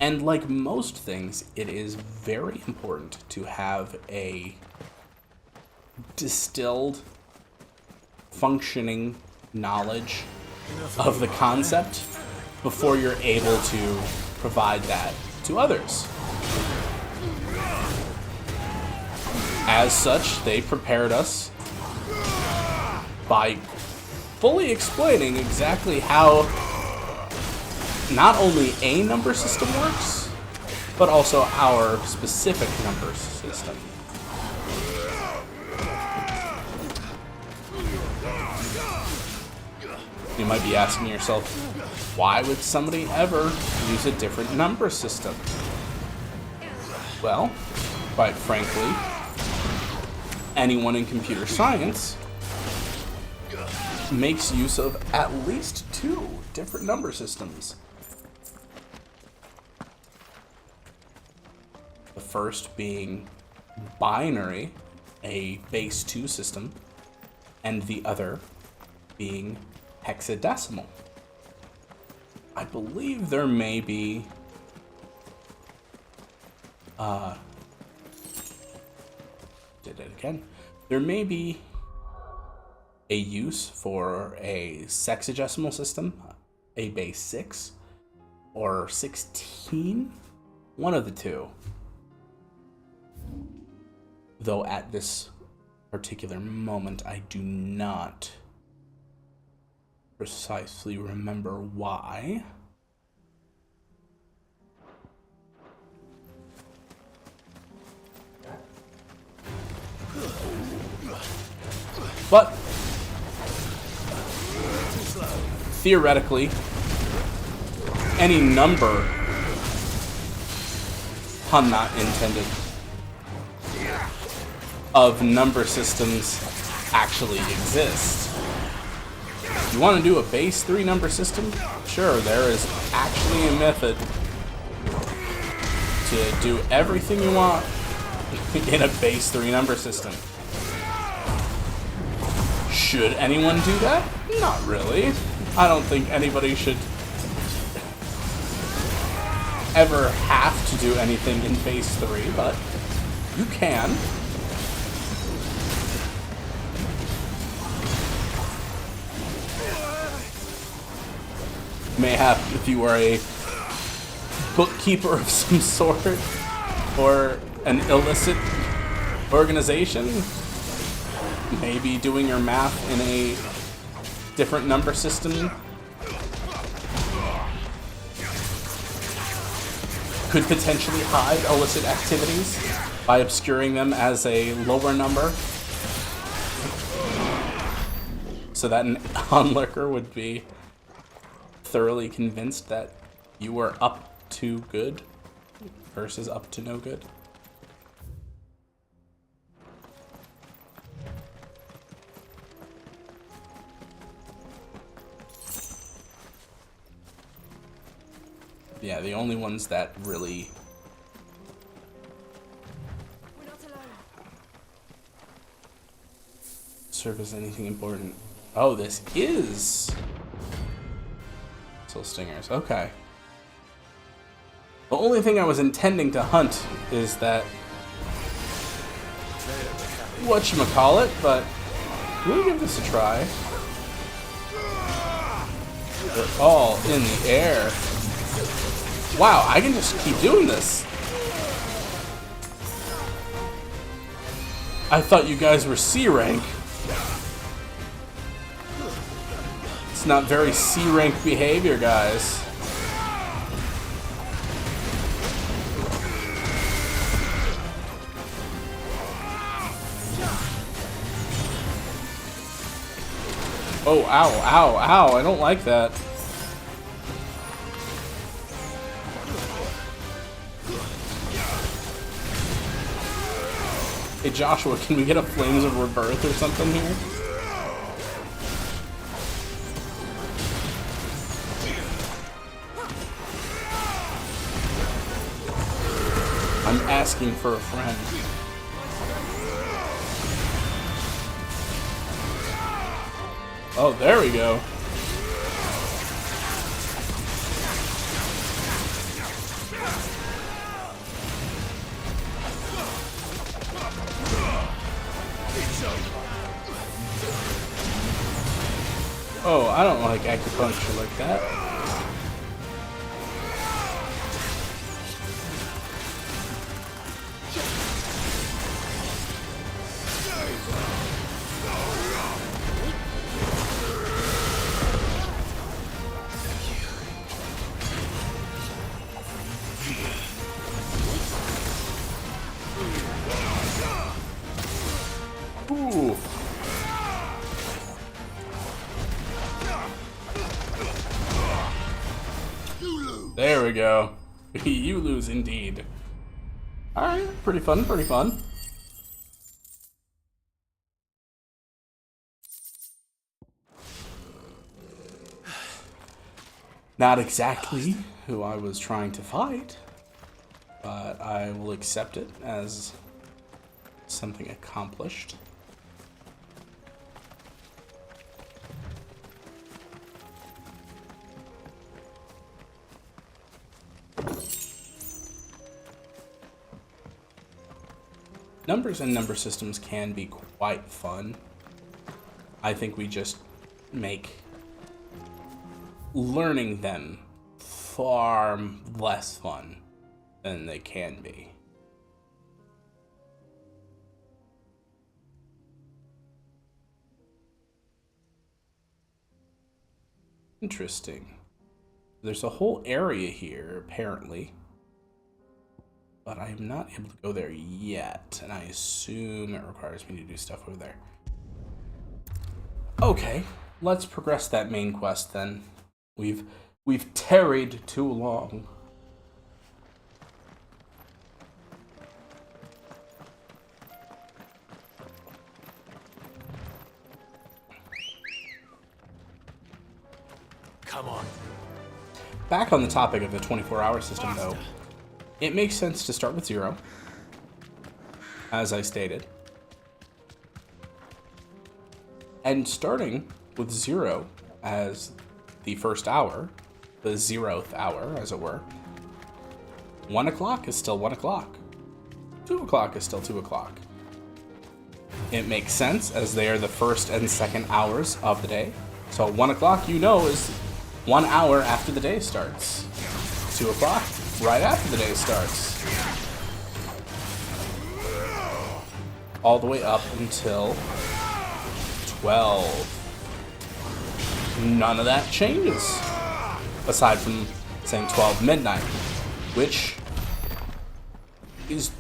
And like most things, it is very important to have a distilled, functioning knowledge of the concept before you're able to provide that to others. As such, they prepared us by fully explaining exactly how not only a number system works, but also our specific number system. You might be asking yourself, why would somebody ever use a different number system? Well, quite frankly, anyone in computer science makes use of at least 2 different number systems. The first being binary, a base 2 system, and the other being hexadecimal. I believe there may be did it again. There may be a use for a sexagesimal system, a base 6 or 16, one of the two. Though at this particular moment, I do not precisely remember why. But theoretically, any number, pun not intended, of number systems actually exist. If you want to do a base 3 number system, sure, there is actually a method to do everything you want in a base 3 number system. Should anyone do that? Not really. I don't think anybody should ever have to do anything in base 3, but you can. Mayhap if you are a bookkeeper of some sort, or an illicit organization, maybe doing your math in a different number system could potentially hide illicit activities by obscuring them as a lower number, so that an onlooker would be thoroughly convinced that you were up to good versus up to no good. Yeah, the only ones that really serve as anything important. Oh, this is Soul Stingers. Okay. The only thing I was intending to hunt is that whatchamacallit, but we'll give this a try. They're all in the air. Wow, I can just keep doing this. I thought you guys were C rank. It's not very C rank behavior, guys. Oh, ow, ow, ow, I don't like that. Hey Joshua, can we get a Flames of Rebirth or something here? I'm asking for a friend. Oh, there we go. Oh, I don't like acupuncture like that. Ooh. go. You lose indeed. Alright, pretty fun, pretty fun. Not exactly who I was trying to fight, but I will accept it as something accomplished. Numbers and number systems can be quite fun. I think we just make learning them far less fun than they can be. Interesting. There's a whole area here, apparently. But I am not able to go there yet, and I assume it requires me to do stuff over there. Okay, let's progress that main quest then. We've tarried too long. Come on. Back on the topic of the 24-hour system, though, it makes sense to start with 0, as I stated. And starting with 0 as the first hour, the 0th hour, as it were, 1 o'clock is still 1 o'clock. 2 o'clock is still 2 o'clock. It makes sense, as they are the first and second hours of the day. So 1 o'clock, you know, is 1 hour after the day starts. 2 o'clock, right after the day starts. All the way up until 12. None of that changes. Aside from saying 12 midnight, which is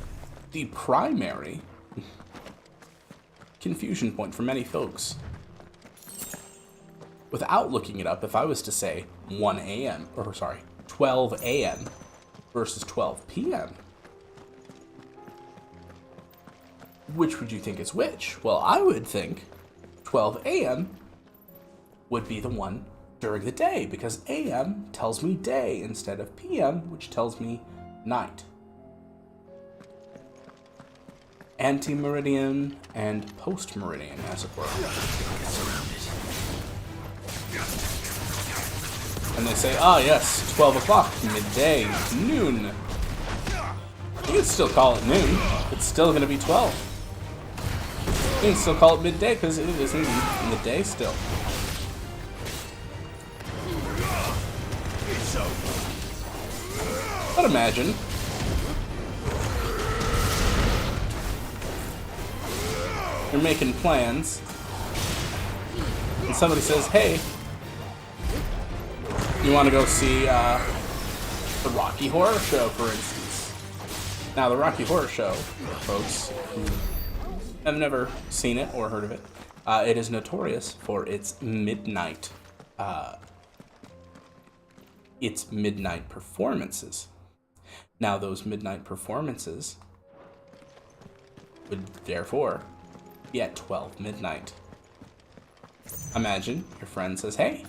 the primary confusion point for many folks. Without looking it up, if I was to say 1 a.m., or sorry, 12 a.m. versus 12 p.m., which would you think is which? Well, I would think 12 a.m. would be the one during the day, because a.m. tells me day instead of p.m., which tells me night. Ante-meridian and post-meridian, as it were. And they say, ah, yes, 12 o'clock, midday, noon. You can still call it noon. It's still going to be 12. You can still call it midday because it isn't in the day still. But imagine you're making plans and somebody says, hey, you want to go see the Rocky Horror Show, for instance. Now, the Rocky Horror Show, folks who have never seen it or heard of it, it is notorious for its midnight performances. Now, those midnight performances would therefore be at 12 midnight. Imagine your friend says, hey,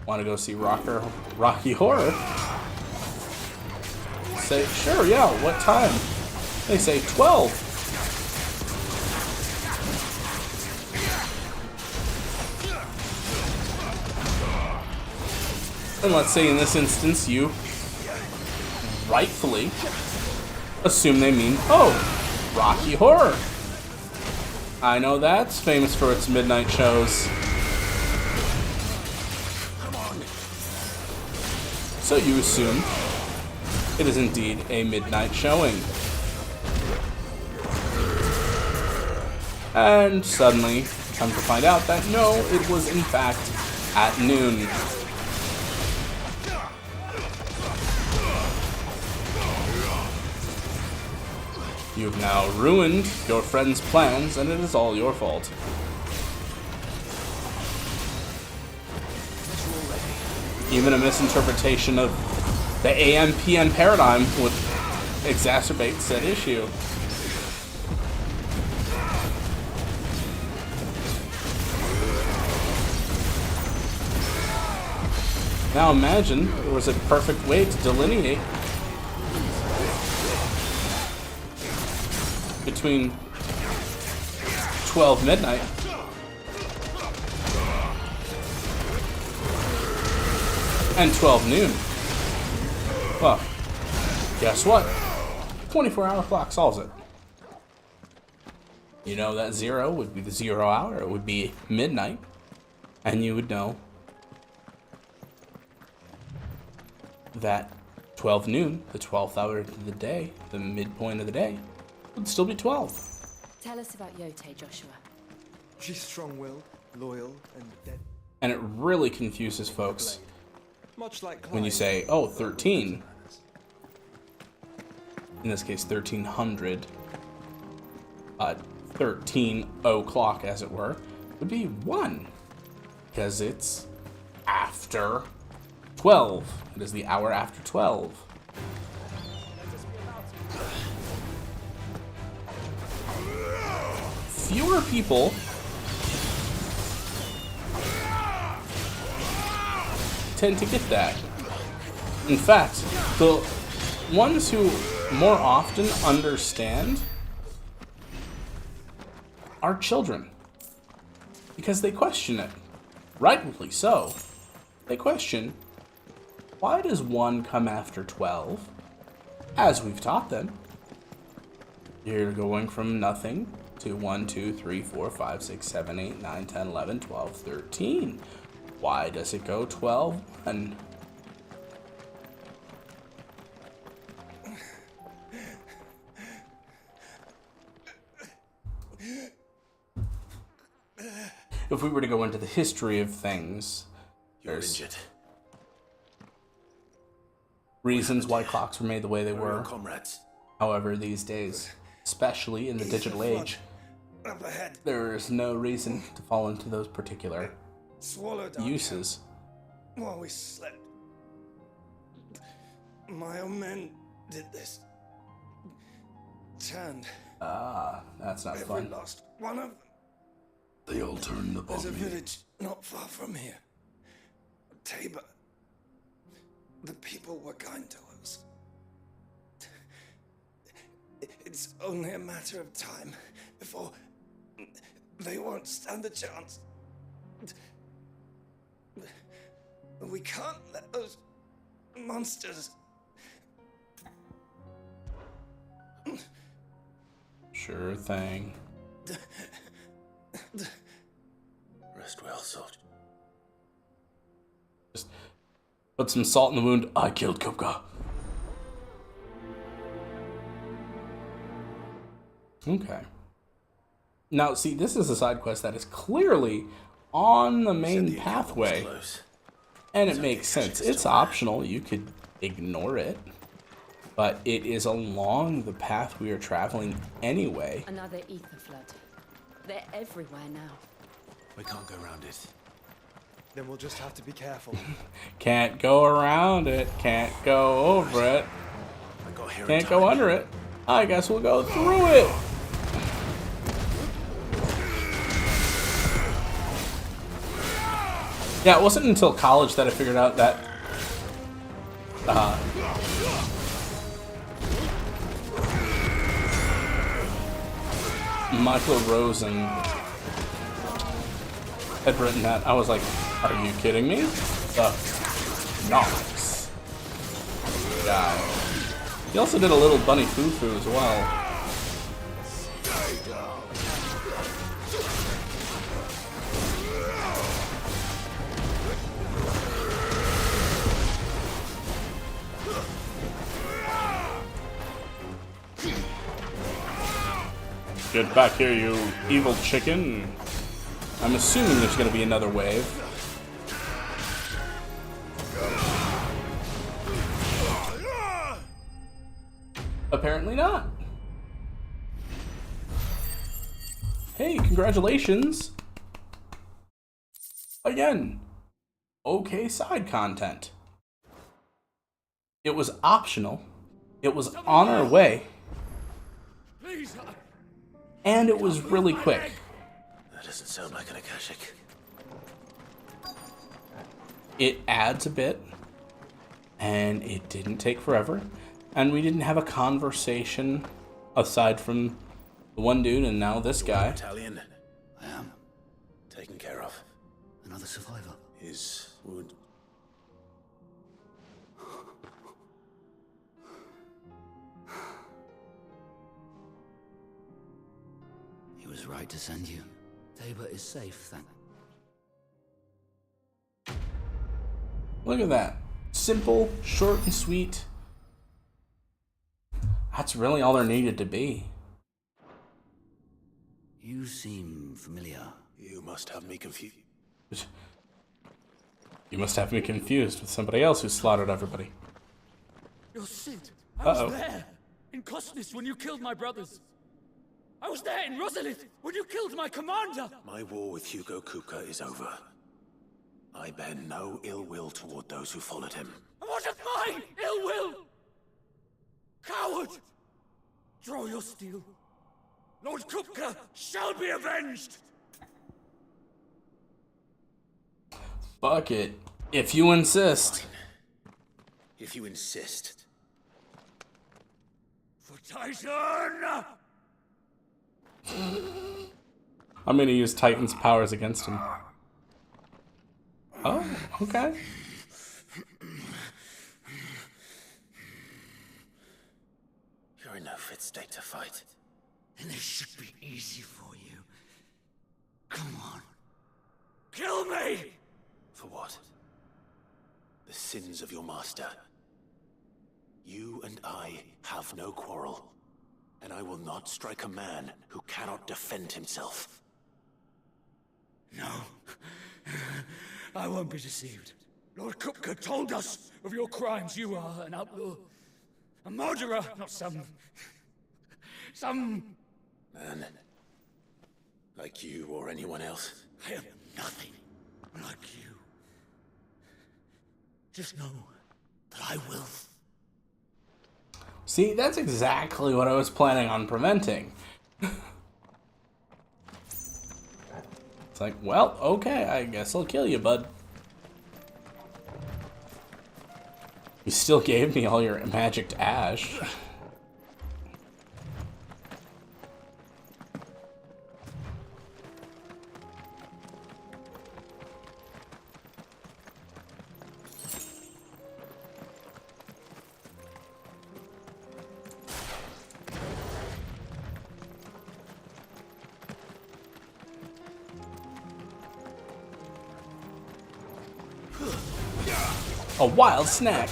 want to go see Rocky Horror? Say, sure, yeah, what time? They say 12. And let's say in this instance you rightfully assume they mean, oh, Rocky Horror. I know that's famous for its midnight shows. So you assume it is indeed a midnight showing. And suddenly come to find out that no, it was in fact at noon. You've now ruined your friend's plans, and it is all your fault. Even a misinterpretation of The AM/PM paradigm would exacerbate said issue. Now imagine there was a perfect way to delineate between 12 midnight and 12 noon. Well, guess what? 24-hour clock solves it. You know that 0 would be the 0 hour, it would be midnight, and you would know that 12 noon, the 12th hour of the day, the midpoint of the day, would still be 12. Tell us about Yote, Joshua. She's strong-willed, loyal, and dead. And it really confuses folks Much like when you say, oh, 13. In this case, 1300. 13 o'clock, as it were, would be 1. Because it's after 12. It is the hour after 12. Fewer people tend to get that. In fact, the ones who more often understand are children. Because they question it. Rightly so. They question, why does 1 come after 12? As we've taught them. You're going from nothing to 1, 2, 3, 4, 5, 6, 7, 8, 9, 10, 11, 12, 13. Why does it go 12, 1? If we were to go into the history of things, there's reasons why clocks were made the way they were. However, these days, especially in the digital age, there is no reason to fall into those particular uses. While we slept, my own men did this. Turned. Ah, that's not every fun. last one of them. They all turned upon There's a me. village not far from here. Tabor. The people were kind to us. It's only a matter of time before they won't stand a chance. We can't let those monsters. Sure thing. Rest well, soldier. Just put some salt in the wound. I killed Kupka. Okay. Now, see, this is a side quest that is clearly on the main pathway. And it makes sense. It's optional. You could ignore it. But it is along the path we are traveling anyway. Another ether flood. They're everywhere now. We can't go around it. Then we'll just have to be careful. Can't go around it. Can't go over it. Can't go under it. I guess we'll go through it. Yeah, it wasn't until college that I figured out that Michael Rosen had written that. I was like, are you kidding me? The Knox guy. He also did a little Bunny Foo Foo as well. Get back here, you evil chicken. I'm assuming there's gonna be another wave. Apparently not. Hey, congratulations. Again, okay side content. It was optional. It was on our way. Please. And it was really quick. That doesn't sound like an Akashic. It adds a bit. And it didn't take forever. And we didn't have a conversation aside from the one dude and now this guy. Italian. I am. Taken care of. Another survivor. His wound. He was right to send you. Tabor is safe, thank. Look at that. Simple, short and sweet. That's really all there needed to be. You seem familiar. You must have me confused. You must have me confused with somebody else who slaughtered everybody. You're Sid. I was there in Cosnis when you killed my brothers. I was there in Rosalith when you killed my commander. My war with Hugo Kupka is over. I bear no ill will toward those who followed him. What of mine ill will? Coward! Draw your steel. Lord Kupka shall be avenged! Fuck it. If you insist. If you insist. For Titan! I'm gonna use Titan's powers against him. Oh, okay. You're in no fit state to fight. And this should be easy for you. Come on. Kill me! For what? The sins of your master. You and I have no quarrel. And I will not strike a man who cannot defend himself. No. I won't be deceived. Lord Kupka told us of your crimes. You are an outlaw. A murderer, not some man. Like you or anyone else. I am nothing like you. Just know that I will. See, that's exactly what I was planning on preventing. It's like, well, okay, I guess I'll kill you, bud. You still gave me all your magicked ash. A wild snack.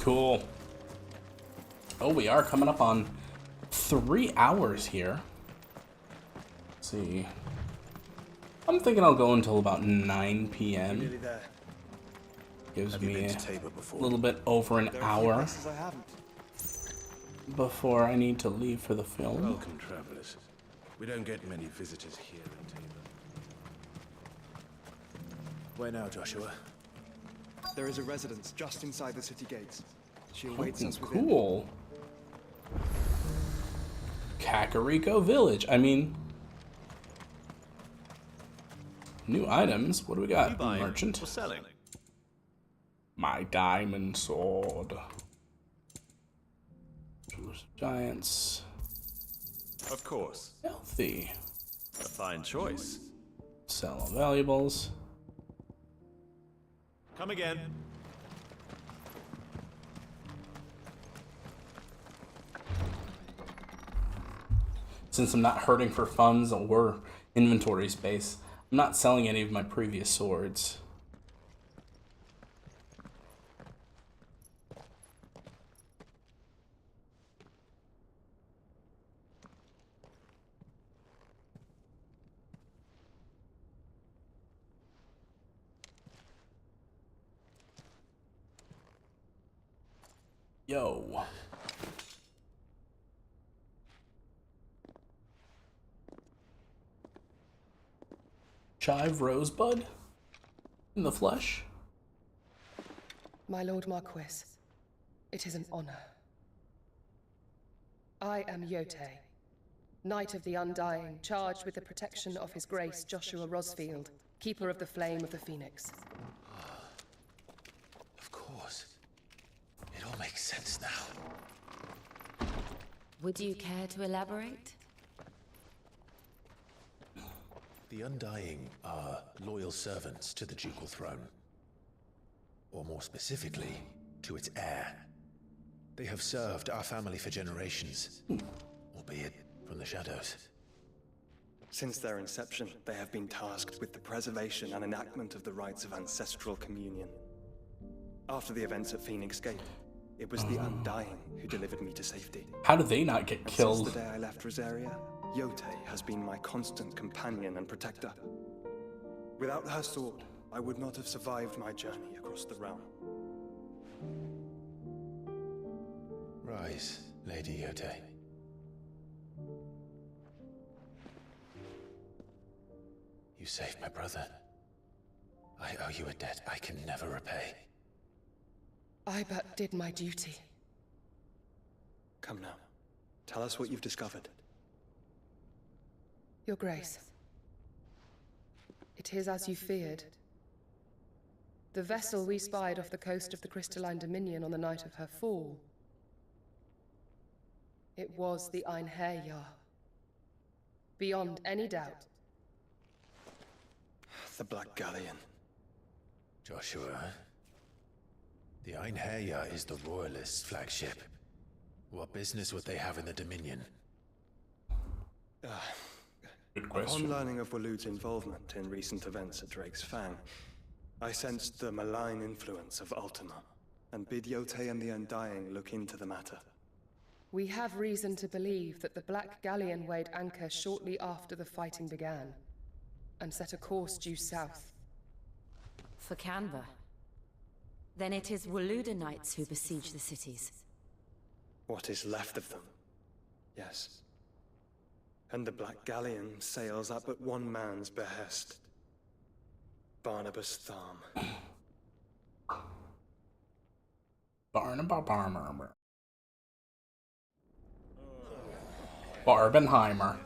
Cool. Oh, we are coming up on 3 hours here. Let's see. I'm thinking I'll go until about 9 p.m. Gives me a little bit over an hour before I need to leave for the film. Welcome, travelers. We don't get many visitors here in Tabor. Where now, Joshua? There is a residence just inside the city gates. She awaits us within. Cool. Kakariko Village. I mean, new items. What do we got? Merchant. Or selling? My diamond sword. Giants. Of course. Healthy. A fine choice. Sell valuables. Come again. Since I'm not hurting for funds or inventory space, I'm not selling any of my previous swords. Yo. Chive Rosebud? In the flesh? My Lord Marquis, it is an honor. I am Yote, Knight of the Undying, charged with the protection of His Grace Joshua Rosfield, Keeper of the Flame of the Phoenix. Of course. It all makes sense now. Would you care to elaborate? The Undying are loyal servants to the ducal throne. Or more specifically, to its heir. They have served our family for generations, albeit from the shadows. Since their inception, they have been tasked with the preservation and enactment of the rites of ancestral communion. After the events at Phoenix Gate, it was the Undying who delivered me to safety. How did they not get killed? Since the day I left Rosaria, Yote has been my constant companion and protector. Without her sword, I would not have survived my journey across the realm. Rise, Lady Yote. You saved my brother. I owe you a debt I can never repay. I but did my duty. Come now. Tell us what you've discovered. Your Grace. It is as you feared. The vessel we spied off the coast of the Crystalline Dominion on the night of her fall. It was the Einherjar. Beyond any doubt. The Black Galleon. Joshua, the Einherjar is the Royalist flagship. What business would they have in the Dominion? Good question. Upon learning of Waloed's involvement in recent events at Drake's Fang, I sensed the malign influence of Ultima, and bid Yote and the Undying look into the matter. We have reason to believe that the Black Galleon weighed anchor shortly after the fighting began, and set a course due south. For Canva. Then it is Waloed knights who besiege the cities. What is left of them? Yes. And the Black Galleon sails up at one man's behest. Barnabas Tharm. Barbenheimer.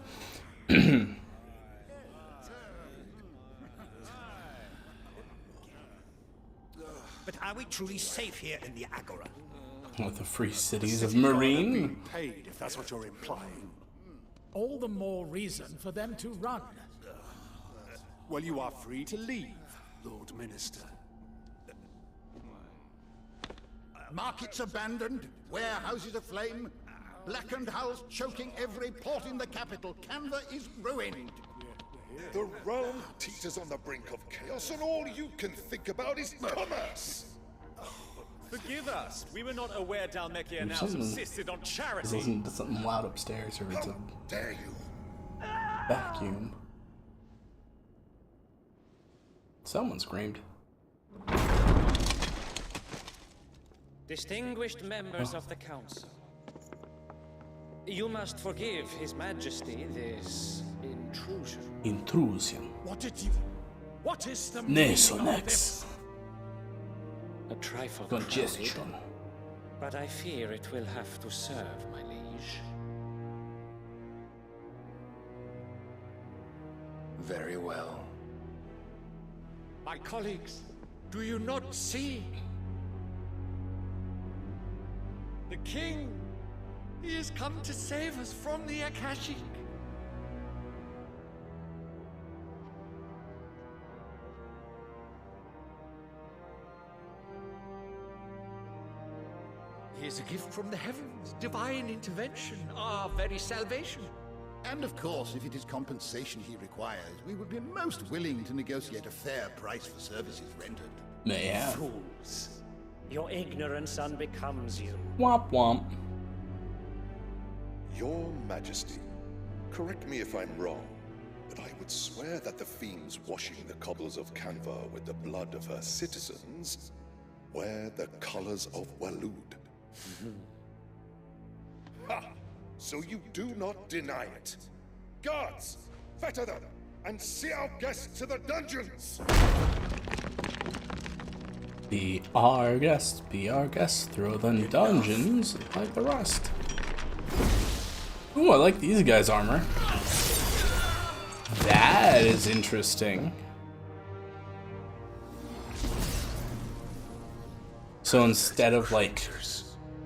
But are we truly safe here in the Agora? With the free cities of Marine? Paid, if that's what you're implying. All the more reason for them to run. Well, you are free to leave, Lord Minister. Markets abandoned, warehouses aflame, blackened hulls choking every port in the capital. Canva is ruined. The realm teeters on the brink of chaos, and all you can think about is commerce. Forgive us. We were not aware Dalmekia now Someone subsisted on charity. Listen to something loud upstairs, or it's a dare you vacuum. Someone screamed. Distinguished members of the Council, you must forgive His Majesty this intrusion. What is the meaning of this? A trifle Congestion. crowded, but I fear it will have to serve, my liege. Very well. My colleagues, do you not see? The king, he has come to save us from the Akashic. He is a gift from the heavens, divine intervention, our very salvation. And of course, if it is compensation he requires, we would be most willing to negotiate a fair price for services rendered. Yeah. Fools. Your ignorance unbecomes you. Womp womp. Your Majesty, correct me if I'm wrong, but I would swear that the fiends washing the cobbles of Canva with the blood of her citizens wear the colors of Waloed. Ha! So you do not deny it. Guards, fetter them, and see our guests to the dungeons! Be our guest, throw them dungeons like the rest. Ooh, I like these guys' armor. That is interesting. So instead of like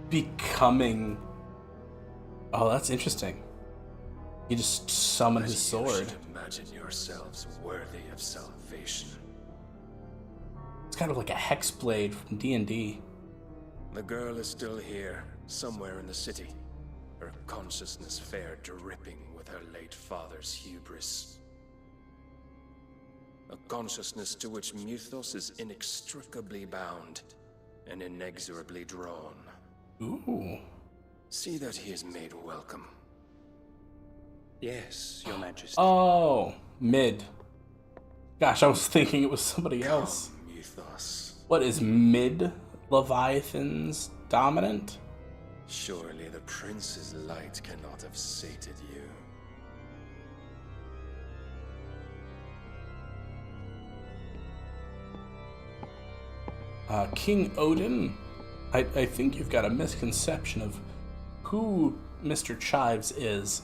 becoming... Oh, that's interesting. You just summon his sword. Imagine yourselves worthy of salvation. It's kind of like a hex blade from D&D. The girl is still here, somewhere in the city. Her consciousness fair dripping with her late father's hubris. A consciousness to which Mythos is inextricably bound and inexorably drawn. Ooh. See that he is made welcome. Yes, Your Majesty. Oh, mid. Gosh, I was thinking it was somebody else. Mythos. What is mid Leviathan's dominant? Surely the prince's light cannot have sated you. King Odin, I think you've got a misconception of who Mr. Chives is.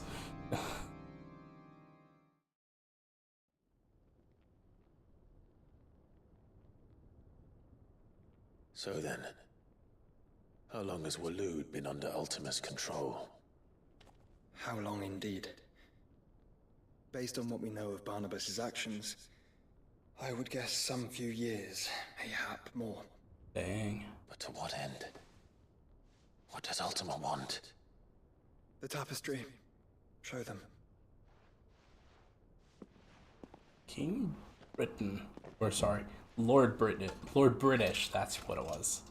So then, how long has Waloed been under Ultima's control? How long indeed? Based on what we know of Barnabas's actions, I would guess some few years, mayhap more. Dang. But to what end? What does Ultima want? The tapestry. Show them. King Britain. Or sorry, Lord Britain. Lord British, that's what it was.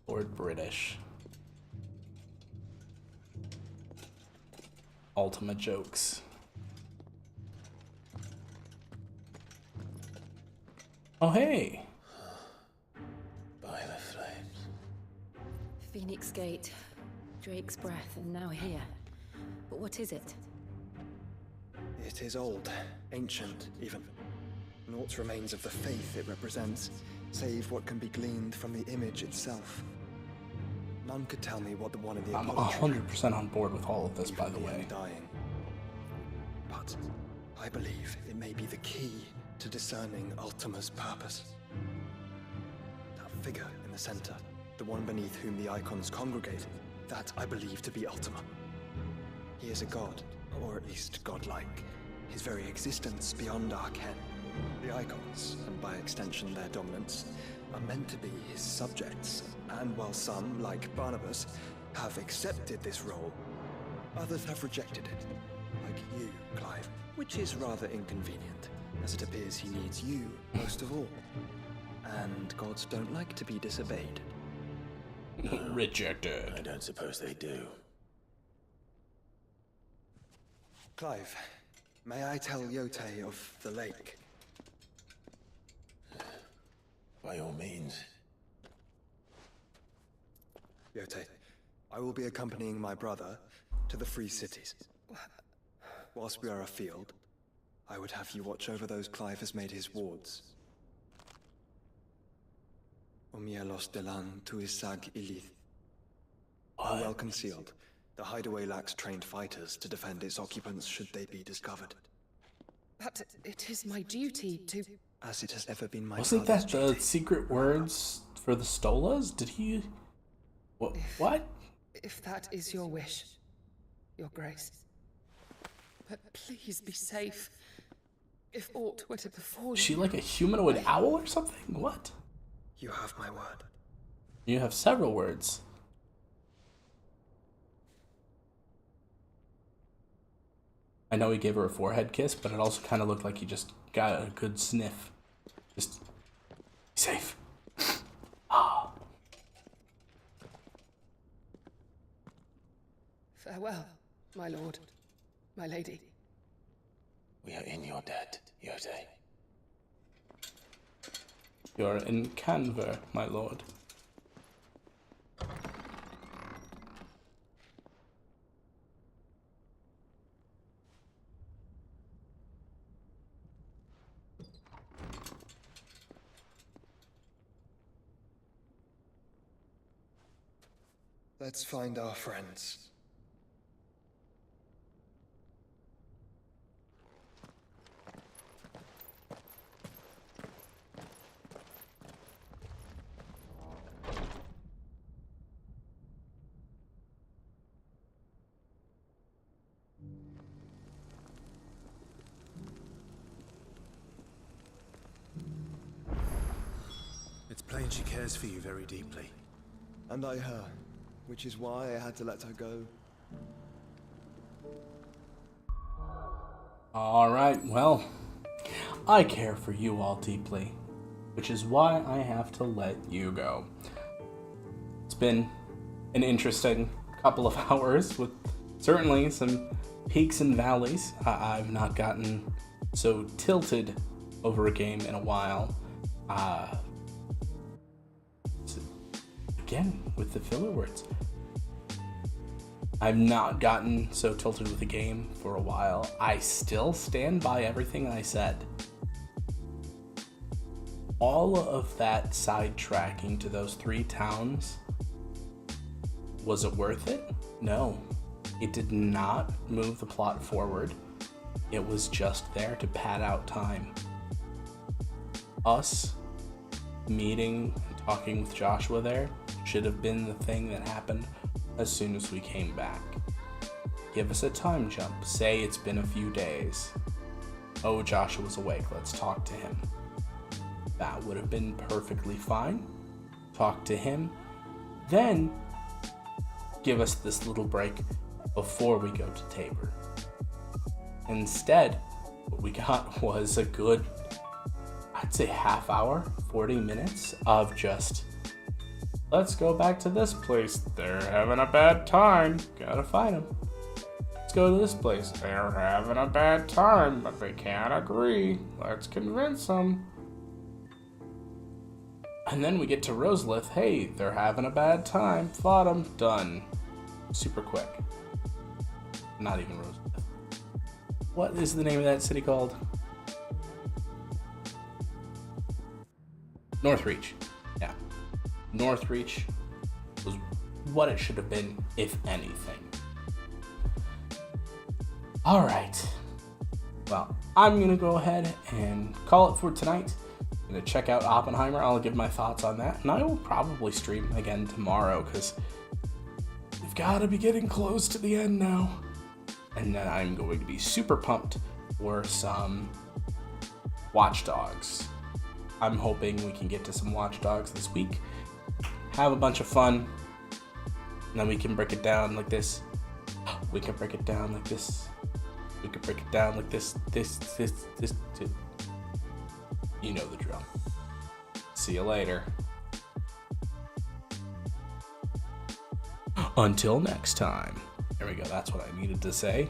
Lord British. Ultima jokes. Oh, hey. By the flames. Phoenix Gate, Drake's Breath, and now here. But what is it? It is old, ancient, even. Naught remains of the faith it represents, save what can be gleaned from the image itself. None could tell me what the one in the I'm 100% on board with all of this, by the way. Dying. But I believe it may be the key to discerning Ultima's purpose. That figure in the center, the one beneath whom the icons congregate, that I believe to be Ultima. He is a god, or at least godlike, his very existence beyond our ken. The icons, and by extension their dominants, are meant to be his subjects, and while some, like Barnabas, have accepted this role, others have rejected it, like you, Clive, which is rather inconvenient, as it appears he needs you most of all. And gods don't like to be disobeyed. Rejected. I don't suppose they do. Clive, may I tell Yote of the lake? By all means. Yote, I will be accompanying my brother to the Free Cities. Whilst we are afield, I would have you watch over those Clive has made his wards. Omielos delan tuisag ilith. Well concealed, the hideaway lacks trained fighters to defend its occupants should they be discovered. But it is my duty to... As it has ever been my Wasn't that the secret words for the Stolas? Did he... What? If that is your wish, your grace. But please be safe. If aught were to befall you... Is she like a humanoid owl or something? What? You have my word. You have several words. I know he gave her a forehead kiss, but it also kind of looked like he just got a good sniff. Just... safe. Farewell, my lord, my lady. We are in your debt, Yote. You're in Canver, my lord. Let's find our friends. It's plain she cares for you very deeply. And I her, which is why I had to let her go. Alright, well, I care for you all deeply, which is why I have to let you go. It's been an interesting couple of hours with certainly some peaks and valleys. I've not gotten so tilted over a game in a while. Again, with the filler words. I've not gotten so tilted with a game for a while. I still stand by everything I said. All of that sidetracking to those 3 towns, was it worth it? No. It did not move the plot forward. It was just there to pad out time. Us meeting and talking with Joshua there should have been the thing that happened as soon as we came back. Give us a time jump. Say it's been a few days. Oh, Joshua's awake. Let's talk to him. That would have been perfectly fine. Talk to him. Then give us this little break before we go to Tabor. Instead, what we got was a good, I'd say half hour, 40 minutes of just, let's go back to this place. They're having a bad time. Gotta find them. Let's go to this place. They're having a bad time, but they can't agree. Let's convince them. And then we get to Roselith. Hey, they're having a bad time. Fought them. Done. Super quick. Not even Roselith. What is the name of that city called? Northreach. Yeah. Northreach was what it should have been, if anything. Alright. Well, I'm going to go ahead and call it for tonight. I'm going to check out Oppenheimer. I'll give my thoughts on that. And I will probably stream again tomorrow because we've got to be getting close to the end now. And then I'm going to be super pumped for some Watch Dogs. I'm hoping we can get to some Watch Dogs this week. Have a bunch of fun. And then we can break it down like this. We can break it down like this. We can break it down like this. This. You know the drill. See you later. Until next time. There we go. That's what I needed to say.